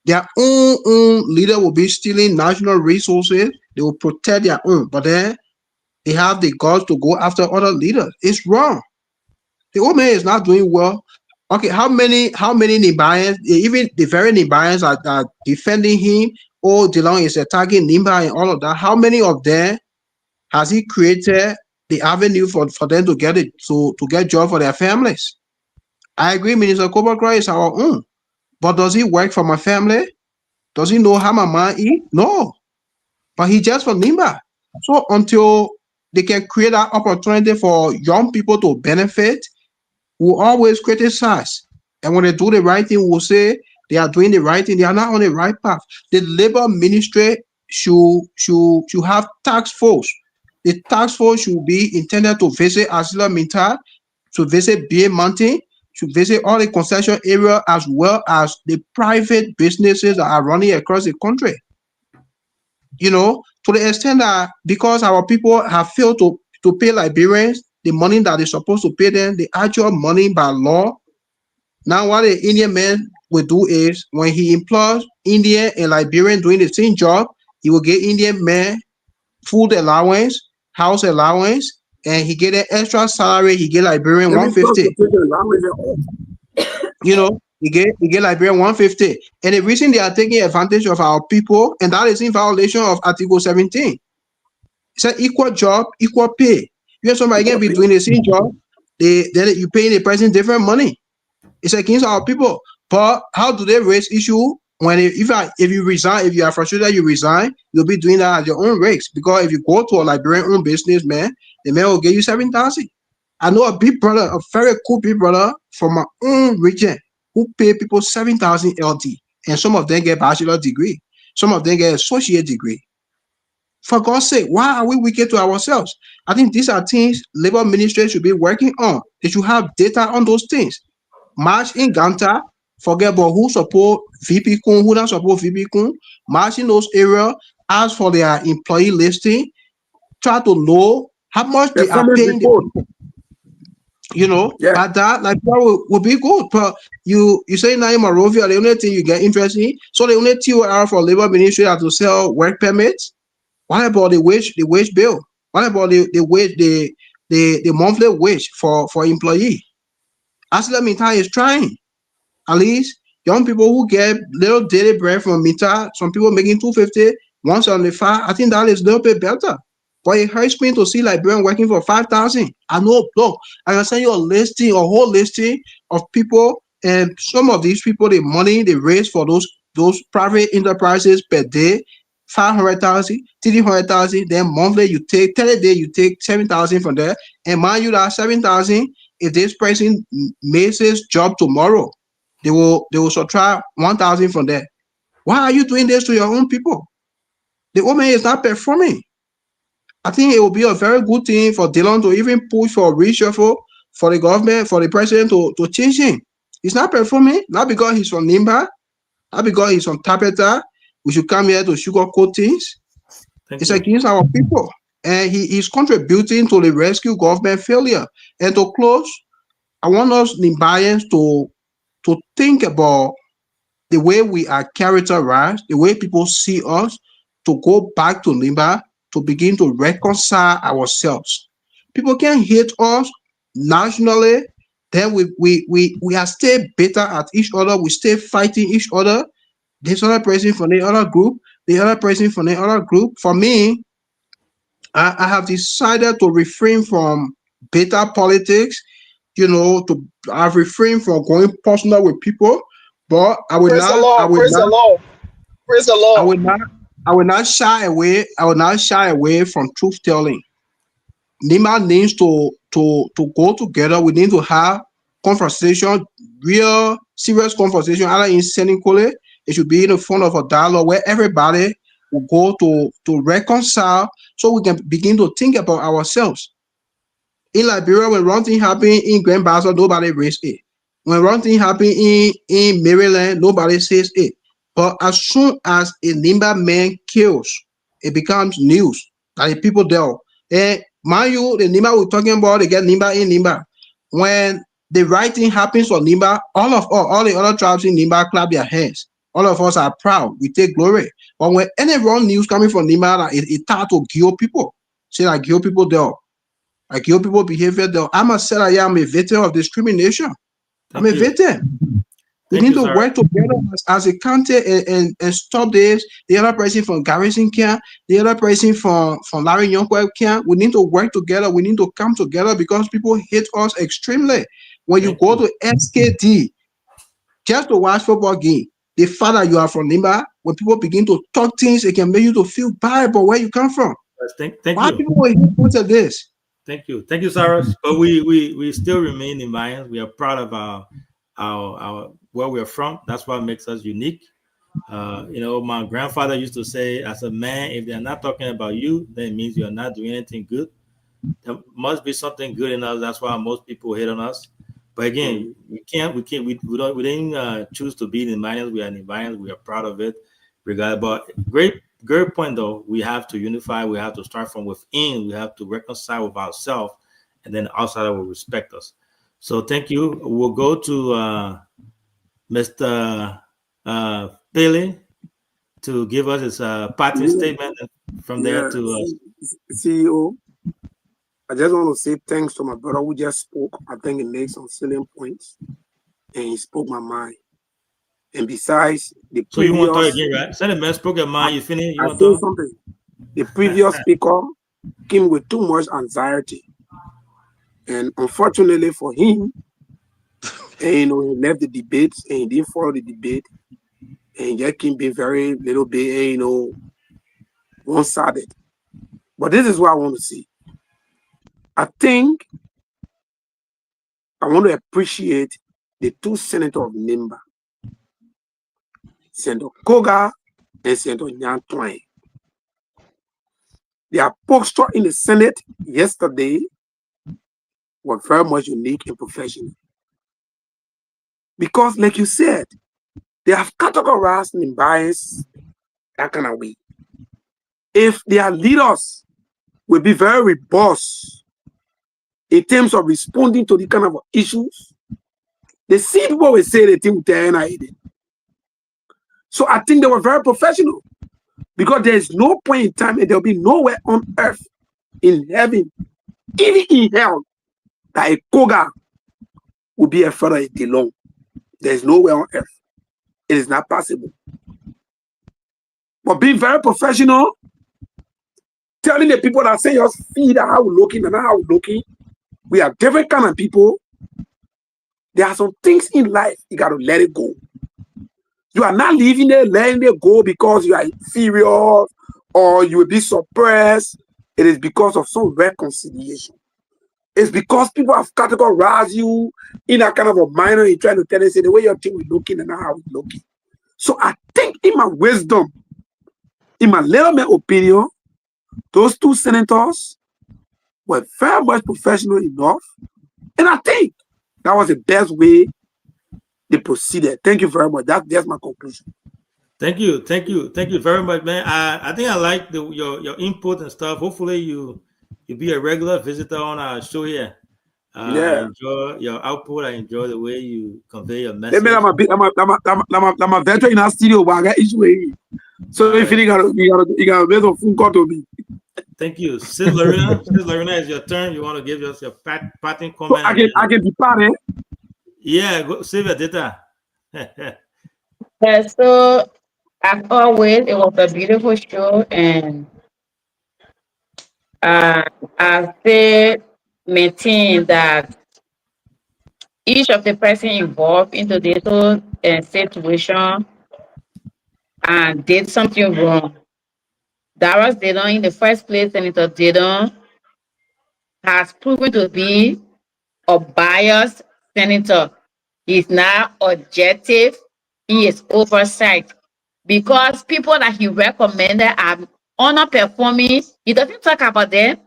their own leader will be stealing national resources. They will protect their own, but then they have the guts to go after other leaders. It's wrong. The old man is not doing well. Okay, how many Nimbayans, even the very Nimbayans are defending him, or Delon is attacking Nimba and all of that, how many of them has he created the avenue for them to get it, to get job for their families? I agree, Minister Kobakra is our own, but does he work for my family? Does he know how my man eat? No, but he just for Nimba. So until they can create that opportunity for young people to benefit, we'll always criticize. And when they do the right thing, we'll say they are doing the right thing. They are not on the right path. The labor ministry should have task force. The task force should be intended to visit ArcelorMittal to visit Bay Mountain, to visit all the concession area as well as the private businesses that are running across the country. You know, to the extent that because our people have failed to pay Liberians the money that they're supposed to pay them, the actual money by law. Now, what the Indian man will do is when he employs Indian and Liberian doing the same job, he will get Indian man food allowance, house allowance, and he get an extra salary. He get Liberian 150. You know, he get Liberian 150. And the reason they are taking advantage of our people, and that is in violation of Article 17. It's an equal job, equal pay. You have somebody can be doing the same job, then you paying the person different money. It's against our people. But how do they raise issue when if you resign, if you are frustrated, you resign, you'll be doing that at your own risk. Because if you go to a Liberian owned business, man, the man will give you 7,000. I know a big brother, a very cool big brother from my own region who pay people 7,000 LD. And some of them get bachelor degree. Some of them get associate degree. For God's sake, why are we wicked to ourselves? I think these are things labor ministry should be working on. They should have data on those things. March in Ganta, forget about who support VP Kun, who don't support VP Kun. March in those areas, ask for their employee listing, try to know how much they are paying the people. You know, but that like that will be good. But you say now in Monrovia, the only thing you get interested in, so the only TOR for labor ministry are to sell work permits. What about the wage bill? What about the monthly wage for employee? Aslam Mita is trying. At least young people who get little daily bread from Mita, some people making 250, 175. I think that is a little bit better. But it hurts me to see Liberian working for 5,000. I know, look, I can send you a whole listing of people, and some of these people, the money they raise for those private enterprises per day, 500,000, 300,000. Then monthly you take 30 days, you take 7,000 from there. And mind you, that 7,000, if this person makes his job tomorrow, they will subtract 1,000 from there. Why are you doing this to your own people? The woman is not performing. I think it will be a very good thing for Dillon to even push for a reshuffle for the government, for the president to change him. He's not performing, not because he's from Nimba, not because he's from Tapeta. We should come here to sugarcoat things. It's against our people. And he is contributing to the rescue government failure. And to close, I want us Nimbayans to think about the way we are characterized, the way people see us, to go back to Nimba, to begin to reconcile ourselves. People can hate us nationally, then we are still bitter at each other, we stay fighting each other. This other person from the other group, the other person from the other group. For me, I have decided to refrain from bitter politics, you know, I've refrained from going personal with people, but I will Praise not, the Lord. I will Praise the not, Lord. Praise the Lord. I will not shy away from truth telling. Nima needs to go together. We need to have conversation, real serious conversation, either in Senegal. It should be in the front of a dialogue where everybody will go to reconcile, so we can begin to think about ourselves. In Liberia, when wrong thing happened in Grand Bassa, nobody raised it. When wrong thing happened in Maryland, nobody says it. But as soon as a Nimba man kills, it becomes news that the people there. And mind you, the Nimba we're talking about, they get Nimba in Nimba. When the right thing happens for Nimba, all the other tribes in Nimba clap their hands. All of us are proud. We take glory. But when any wrong news coming from Nimba, it starts to kill people. Say like kill people there. Like kill people behavior there. I must say I am a victim of discrimination. I'm a victim. We need to work together as a county and stop this. The other person from Garrison Camp, the other person from Larry Yonkwe Camp. We need to work together. We need to come together because people hate us extremely. When you go to SKD, just to watch football game, the fact that you are from Nimba, when people begin to talk things, it can make you to feel bad about where you come from. Thank Why you. people hate us at this? Thank you, Cyrus. But we still remain in Mayans. We are proud of our where we're from. That's what makes us unique. You know, my grandfather used to say, as a man, if they're not talking about you, then it means you're not doing anything good. there must be something good in us. That's why most people hate on us. But again, we didn't choose to be in the minors. We are in the minors. We are proud of it. But great point though. We have to unify. We have to start from within. We have to reconcile with ourselves, and then outside will respect us. So thank you. We'll go to Mr. Bailey to give us his parting statement. From there to CEO, I just want to say thanks to my brother who just spoke. I think he made some salient points, and he spoke my mind. And besides the so you want to talk again, right? Send a man spoke your mind. You finish. I say something. The previous speaker came with too much anxiety, and unfortunately for him, and he left the debate and he didn't follow the debate, and he just came being very little bit, one-sided. But this is what I want to see. I think I want to appreciate the two senators of Nimba, Senator Koga and Senator Nyan Twain. Their posture in the Senate yesterday was very much unique and professional. Because, like you said, they have categorized Nimbayans that kind of way. If their leaders will be very robust in terms of responding to the kind of issues, the see people will say the thing with their NID. So I think they were very professional, because there is no point in time and there will be nowhere on earth, in heaven, even in hell, that a Koga will be a further alone. There is nowhere on earth. It is not possible. But being very professional, telling the people that say us feed how we're looking and how we're looking, we are different kind of people. There are some things in life you got to let it go. You are not leaving it, letting it go because you are inferior or you will be suppressed. It is because of some reconciliation. It's because people have categorized you in a kind of a manner and trying to tell us the way your thing is looking and how it's looking. So I think in my wisdom, in my little opinion, those two senators were very much professional enough. And I think that was the best way they proceeded. Thank you very much. That's my conclusion. Thank you very much, man. I think I like your input and stuff. Hopefully you be a regular visitor on our show here. I enjoy your output. I enjoy the way you convey your message. I'm a veteran in our studio, but I got issue with it. So if you got a bit of phone call to me. Thank you. Sis Lorena, it's your turn. You want to give us your parting comment? So I can depart, eh? Yeah, go save your data. Yeah, so as always, it was a beautiful show, and I still maintain that each of the person involved into this whole situation and did something wrong. Darius Dayton in the first place, Senator Dayton has proven to be a biased senator. He's not objective in his oversight, because people that he recommended are underperforming. He doesn't talk about them.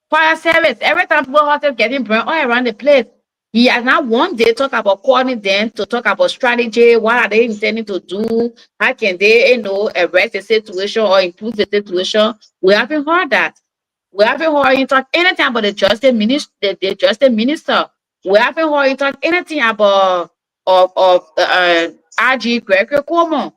Fire service, every time people are getting burned all around the place, he has not one day talk about calling them to talk about strategy. What are they intending to do? How can they, arrest the situation or improve the situation? We haven't heard that. We haven't heard him talk anything about the justice minister. We haven't heard him talk anything about RG Gregory Cuomo.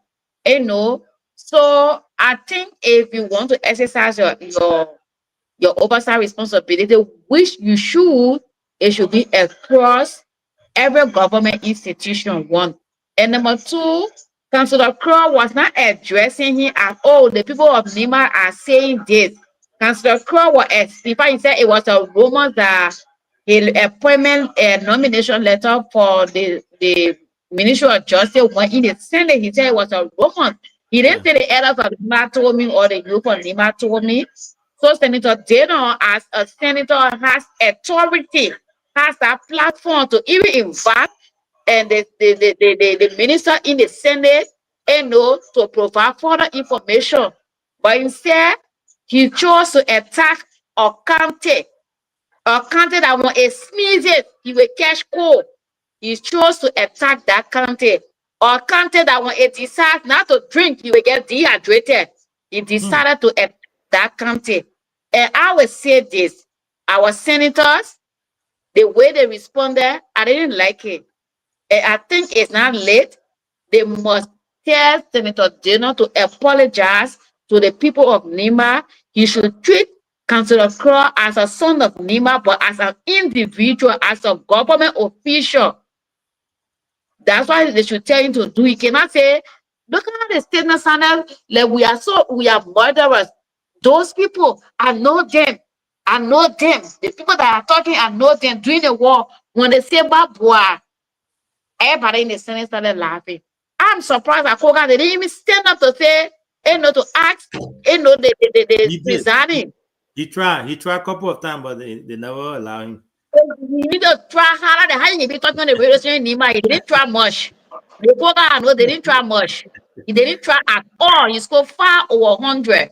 So I think if you want to exercise your oversight responsibility, which you should, it should be across every government institution, one. And number two, Councillor Crow was not addressing him at all. The people of Nima are saying this. Councillor Crow was explaining, he said it was a rumor that his appointment and nomination letter for the Ministry of Justice went in the Senate. He said it was a rumor. He didn't say the elders of Nima told me or the youth of Nima told me. So Senator Dayton, as a senator, has authority, has that platform to even invite and the minister in the Senate to provide further information. But instead, he chose to attack or counter A county that when it sneezes, he will catch cold. He chose to attack that county. Or county that when it decides not to drink, he will get dehydrated. He decided to attack that county. And I will say this, our senators, the way they responded, I didn't like it. And I think it's not late. They must tell Senator Dino to apologize to the people of Nima. He should treat Councillor Crow as a son of Nima, but as an individual, as a government official. That's why they should tell him to do. He cannot say, look at the statement sounded like we are murderers. Those people, I know them. I know them. The people that are talking, I know them. During the war, when they say Babua, everybody in the Senate started laughing. I'm surprised at Koga. They didn't even stand up to say, to ask, they resigning. He tried a couple of times, but they never allow him. You need to try harder than how you be talking on the radio station Nima. He didn't try much. The Koga, I know they didn't try much. He didn't try at all. He scored far over 100.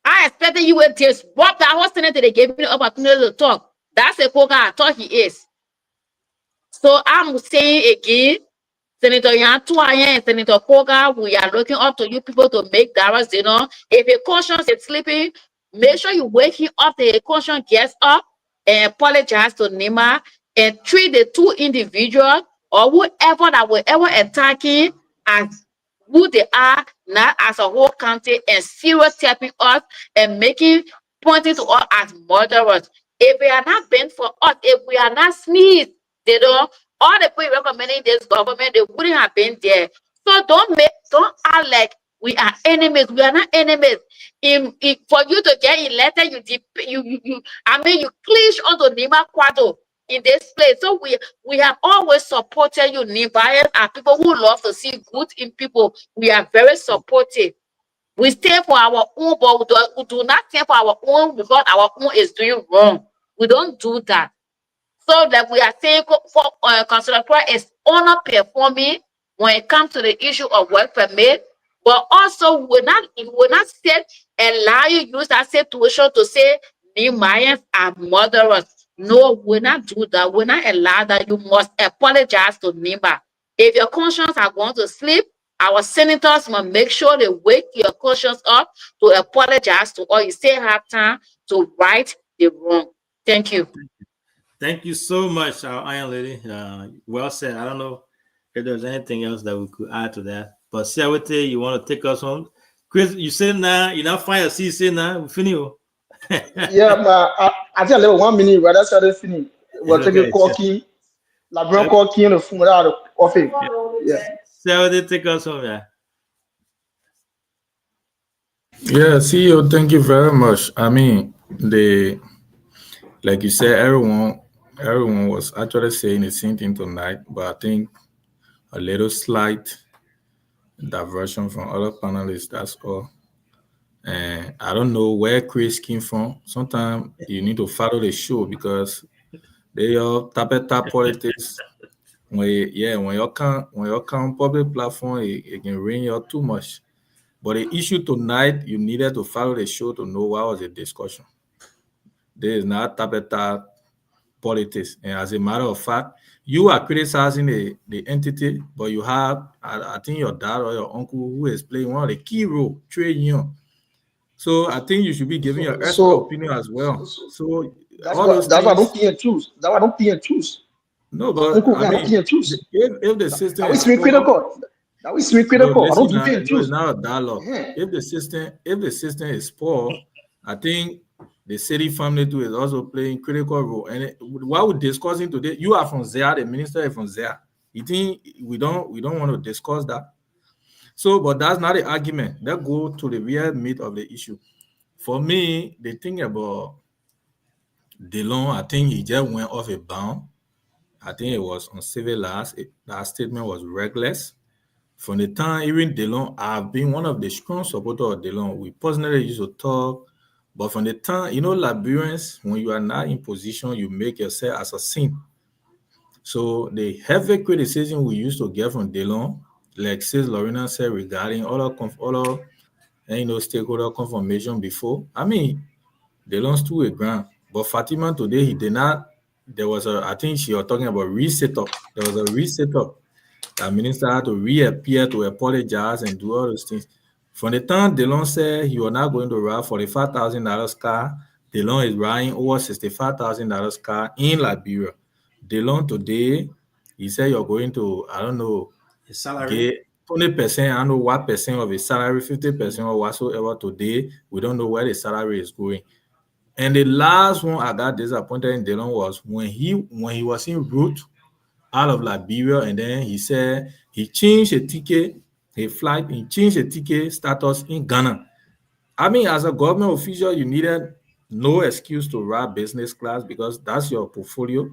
I expected you would disrupt that whole Senate. They gave me the opportunity to talk. That's the Koga I thought he is. So I'm saying again, Senator Yantuayen and Senator Koga, we are looking up to you people to make Dara's dinner. If a conscience is sleeping, make sure you wake him up. The conscience gets up and apologize to Nima and treat the two individuals or whoever that will ever attack him as who they are, not as a whole country, and stereotyping us and pointing to us as murderers. If we are not bent for us, if we are not sneezed, all the people recommending this government, they wouldn't have been there. So don't act like we are enemies. We are not enemies. For you to get elected, you clinch onto Nima Kwado in this place. So we have always supported you. Nimbayans are people who love to see good in people. We are very supportive. We stand for our own, but we do not stand for our own because our own is doing wrong. We don't do that. So that we are saying Councillor Crow is underperforming when it comes to the issue of work permit, but also we will not sit and allow you use that situation to say Nimayans are murderers. No, we'll not do that. We'll not allow that. You must apologize to Nima. If your conscience are going to sleep, our senators must make sure they wake your conscience up to apologize to all. You still have time to right the wrong. Thank you. Thank you so much, our Iron Lady. Well said. I don't know if there's anything else that we could add to that. But Sewete, you want to take us home? Chris, you said now, you not find a seat, say now, we finish. Yeah, but I think I level 1 minute, but that's how they finish. We're taking corky, LeBron corky in the phone out of office. Yeah. Sewete, take us home, yeah. Yeah, CEO, thank you very much. I mean, like you said, everyone was actually saying the same thing tonight, but I think a little slight diversion from other panelists, that's all. And I don't know where Chris came from. Sometimes you need to follow the show because they are tap politics. When you come public platform, it can ring you too much. But the issue tonight, you needed to follow the show to know what was the discussion. There is not tap politics. And as a matter of fact, you are criticizing the entity, but you have, I think your dad or your uncle who is playing one of the key roles, Trey Young. So I think you should be giving your extra opinion as well. So that's why I don't pay and choose. That's why I don't pay and choose. No, but I mean, if the system that is critical. That is critical. I don't do pay and choose. It's not a dialogue. Yeah. If the system is poor, I think the city family too is also playing critical role. And what we're discussing today, you are from Zea, the minister is from Zea. You think we don't want to discuss that? So, but that's not the argument. Let's go to the real meat of the issue. For me, the thing about DeLong, I think he just went off a bound. I think it was uncivilized. That statement was reckless. From the time, even DeLong, I've been one of the strong supporters of DeLong. We personally used to talk. But from the time, Liberians, when you are not in position, you make yourself as a sin. So the heavy criticism we used to get from DeLong, like Sis Lorena said regarding other stakeholder confirmation before, I mean, DeLong stood a ground. But Fatima today, he did not. There was I think she was talking about reset up. There was a reset up. The minister had to reappear to apologize and do all those things. From the time Delon said he was not going to ride $45,000 car, Delon is riding over $65,000 car in Liberia. Delon today, he said you're going to, I don't know, his salary. get 20%, I don't know what percent of his salary, 50% or whatsoever today. We don't know where the salary is going. And the last one I got disappointed in Delon was when he was en route out of Liberia, and then he said he changed a ticket, he changed a ticket status in Ghana. I mean, as a government official, you needed no excuse to ride business class because that's your portfolio.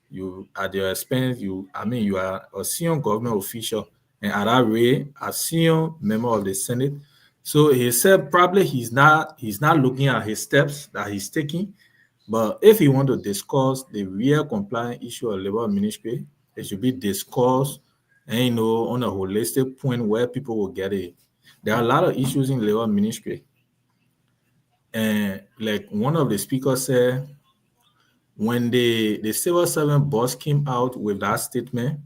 You at your expense, you are a senior government official, and at that rate, a senior member of the Senate. So he said probably he's not looking at his steps that he's taking. But if you want to discuss the real compliance issue of labor ministry, it should be discussed and on a holistic point where people will get it. There are a lot of issues in labor ministry. And like one of the speakers said, when the civil servant boss came out with that statement,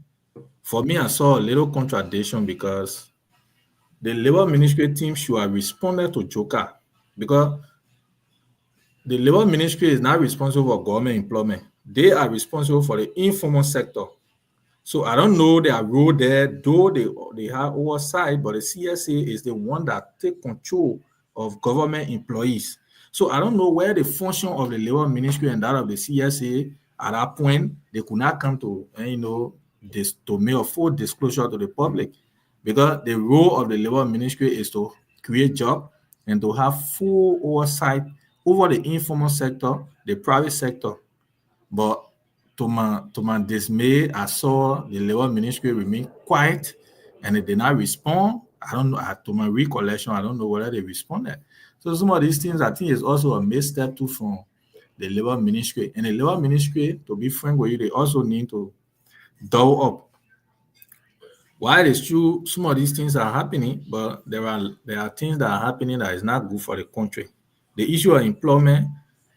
for me, I saw a little contradiction because the labor ministry team should have responded to Joker because the labor ministry is not responsible for government employment. They are responsible for the informal sector. So I don't know their role there, though they have oversight, but the CSA is the one that take control of government employees. So I don't know where the function of the labor ministry and that of the CSA at that point, they could not come to, to make a full disclosure to the public, because the role of the labor ministry is to create jobs and to have full oversight over the informal sector, the private sector. But to my dismay, I saw the labor ministry remain quiet and they did not respond. I don't know, to my recollection, I don't know whether they responded. So some of these things, I think, is also a misstep too from the labor ministry. And the labor ministry, to be frank with you, they also need to double up. While it's true, some of these things are happening, but there are things that are happening that is not good for the country. The issue of employment,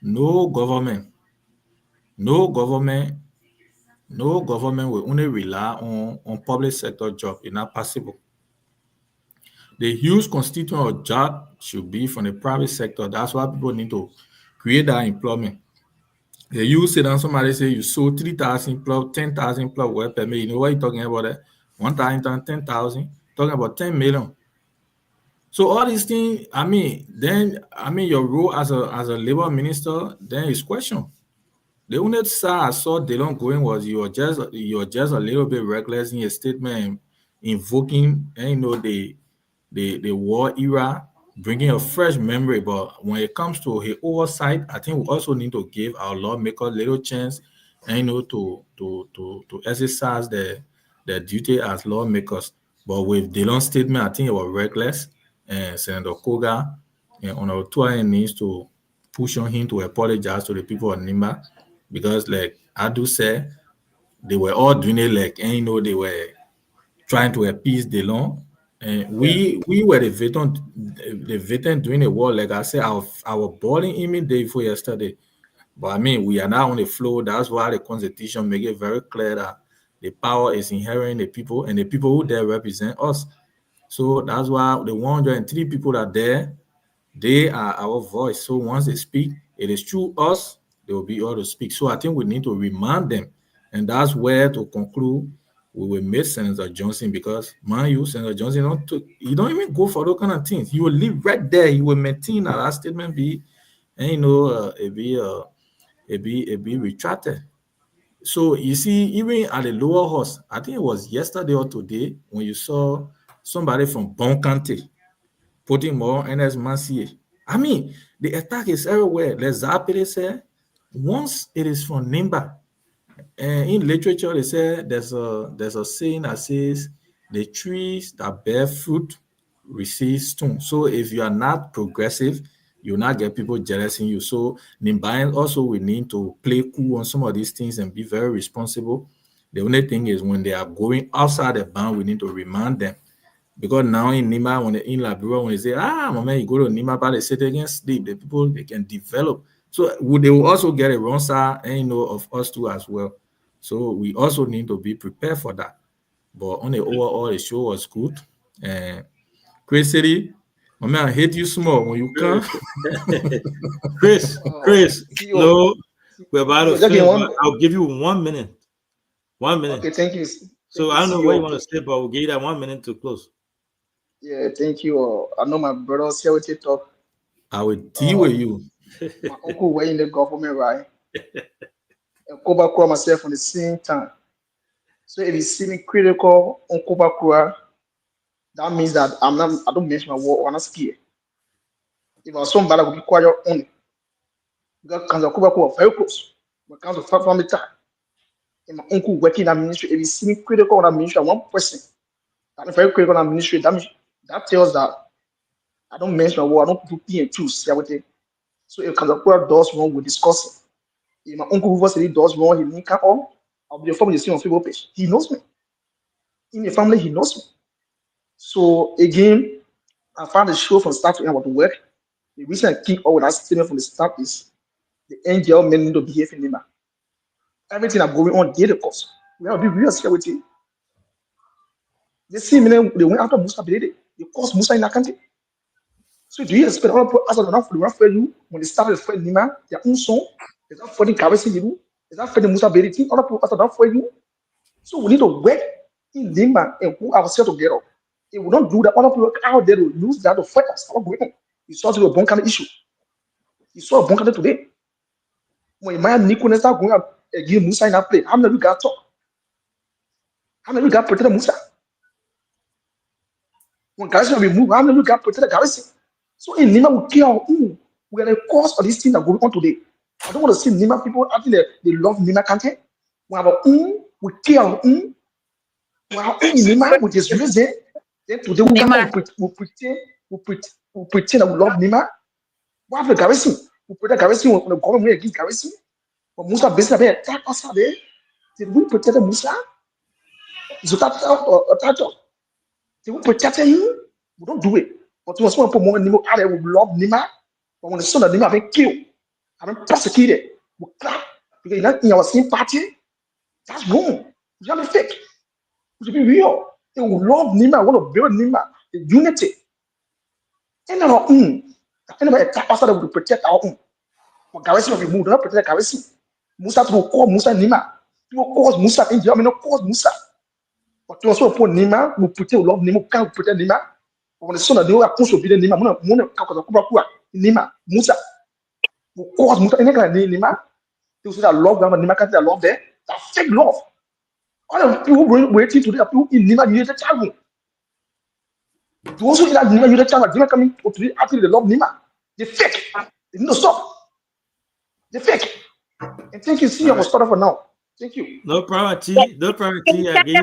no government will only rely on public sector job. It's not possible. The huge constituent of job should be from the private sector. That's why people need to create that employment. You sit down, somebody say you sold 3,000 plus 10,000 plus work permit. You know what you're talking about? That 1,000 times 10,000, talking about 10 million. So all these things, your role as a labor minister then is questioned. The only side I saw Delon going was you're just a little bit reckless in your statement, invoking the war era, bringing a fresh memory. But when it comes to his oversight, I think we also need to give our lawmakers a little chance, to exercise their duty as lawmakers. But with Delon's statement, I think it was reckless, and Senator Koga and Honorable Tuayen needs to push on him to apologize to the people of Nimba, because like Adu said, they were all doing it they were trying to appease Delon. And we were the veteran during the war. Like I said, our balling image day before yesterday. But we are now on the floor. That's why the Constitution make it very clear that the power is inherent in the people, and the people who there represent us. So that's why the 103 people are there. They are our voice. So once they speak, it is through us they will be able to speak. So I think we need to remind them, and that's where to conclude. We will miss Senator Johnson, because Senator Johnson he don't even go for those kind of things. He will live right there. He will maintain that statement be retracted. So you see, even at the lower house, I think it was yesterday or today when you saw somebody from Bon County putting more Ernest Mansier. The attack is everywhere. Les Zapere said, once it is from Nimba, and in literature, they say there's a saying that says the trees that bear fruit receive stone. So if you are not progressive, you will not get people jealous in you. So Nimbayans also will need to play cool on some of these things and be very responsible. The only thing is when they are going outside the bound, we need to remind them. Because now in Nima, in Liberia, when they say, you go to Nima, but they sit against sleep, the people, they can develop. So they will also get a Ronsa and of us too as well. So we also need to be prepared for that. But on the overall, the show was good. And Chris City, my man, I hate you small when you come. Chris, no, we're about to finish, but I'll give you 1 minute. 1 minute. Okay, thank you. So I don't know what you want to say, but we'll give you that 1 minute to close. Yeah, thank you. I know my brothers here with you talk. I will deal with you. My uncle were in the government, right? And Kobakura myself on the same time. So if you see me critical on Kobakura, that means that I don't mention my word, I'm not scared. If I was somebody, I would be quiet only. Because Kobakura was very close. When it comes to family time, and my uncle working in that ministry, if you see me critical on that ministry, one person, I'm very critical on that ministry, that tells that I don't mention my word, I don't do P and choose. So if Kobakura does wrong, we discuss it. If my uncle Hoover said he does wrong, he didn't come on, I'll be the family see on Facebook page. He knows me. In the family, he knows me. So again, I found the show from start to end about to work. The reason I keep all that statement from the start is the NGL men need to behave in Lima. Everything that's going on, get the cost. We have to be real here with you. They see me, they went after Musa Belede. They cost Musa in that country. So do you expect all of us to for you when they started for Lima, their own song? Is that for the Kawesi you? Is that for the Musa Belede? All of us are for you. So we need to work in Lima and put ourselves together. If we don't do that, other people out there will use that to fight us. You saw to a bunker issue. You saw a bunker today. When my Nico start going up again, Musa in that play, how many we got talk? How many we got protect Musa? When guys will be moved, how many we got protect the garrison? So in Lima, we care we are the cause of this thing that going on today. I don't want to see Lima people acting they love Lima country. We have we care in Lima with this reason. Then today we pretend that we love Nima. What happened to Garrison? We protect Garrison when the government against Garrison. But Musa basically attack us there. Did we protect Musa? Is that attack? Did we protect him? We don't do it. But when someone put more Nima out there, we love Nima. But when the son of Nima have been killed, have been persecuted, we clap because you're not in our same party. That's wrong. You gotta be fake. We should be real. They will love Nima. I want to build Nima. The unity. And our own. Anybody attack us that will protect our own. But Garrison will be moved. Not protect Garrison. Musa will call Musa Nima. He will cause Musa in Germany. Not cause Musa. But to also put Nima, we protect, love Nima, can't protect Nima. But when the son of the other comes to be the Nima, Nima, Musa. Will cause Musa. Any kind of Nima. They will say that love them, Nima can't say love there. That's fake love. All the people waiting today are people in Nima United Travel. You also in that Nima United Travel, Nima coming to today after they love Nima. They fake. They need to stop. They fake. And thank you. See you start for now. Thank you. No problem, T. No problem, T. I give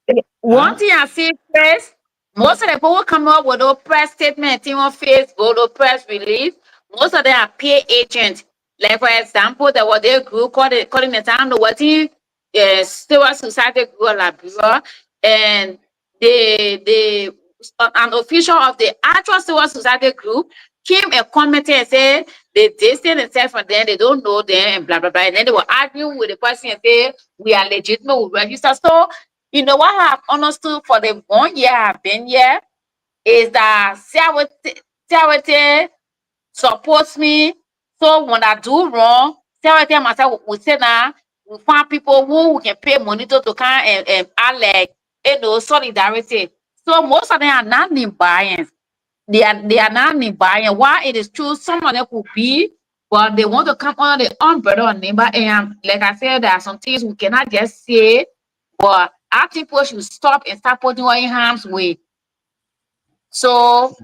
you. One thing I see first, most of the people come up with a press statement on Facebook, or press release. Most of them are peer agents. Like for example, there was a group calling the town what Stewart Society Group Liberia, and the an official of the actual Stewart Society Group came and commented and said they distance themselves from them, they don't know them, and blah blah blah. And then they were arguing with the person and say we are legitimate, we register. So you know what I have understood for the 1 year I've been here is that Charity supports me. So when I do wrong, Charity myself will say now we find people who we can pay money to come and act like solidarity. So most of them are not in buying. They are not in buying. Why it is true, some of them could be, but they want to come under the umbrella of neighbor. And like I said, there are some things we cannot just say, but I think people should stop and start putting us in harm's way. So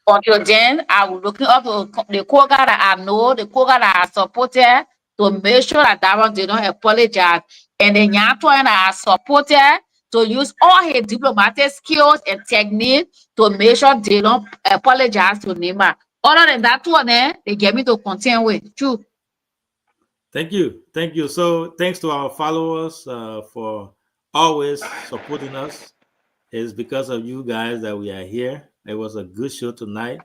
until then, I will looking up to the Koga that I know, the Koga that I supported, to make sure that one did not apologize. And the Nyato and I supported to use all his diplomatic skills and technique to make sure they don't apologize to Nima. Other than that one, they get me to continue with. True. Thank you. Thank you. So thanks to our followers for always supporting us. It's because of you guys that we are here. It was a good show tonight.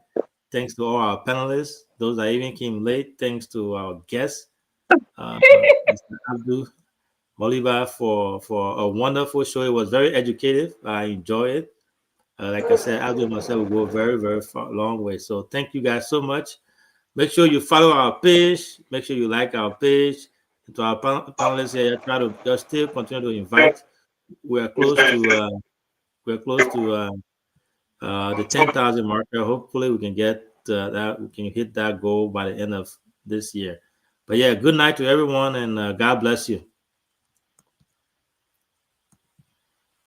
Thanks to all our panelists, those that even came late. Thanks to our guests, Mr. Abdul Moliba, for a wonderful show. It was very educative. I enjoy it. Like I said, Abdul and myself will go very, very far, long way. So thank you guys so much. Make sure you follow our page. Make sure you like our page. And to our panelists here, try to just still continue to invite. We're close to the 10,000 marker. Hopefully, we can get that. We can hit that goal by the end of this year. But yeah, good night to everyone, and God bless you.